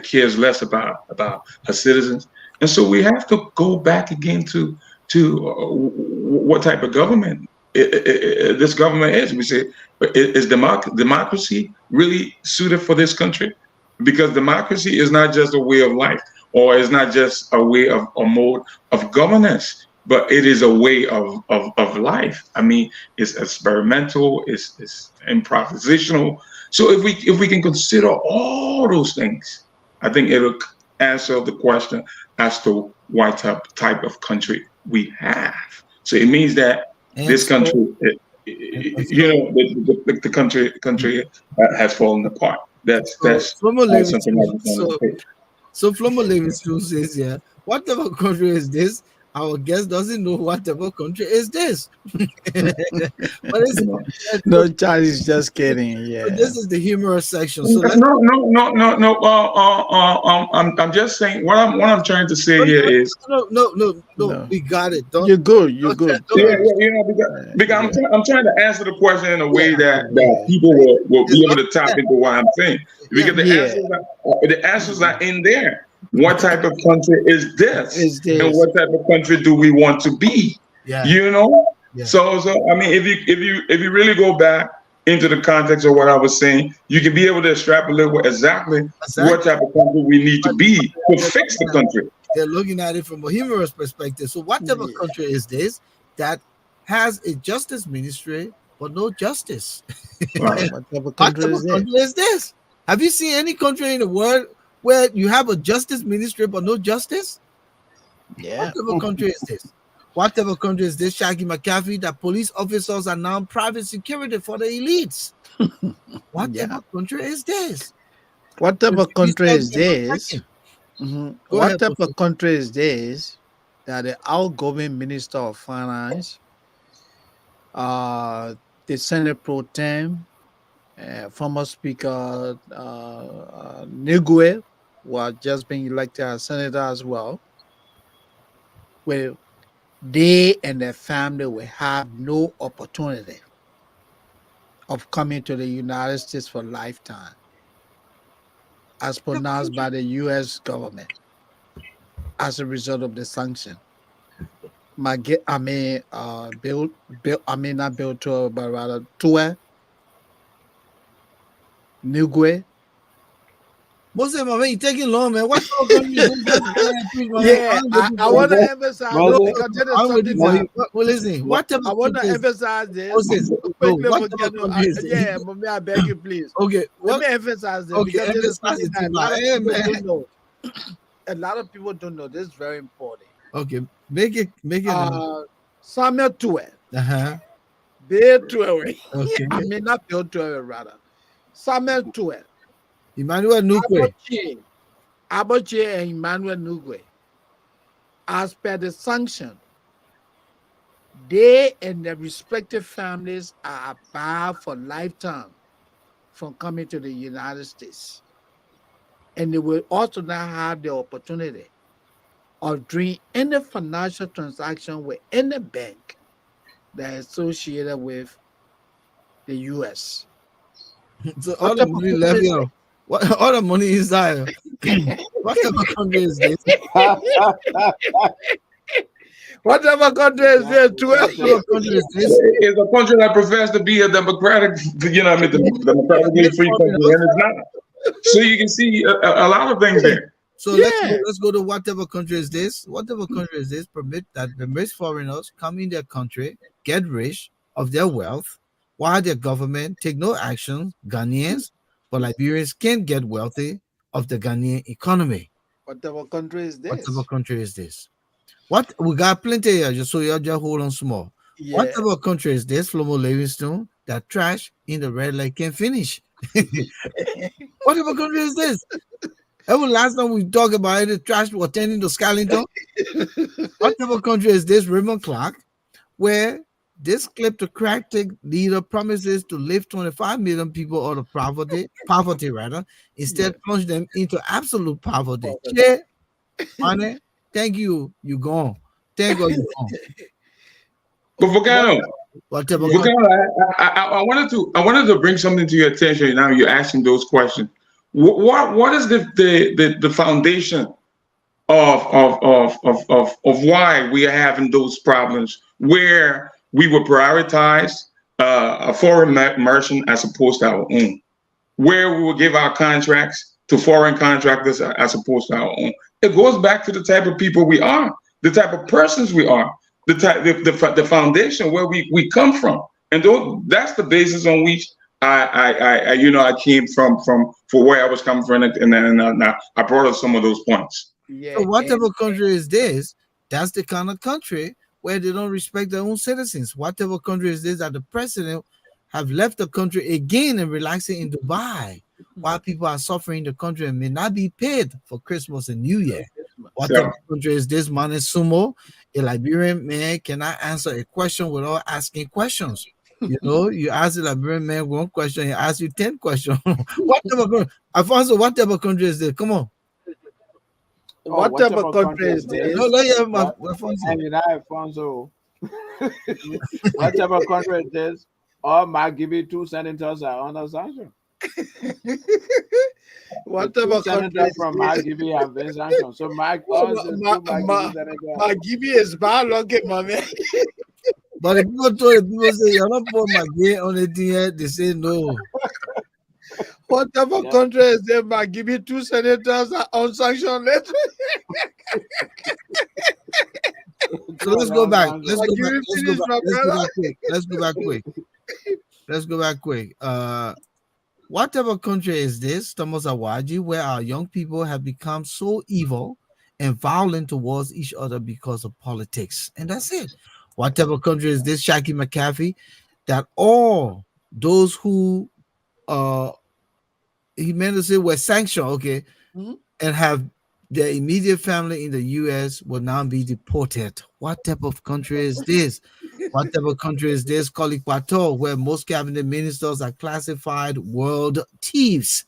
cares less about her citizens. And so we have to go back again to what type of government this government is. We say, is democracy really suited for this country? Because democracy is not just a way of life, or it's not just a way of a mode of governance. but it is a way of life. I mean, it's experimental, it's improvisational. So if we can consider all those things, I think it'll answer the question as to what type of country we have. So it means that this country, the country has fallen apart. That's something I just want to say. So Flomo Livingstone says, yeah, whatever country is this, our guest doesn't know whatever country is this. But no, Charlie is just kidding. Yeah. But this is the humorous section. So no. I'm just saying what I'm trying to say here is no. We got it. You're good. You're good. Because I'm trying to answer the question in a way that people will be able to tap into what I'm saying. Because the answers are in there. What type of country is this? And what type of country do we want to be? Yeah. You know? Yeah. So I mean, if you really go back into the context of what I was saying, you can be able to extrapolate exactly what type of country we need to be to fix the country. They're looking at it from a humorous perspective. So what type of country is this that has a justice ministry but no justice? Right. What type of country is this? Have you seen any country in the world where you have a justice ministry but no justice? Yeah. Whatever country is this? Whatever country is this, Shaggy McAfee, that police officers are now private security for the elites? Whatever country is this? Whatever country is this? What type of country is this that the outgoing Minister of Finance, the Senate Pro Tem, former Speaker Nigwe, who are just being elected as senator as well, where they and their family will have no opportunity of coming to the United States for lifetime, as pronounced by the U.S. government as a result of the sanction. Not Bill 12, but rather Tue, Nigwe. Muslim, I mean, taking long, man. What's I want to emphasize listen, what I want to emphasize this. I beg you, please. Okay, let me emphasize this because this is something that a lot of people don't know. This is very important. Okay, make it. Samuel Tue. Bill Tue. Okay, I mean not Bill Tue, rather. Samuel Tue. Emmanuel Nugwe. Aboche and Emmanuel Nugwe. As per the sanction, they and their respective families are barred for lifetime from coming to the United States. And they will also not have the opportunity of doing any financial transaction with any bank that is associated with the U.S. So all the money left here. What all the money is there? Whatever country is this? Whatever country is this? Whatever country is this? It's a country that professes to be a democratic, democratically free country, and it's not. So you can see a lot of things there. So let's go to whatever country is this? Whatever country is this permits foreigners come in their country, get rich of their wealth, while their government take no action. Ghanaians, but Liberians can't get wealthy of the Ghanaian economy. Whatever country is this? Whatever country is this? What we got plenty here, just so you just hold on small. Yeah. Whatever country is this, Flomo Livingstone, that trash in the red light can't finish. Whatever country is this? Every last time we talk about it, the trash was tending to Skellington. Whatever country is this, Raymond Clark, where this kleptocratic leader promises to lift 25 million people out of poverty rather, instead plunge them into absolute poverty. Yeah, money, thank you, you gone. Thank God you gone. But Volcano, I wanted to bring something to your attention. Now you're asking those questions. What is the foundation of why we are having those problems where we will prioritize a foreign merchant as opposed to our own, where we will give our contracts to foreign contractors as opposed to our own? It goes back to the type of people we are, the type of persons we are, the foundation where we come from, and that's the basis on which I came from for where I was coming from, and then I brought up some of those points. Yeah. So whatever country is this, that's the kind of country where they don't respect their own citizens. Whatever country is this that the president have left the country again and relaxing in Dubai, while people are suffering in the country and may not be paid for Christmas and New Year. Whatever country is this, man is sumo, a Liberian man cannot answer a question without asking questions. You know, you ask the Liberian man one question, he asks you 10 questions. Alphonso, whatever country is this? Come on. Whatever country is this? No, Alfonso. Whatever country it is, all my give you 2 senators are under sanction. Whatever country from my give you have been sanctioned. So my give you is bad lucky, my man. But if people say you're not for my gay on it yet, they say no. Whatever country is there, my give you 2 senators are on sanction letter. So let's go back. Let's go back quick. Whatever country is this, Thomas Awaji, where our young people have become so evil and violent towards each other because of politics, and that's it. Whatever country is this, Shaki McAfee, that all those who he meant to say were sanctioned, okay, and have their immediate family in the U.S. will now be deported. What type of country is this? Whatever country is this, Equator, where most cabinet ministers are classified world thieves.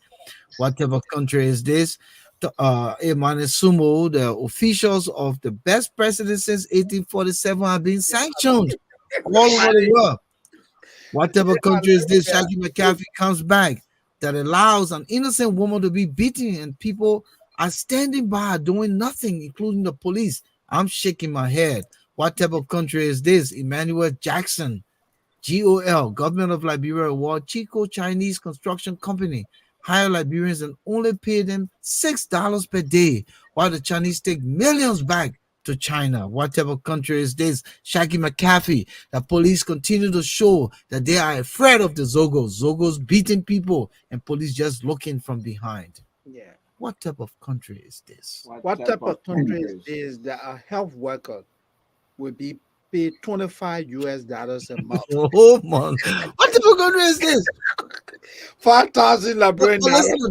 Whatever country is this? Sumo, the officials of the best president since 1847 have been sanctioned all over the world. Whatever country is this, Shaki McAfee comes back that allows an innocent woman to be beaten and people are standing by doing nothing, including the police. I'm shaking my head. What type of country is this? Emmanuel Jackson, GOL, Government of Liberia Award, Chico Chinese Construction Company, hire Liberians and only pay them $6 per day, while the Chinese take millions back to China. Whatever country is this? Shaggy McAfee, the police continue to show that they are afraid of the Zogos beating people and police just looking from behind. Yeah. What type of country is this? What type of country is this that a health worker will be paid $25 a month? Oh man, what type of country is this? 5,000 Liberian. Listen to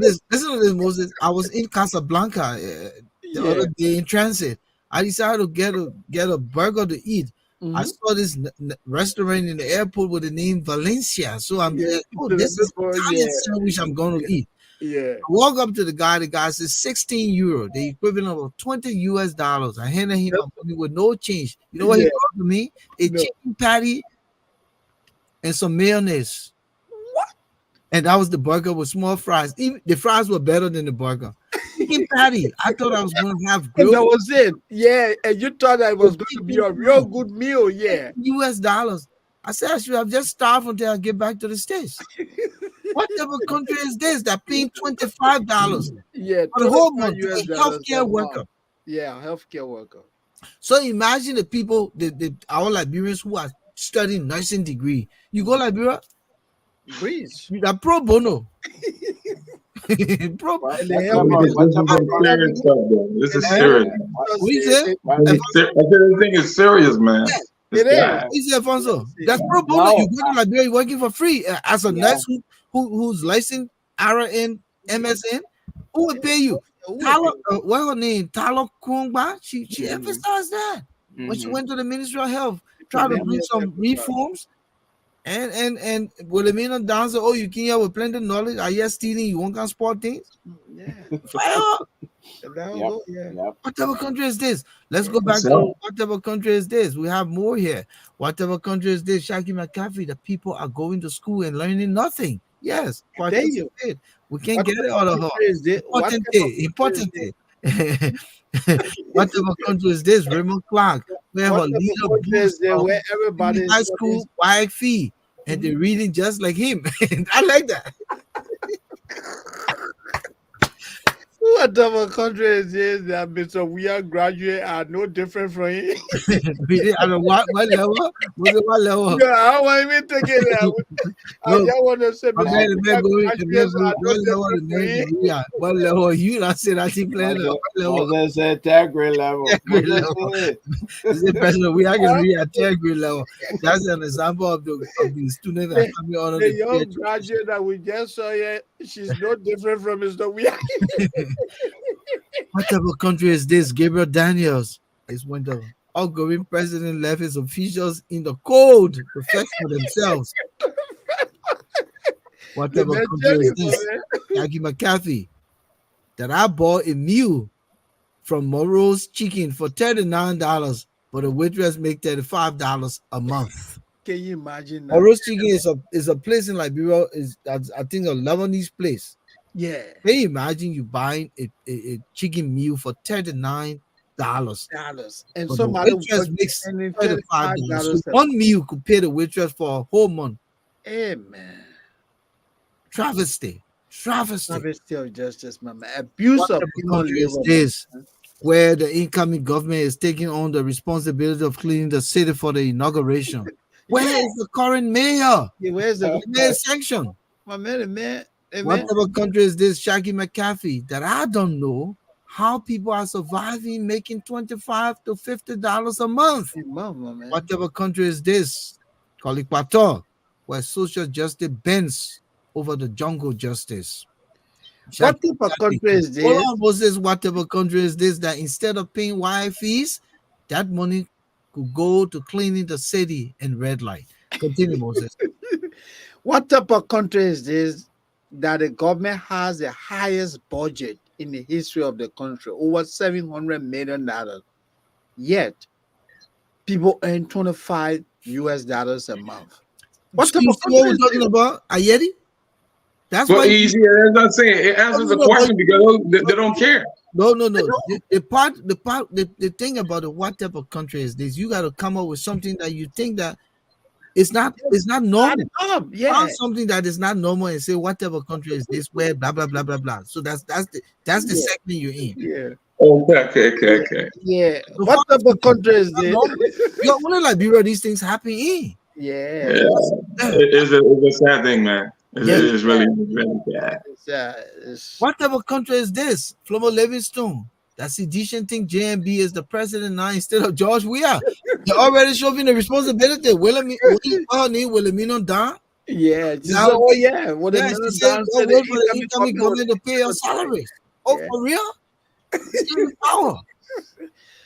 this, Moses. I was in Casablanca the other day in transit. I decided to get a burger to eat. I saw this restaurant in the airport with the name Valencia. So I'm like, oh, this is Italian sandwich I'm going to eat. Yeah. I walk up to the guy says 16 euro, the equivalent of $20 US. I handed him my money with no change. You know what he brought to me? A chicken patty and some mayonnaise. What? And that was the burger with small fries. Even the fries were better than the burger. Chicken patty. I thought I was going to have grilled. That was it. Yeah. And you thought that it was going to be a real good meal. Yeah. US. I said I should have just starved until I get back to the States. What type of country is this that paying $25? Yeah, for the whole month, a healthcare worker. Yeah, healthcare worker. So imagine the people, our Liberians who are studying nursing degree. You go Liberia, breeze. You're pro bono. Pro bono. This is serious. What you say? The thing is serious, man. Yeah. It is. Easy, Alfonso. That's pro bono. You go to Liberia, you're working for free as a nurse who's licensed RN, MSN. Who would pay you? What's her name? Talo Kungba. She emphasized that when she went to the Ministry of Health, tried to bring some reforms. And Wilhelmina Danza, oh, you came here with plenty of knowledge. Are you stealing? You won't sport things? Yeah. Fire. Whatever country is this? Let's go back to whatever country is this. We have more here. Whatever country is this? Shaggy McAfee, the people are going to school and learning nothing. Yes, we can't get it out of her. Important. Whatever country is this? Raymond Clark, where her leader where everybody high school white fee, and they're reading just like him. I like that. What type of country is this that Mr. Weah graduate are no different from him? Really, I don't know what level? What level? Yeah, I don't want even take it there. I No, just want to say my Mr. man, the man Weah going, the man graduates going, are no what level the different from man him. from we are? What level? You not say that he playing at Moses, what level? Moses said third grade level. Third grade Moses level. said, Is it President? We are going to read at third grade level. That's an example of the students that The, coming under the the peer young education. graduate that we just saw here, she's no different from Mr. Weah. What type of country is this? Gabriel Daniels is when the outgoing president left his officials in the cold to fetch for themselves. What The type of man country tell is you, this? man. Jackie McCarthy, that I bought a mule from Monroe's Chicken for $39, but the waitress make $35 a month. Can you imagine that? Monroe's Chicken is a place in Liberia, is I think a Lebanese place. Yeah. Can you imagine you buying a chicken meal for $39? Dollars. And But the somebody waitress working makes earning $35. So $35 a one meal could pay the waitress for a whole month. Amen. Travesty. Travesty. Travesty of justice, my man. Abuse What of type of human country is labor. this, where the incoming government is taking on the responsibility of cleaning the city for the inauguration? Where is the current mayor? Yeah, where's the Mayor sanction. my man, the man, What type of country is this, Shaggy McCaffrey, that I don't know how people are surviving making $25 to $50 a month? my man. What type of country is this, Kolikwato, where social justice bends over the jungle justice? What type of country is this? Hold on, Moses. What type of country is this that instead of paying wire fees, that money could go to cleaning the city and red light? Continue, Moses. What type of country is this that the government has the highest budget in the history of the country, over $700 million? Yet, people earn $25 a month. What type You of see what country we're is talking this? about? Ayeti? That's But why. easy, as I'm saying, it answers the question because they don't care. No. The thing about it, what type of country is this? You got to come up with something that you think that it's not normal. Yeah. Find something that is not normal and say what type of country is this? Where blah blah blah blah blah. So that's the segment you're in. Yeah. Okay. Yeah. So What type of country is this? You're only Liberia, these things happen in. Yeah. It's a sad thing, man. It's really bad. What type of country is this? Flomo Livingstone. That sedition thing, JMB is the president now instead of George Weah. They already showing the responsibility. Wilhelmino Don. Yeah. Now, What yes, he said, go wait for the incoming government to pay your salaries. Oh, for real? It's in power.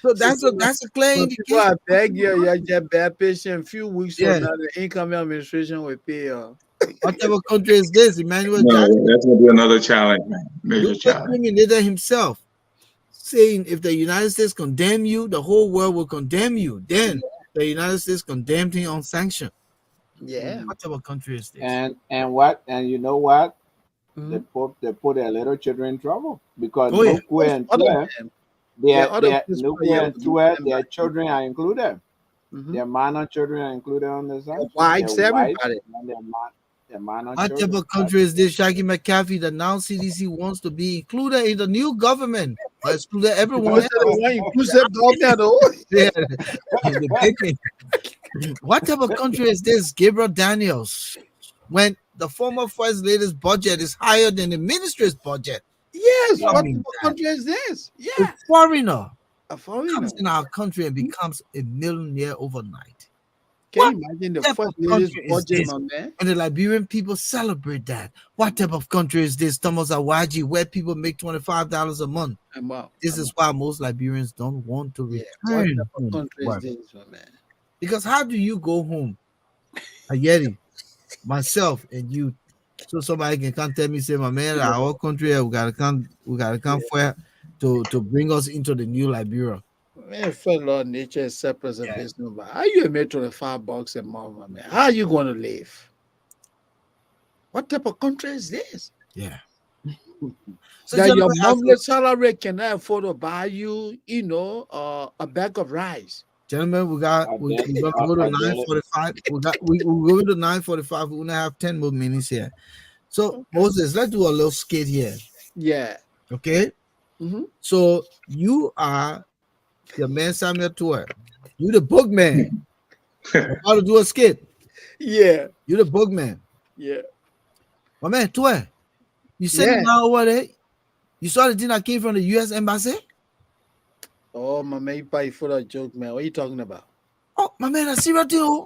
So that's a clear indication. I beg you, just bad patient. A few weeks from now, the incoming administration will pay you. What type of country is this? Emmanuel No, Jackson. that's gonna be another challenge, man. Major challenge. Criminator himself saying if the United States condemn you, the whole world will condemn you. Then the United States condemned him on sanction. Yeah. What type of country is this? And you know what? They put their little their children are included. Their minor children are included on the sanction. Wives, everybody. What type of country is this, Shaggy McCaffrey, that now CDC wants to be included in the new government? But excluded everyone else. Inclusive government, What type of country is this, Gabriel Daniels, when the former first lady's budget is higher than the ministry's budget? Yes, what type of country is this? Yeah. A foreigner foreigner comes in our country and becomes a millionaire overnight. Can you imagine the first lady's budget, my man? And the Liberian people celebrate that. What type of country is this, Thomas Awaji, where people make $25 a month? This is why most Liberians don't want to return. What type of country is this, my man? Because how do you go home, Ayeti, myself, and you, so somebody can come tell me, say, my man, our country, we gotta come for to bring us into the new Liberia. Man, fellow nature is separate and business. But how you make $25 a month, my man? How are you going to live? What type of country is this? Yeah. So that your monthly salary cannot afford to buy you, a bag of rice. Gentlemen, we're gonna go to 9:45. We're going to 9:45. We're gonna have 10 more minutes here. So Moses, let's do a little skit here. Yeah. Okay. So you are the man Samuel Tour. You the boogman. About to do a skit. Yeah. You the boogman. Yeah. My man Tour. You sitting down over there. You saw the thing that came from the U.S. Embassy? Oh, my man, you probably full of joke, man. What are you talking about? Oh, my man, I see right there.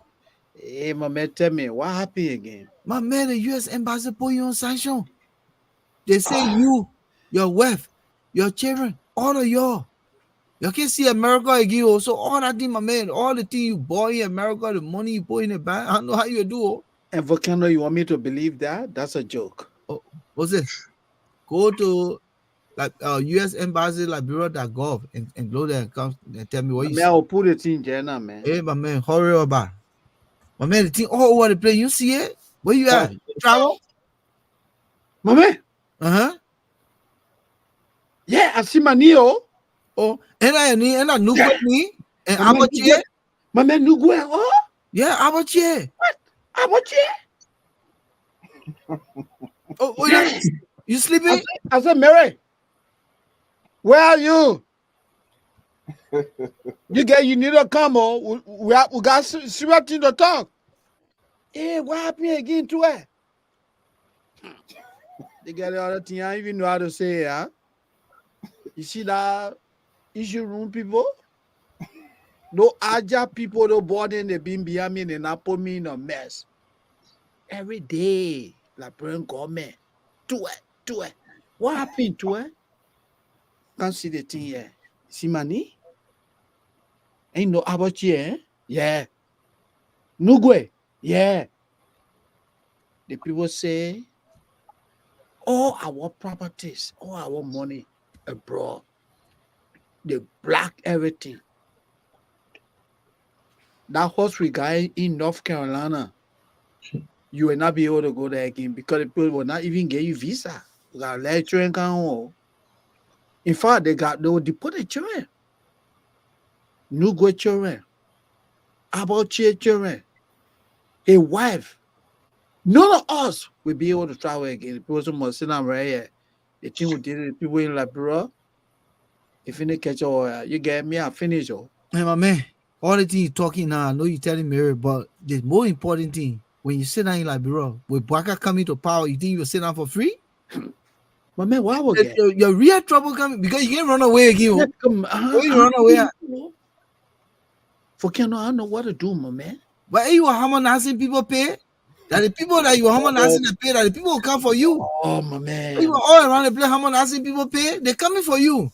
Hey, my man, tell me, what happened again? My man, the U.S. Embassy put you on sanction. They say you, your wife, your children, all of y'all. You can't see America again. Also, all that thing, my man, all the thing you bought in America, the money you put in the bank, I don't know how you do. And Volcano, you want me to believe that? That's a joke. Oh, what's it? Go to like U.S. Embassy Liberia.gov and go there and come and tell me what you see. Man, I'll put it in there now, man. Hey, my man, hurry up, man. My man, the thing all over the place. You see it? Where you at? Travel? My man. Uh-huh. Yeah, I see my Neo. Oh, and I Nugu me. And My man, Abache. My man, Nugu. Oh? Yeah, Abache. What? Abache? Oh, wait, you sleeping? I said, Mary, where are you? You need to come. Oh, we got serious thing to talk. Hey, what happened again to her? They get the other thing. I don't even know how to say it. Huh? You see that issue room people? No Aja people, no boarding the Bimbi, me and not put me in a mess. Every day, la brain government. To it. What happened to her? Can't see the thing here. See money? Ain't no about you, eh? Yeah. Nugwe? Yeah. The people say, all our properties, all our money abroad, they black everything. That horse we got in North Carolina, you will not be able to go there again because the people will not even get you visa. We got let children come home. In fact, they will deport the children. Nugwe children. About children. A wife. None of us will be able to travel again. The people must sit down right here. The thing we did, the people in Liberia, if you didn't catch you get me, I finish. Hey, my man, all the thing you talking now, I know you telling me, but the more important thing, when you sit down in Liberia, with Boakai coming to power, you think you will sit down for free? My man, why would your real trouble coming because you can't run away again. Where you run away? Volcano, I don't know what to do, my man. But you are harmonizing people pay. That the people that you are harmonizing the pay, that the people will come for you. Oh, my man. You are all around the place harmonizing people pay. They're coming for you.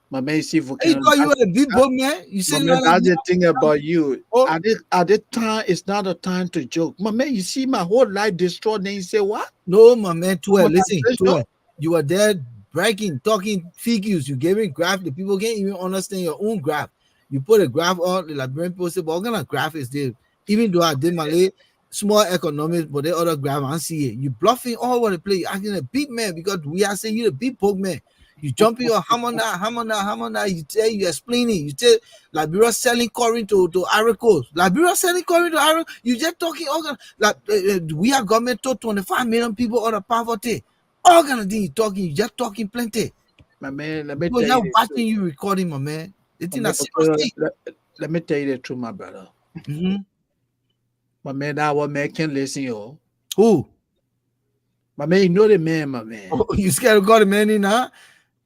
My man, you see, Volcano. You thought you were a big boy, man. You said that's the thing about you. Oh. At this time, it's not a time to joke. My man, you see my whole life destroyed. Then you say, what? No, my man, listen, you were there bragging, talking figures. You gave me graph. The people can't even understand your own graph. You put a graph on, the Liberian people say, but what kind of graph is this? Even though I did my small economics, but the other graph, I see it. You bluffing all over the place. You're acting a big man because we are saying you're a big poke man. You jump in your hamana. You explaining. You tell Liberia selling corn to Ivory Coast. Liberia selling corn to Ivory Coast. You just talking all we are government told 25 million people out of poverty. All kind of things you talking. You just talking plenty. My man, let me tell you. Watching you recording, my man. The thing let me tell you the truth, my brother. Mm-hmm. My man, that one man can listen, yo. Who? My man, you know the man, my man. Oh, you scared of God, the man in now?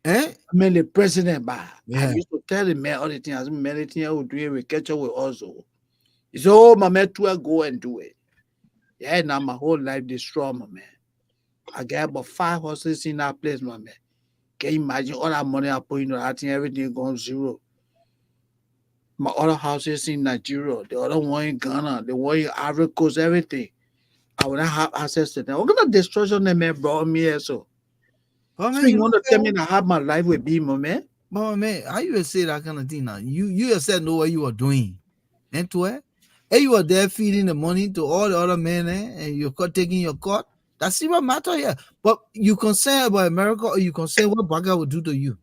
Eh? I mean, the president, but yeah. I used to tell the man all the things. I mean, many things I would do it, we catch up with also. He said, oh, my man, go and do it. Yeah, now my whole life destroyed, my man. I got about 5 horses in that place, my man. Can you imagine all that money I put into that thing, everything gone zero. My other houses in Nigeria, the other one in Ghana, the one in Ivory Coast, everything. I would not have access to them. What kind of destruction that man brought me here, so? So you want to tell me that how my life will be, my man? But man, how you say that kind of thing now? You yourself know what you were doing. And to it? And you were there feeding the money to all the other men, and you're taking your cut. That's even matter here. But you concerned about America, or you concerned what Boakai will do to you?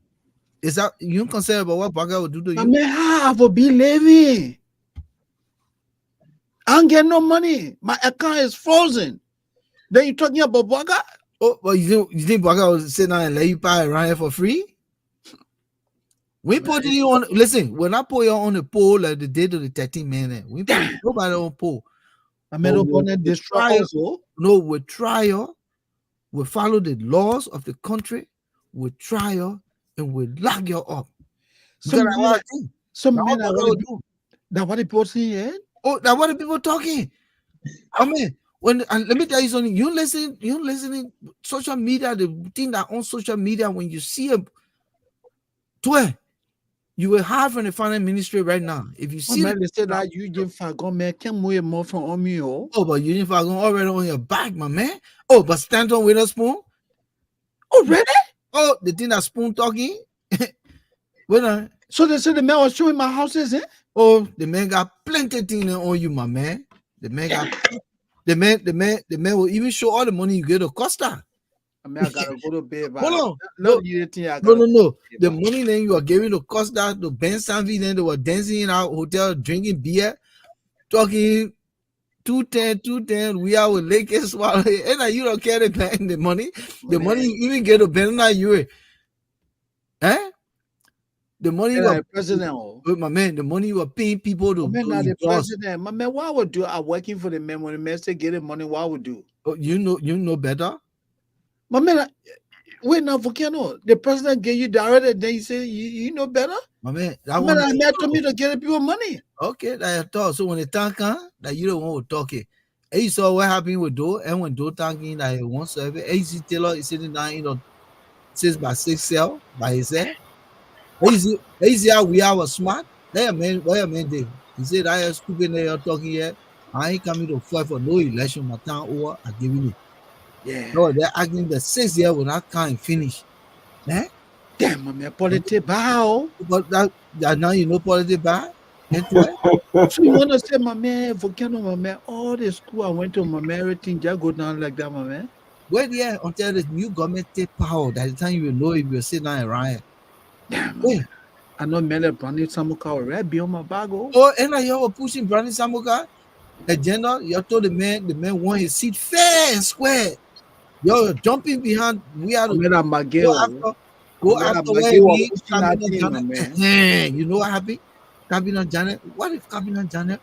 Is that you concerned about what Boakai will do to you? I mean, how I will be living? I don't get no money. My account is frozen. Then you talking about Boakai? Oh, but you think Boakai will sit down and let you buy around here for free? We putting you on. Listen, when I put you on the pole like the day of the 13 man, we put nobody on pole. I mean, opponent destroy also. No, with trial, we follow the laws of the country. With trial, and we lock you up. Some men are what the people saying. Oh, that's what the people talking. I mean, and let me tell you something. You listening social media, the thing that on social media when you see a you will have from the finance ministry right now. If you see they say that you give man can move more from on me. Oh, but you didn't already on your back, my man. Oh, but stand on with a spoon. Oh, really? Oh, the thing that spoon talking. So they said the man was showing my houses, eh? Oh, the man got plenty of things on you, my man. The man got the man will even show all the money you get to Costa. I mean, I gotta go to bed. Hold on. No. The money then you are giving to Costa, to Ben Sanvi, then they were dancing in our hotel, drinking beer, talking 210. We are with Lakers, and you don't care the money. The money you even get to Ben you. Eh? The money you are president. My man, the money you are paying people to do. The president, my man, why would do? I'm working for the man when the man say getting money. Why would do? Oh, you know better. My man, wait now, Volcano. The president gave you direct, then you say you know better. My man, that told me to get people money. Okay, that I thought. So when they talk, that you don't want to talk it. And you saw what happened with Doe, and when Doe talking that one survey, AC Taylor is sitting down, 6x6 cell by himself. Easy how we are smart. That man, what a man did. He said, I am stupid there talking here. I ain't coming to fight for no election. My time over, I give you. Yeah. No, they're arguing the 6 year when I can't finish. Eh? Damn, my man, politics bow. But that now you know politics bow. So you want to say, my man, Volcano, my man, all the school I went to, my man, everything just go down like that, my man. Well, yeah, until the new government take power, that the time you will know if you're sitting down and riot. Damn, yeah. I know Mele Brandon Samuka already be on my bag. Oh, and you were pushing Brandon Samuka agenda. You told the man want his seat fair and square. You're jumping behind. We are go after where we you know what happened? Cabinet Janet. What if Cabinet Janet?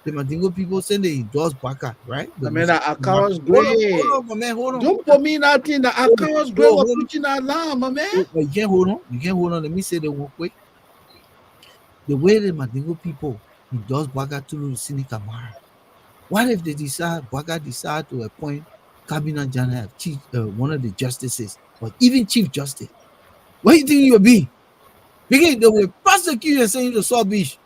The Mandingo people send they endorse Baka, right? I mean, the Akawas great. Hold on, man. Hold on. Don't put me nothing. The Akawas great. We're pushing that lamb, my man. You can't hold on. Let me say the one quick. The way the Mandingo people endorse Baka to Sini Kamara. What if they Baka decide to appoint Cabinet Janet chief, one of the justices, or even Chief Justice? What do you think you'll be? Because they will prosecute you and send you to Saw Beach.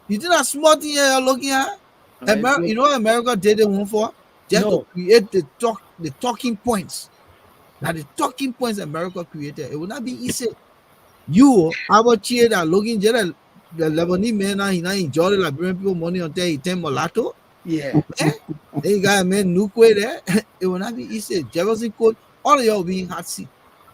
You think that smart thing you're looking at? You know what America did it one for? Just to create the talking points. Now the talking points America created, it will not be easy. You, our cheer that looking just the Lebanese man now, he not enjoy the Liberian people money until he turn mulatto. Yeah. Then you got a man Nukwe there. It will not be easy. Jefferson Code, all of y'all being hot seat.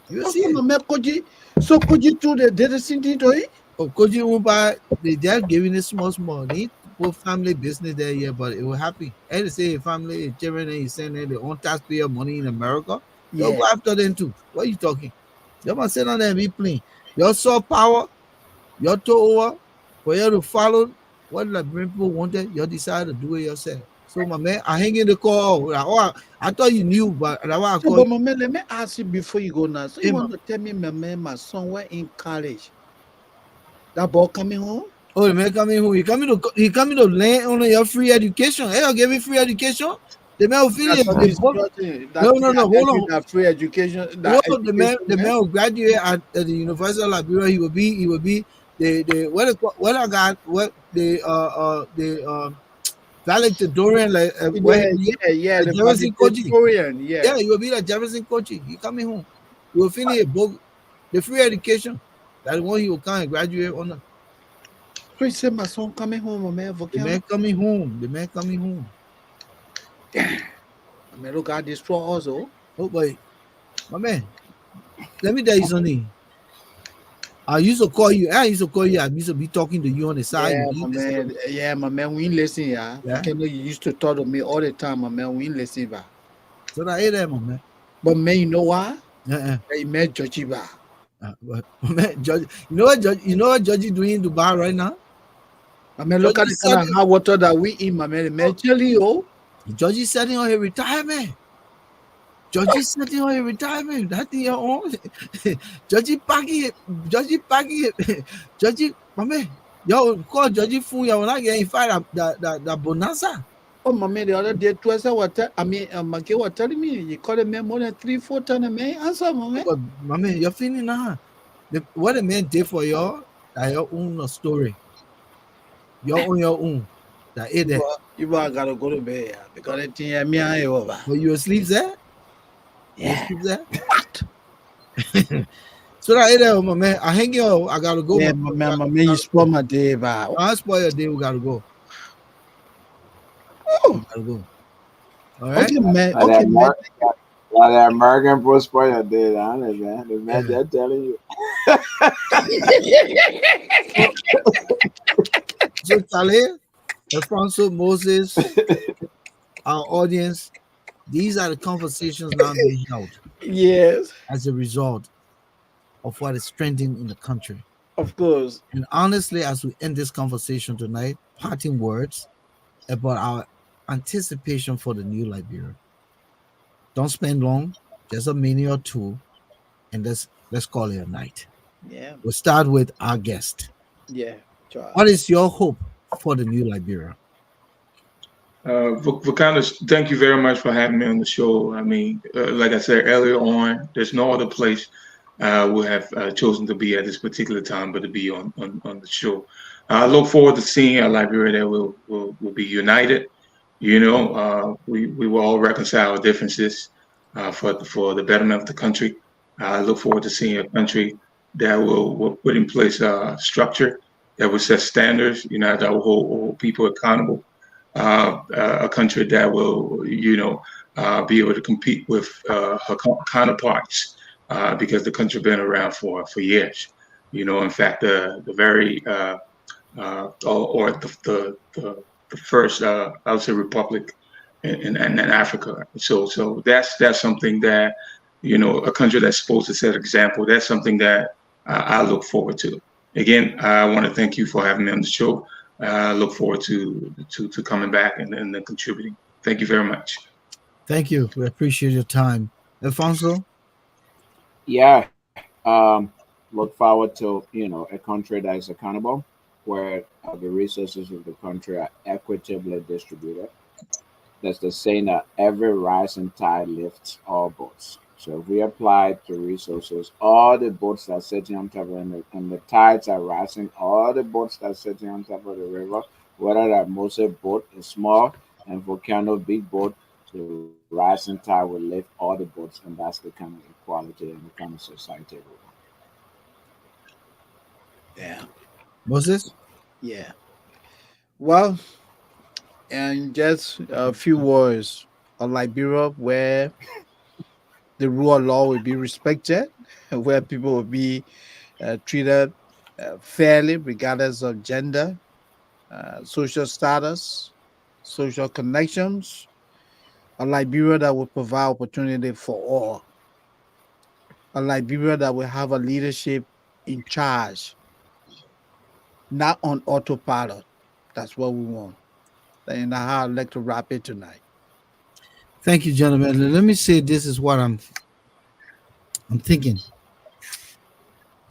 You see it? So could you do the data thing to it? Could you buy? They just giving it small need for family business there, yeah, but it will happen. And they say family children and he's sending their own taxpayer money in America. You'll go after them too. What are you talking? You must sit on there and be playing. You saw power, you took over for you to follow what the people wanted, you decide to do it yourself. So my man, I hang in the call. I thought you knew, but that's why I called. But my man, let me ask you before you go now. So you want to tell me, my man, my son were in college? That boy coming home? Oh, the man coming home. He coming to land on your free education. Hey, I'll give you free education. The man will finish. No. Hold on. That free education. The man will graduate at the University of Liberia. He will be the valedictorian, the Jefferson coaching. Yeah, he will be the Jefferson coaching. He coming home. He will finish the free education. That's one he will come and graduate on. So he said my son coming home, man. The man coming home. Yeah. I mean, look at this straw also. Oh boy, my man. Let me tell you something. I used to call you. I used to be talking to you on the side. Yeah, my man. We listen, yeah. You used to talk to me all the time, my man. We listen, so that ain't that, my man. But man, you know why? He met Jochiba. But man, Judge, you know what Judge is doing in Dubai right now? I mean, Judge look at the is kind of setting, hot water that we eat, my man. Eventually, oh, Judge is setting on his retirement. Judge is setting on his retirement. That thing your own. Judge is packing it. Judge is packing it. Judge, my man, yo, call Judge Fu. You will not get in fight that bonanza. oh, my man, the other day, twice I was Maki was telling me, you call a man more than 3-4 times a man. Answer, my man. But my man, you're feeling now. What the man did for y'all, that your own story. Your own. That it there. You gotta go to bed, yeah, because the thing me and you over. But you asleep there? Yeah. You asleep there? What? So that it there, my man. I hang you. I gotta go. Yeah, my man, you spoil my day, but I spoil your day. We gotta go. oh, We gotta go. All right. okay, man. Like Okay, that, man. like that American pro spoiler did, honest, man. The man Yeah. just telling you. So Saleh, Alphonso, Moses, our audience, these are the conversations now being held Yes, as a result of what is trending in the country. of course. And honestly, as we end this conversation tonight, parting words about our anticipation for the new Liberia. Don't spend long, just a minute or two, and let's call it a night. Yeah, We'll start with our guest. yeah. Sure. What is your hope for the new Liberia? Volcano, thank you very much for having me on the show. I mean, like I said earlier on, there's no other place we have chosen to be at this particular time but to be on the show. I look forward to seeing a Liberia that will be united. You know, we will all reconcile our differences for the betterment of the country. I look forward to seeing a country that will put in place a structure that will set standards, you know, that will hold people accountable. A country that will, you know, be able to compete with her counterparts because the country been around for years. You know, in fact, the very or the first I would say republic in Africa. So that's something that, you know, a country that's supposed to set example. That's something that I look forward to. Again, I want to thank you for having me on the show. I look forward to coming back and then contributing. Thank you very much. Thank you. We appreciate your time. Alfonso? Yeah. Look forward to, you know, a country that is accountable, where the resources of the country are equitably distributed. That's the saying that every rising tide lifts all boats. So if we apply the resources, all the boats that are sitting on top of it, and the tides are rising, all the boats that are sitting on top of the river, whether that Moses boat is small and Volcano big boat, the rising tide will lift all the boats, and that's the kind of equality and the kind of society we want. Yeah, Moses? yeah. Well, and just a few words on Liberia, where the rule of law will be respected, where people will be treated fairly, regardless of gender, social status, social connections. A Liberia that will provide opportunity for all. A Liberia that will have a leadership in charge, not on autopilot. That's what we want. And how I'd like to wrap it tonight. Thank you, gentlemen. Let me say this is what I'm thinking.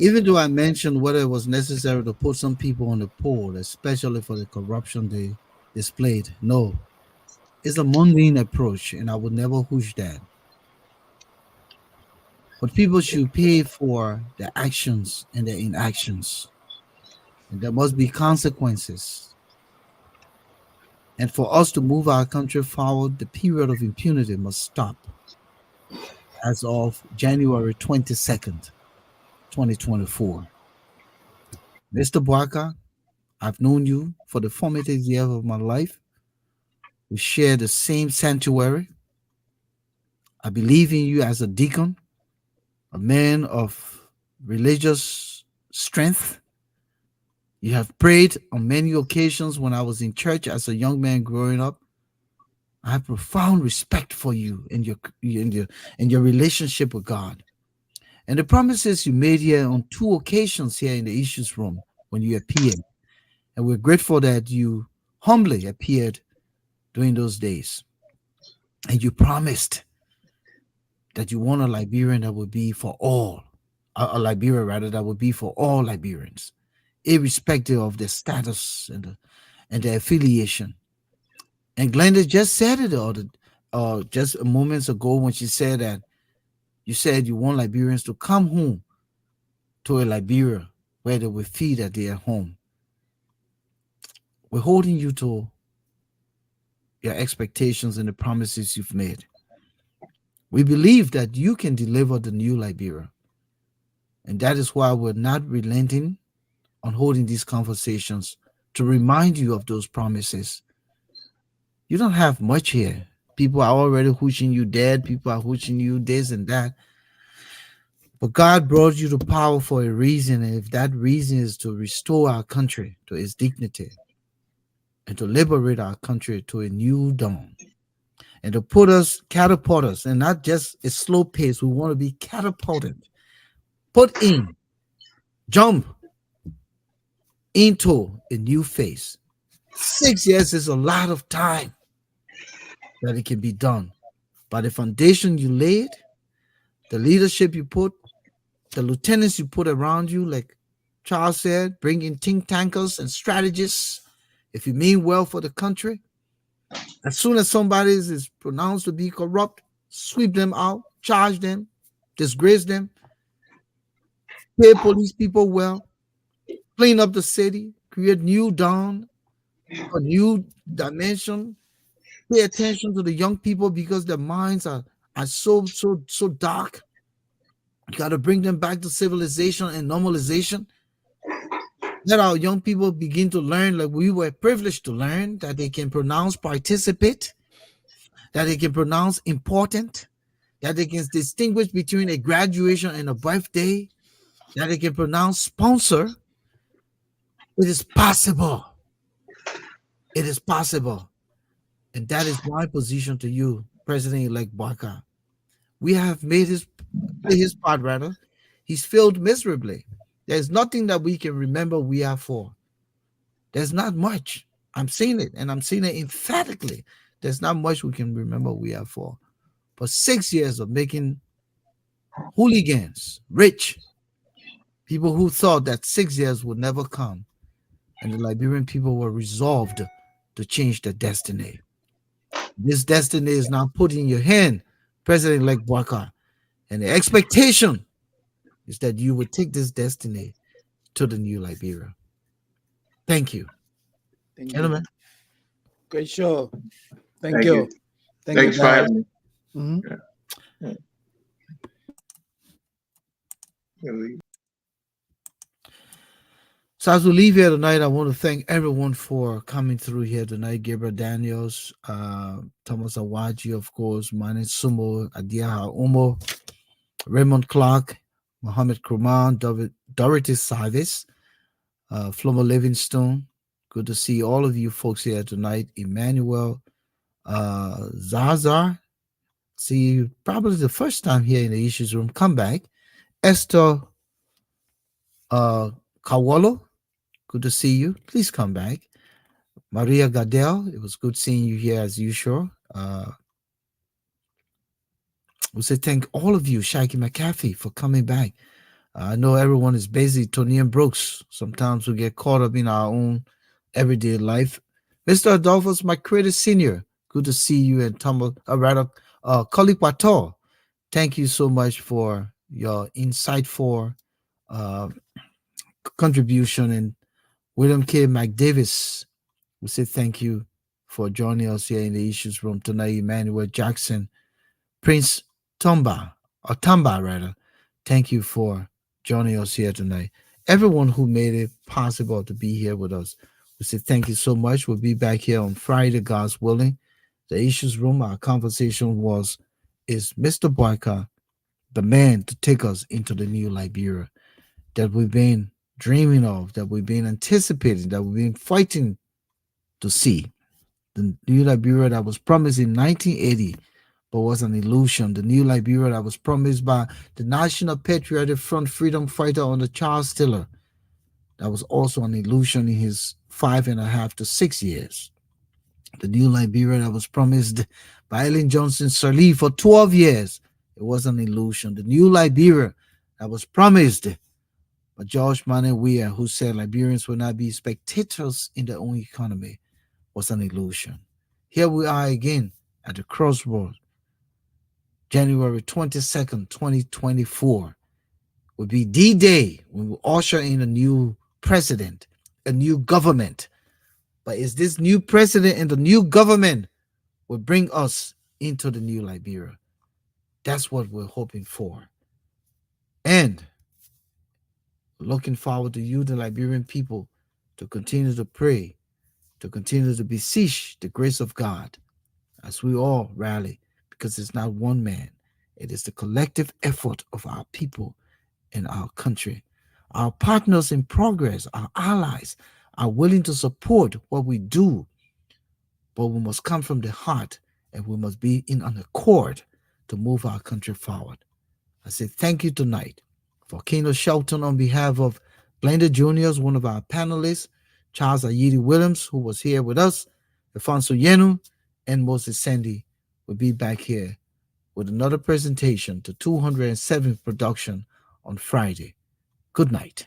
Even though I mentioned whether it was necessary to put some people on the poll, especially for the corruption they displayed, no. It's a mundane approach, and I would never push that. But people should pay for their actions and their inactions. And there must be consequences. And for us to move our country forward, the period of impunity must stop as of January 22nd, 2024. Mr. Boakai, I've known you for the formative years of my life. We share the same sanctuary. I believe in you as a deacon, a man of religious strength. You have prayed on many occasions when I was in church as a young man growing up. I have profound respect for you and your relationship with God. and the promises you made here on two occasions here in the issues room when you appeared. And we're grateful that you humbly appeared during those days. And you promised that you want a Liberian that would be for all, a Liberia rather, that would be for all Liberians, irrespective of their status and their affiliation. And Glenda just said it just moments ago when she said that you said you want Liberians to come home to a Liberia where they will feel that they are home. We're holding you to your expectations and the promises you've made. We believe that you can deliver the new Liberia. And that is why we're not relenting on holding these conversations to remind you of those promises. You don't have much here. People are already wishing you dead. People are wishing you this and that. But God brought you to power for a reason. And if that reason is to restore our country to its dignity and to liberate our country to a new dawn and to catapult us, and not just a slow pace, we want to be catapulted, jump into a new phase. 6 years is a lot of time that it can be done. But the foundation you laid, the leadership you put, the lieutenants you put around you, like Charles said, bring in think tankers and strategists. If you mean well for the country, as soon as somebody is pronounced to be corrupt, sweep them out, charge them, disgrace them, pay police people well, clean up the city, create new dawn, a new dimension. Pay attention to the young people because their minds are so dark. You got to bring them back to civilization and normalization. Let our young people begin to learn, like we were privileged to learn, that they can pronounce participate, that they can pronounce important, that they can distinguish between a graduation and a birthday, that they can pronounce sponsor. It is possible. It is possible. And that is my position to you, President-elect Boakai. We have made his part, rather. He's failed miserably. There's nothing that we can remember we are for. There's not much. I'm saying it, and I'm saying it emphatically. There's not much we can remember we are for. But 6 years of making hooligans rich, people who thought that 6 years would never come, and the Liberian people were resolved to change their destiny. This destiny is now put in your hand, President-elect Boakai. And the expectation is that you would take this destiny to the new Liberia. Thank you. Thank Gentlemen. you. Great show. Thank you. Thanks for having me. Mm-hmm. Yeah. So as we leave here tonight, I want to thank everyone for coming through here tonight. Gabriel Daniels, Thomas Awaji, of course, Mane Sumo, Adiaha Umo, Raymond Clark, Mohammed Kurman, Dorothy Savis, Flomo Livingstone. Good to see all of you folks here tonight. Emmanuel, Zazar. See you probably the first time here in the issues room. Come back. Esther Kawalo. Good to see you. Please come back. Maria Gadel, it was good seeing you here as usual. We say thank all of you, Shaiki McAfee, for coming back. I know everyone is busy. Tony and Brooks, sometimes we get caught up in our own everyday life. Mr. Adolphus, my creator senior, good to see you. And Kali Pato, thank you so much for your insightful contribution. And William K. McDavis, we say thank you for joining us here in the issues room tonight. Emmanuel Jackson, Prince Tamba, thank you for joining us here tonight. Everyone who made it possible to be here with us, we say thank you so much. We'll be back here on Friday, God's willing. The issues room, our conversation is Mr. Boakai, the man to take us into the new Liberia that we've been dreaming of, that we've been anticipating, that we've been fighting to see. The new Liberia that was promised in 1980 but was an illusion. The new Liberia that was promised by the National Patriotic Front freedom fighter under Charles Taylor, that was also an illusion in his 5.5 to 6 years. The new Liberia that was promised by Ellen Johnson Sirleaf for 12 years, it was an illusion. The new Liberia that was promised by George Weah, who said Liberians will not be spectators in their own economy, was an illusion. Here we are again at the crossroads. January 22nd, 2024 will be the day when we usher in a new president, a new government. But is this new president and the new government will bring us into the new Liberia? That's what we're hoping for. And looking forward to you, the Liberian people, to continue to pray, to continue to beseech the grace of God as we all rally, because it's not one man, it is the collective effort of our people in our country. Our partners in progress, our allies, are willing to support what we do, but we must come from the heart and we must be in an accord to move our country forward. I say thank you tonight. Volcano Shelton on behalf of Blended Juniors, one of our panelists, Charles Ayidi Williams, who was here with us, Alphonso Yenu, and Moses Sandy will be back here with another presentation to 207th production on Friday. Good night.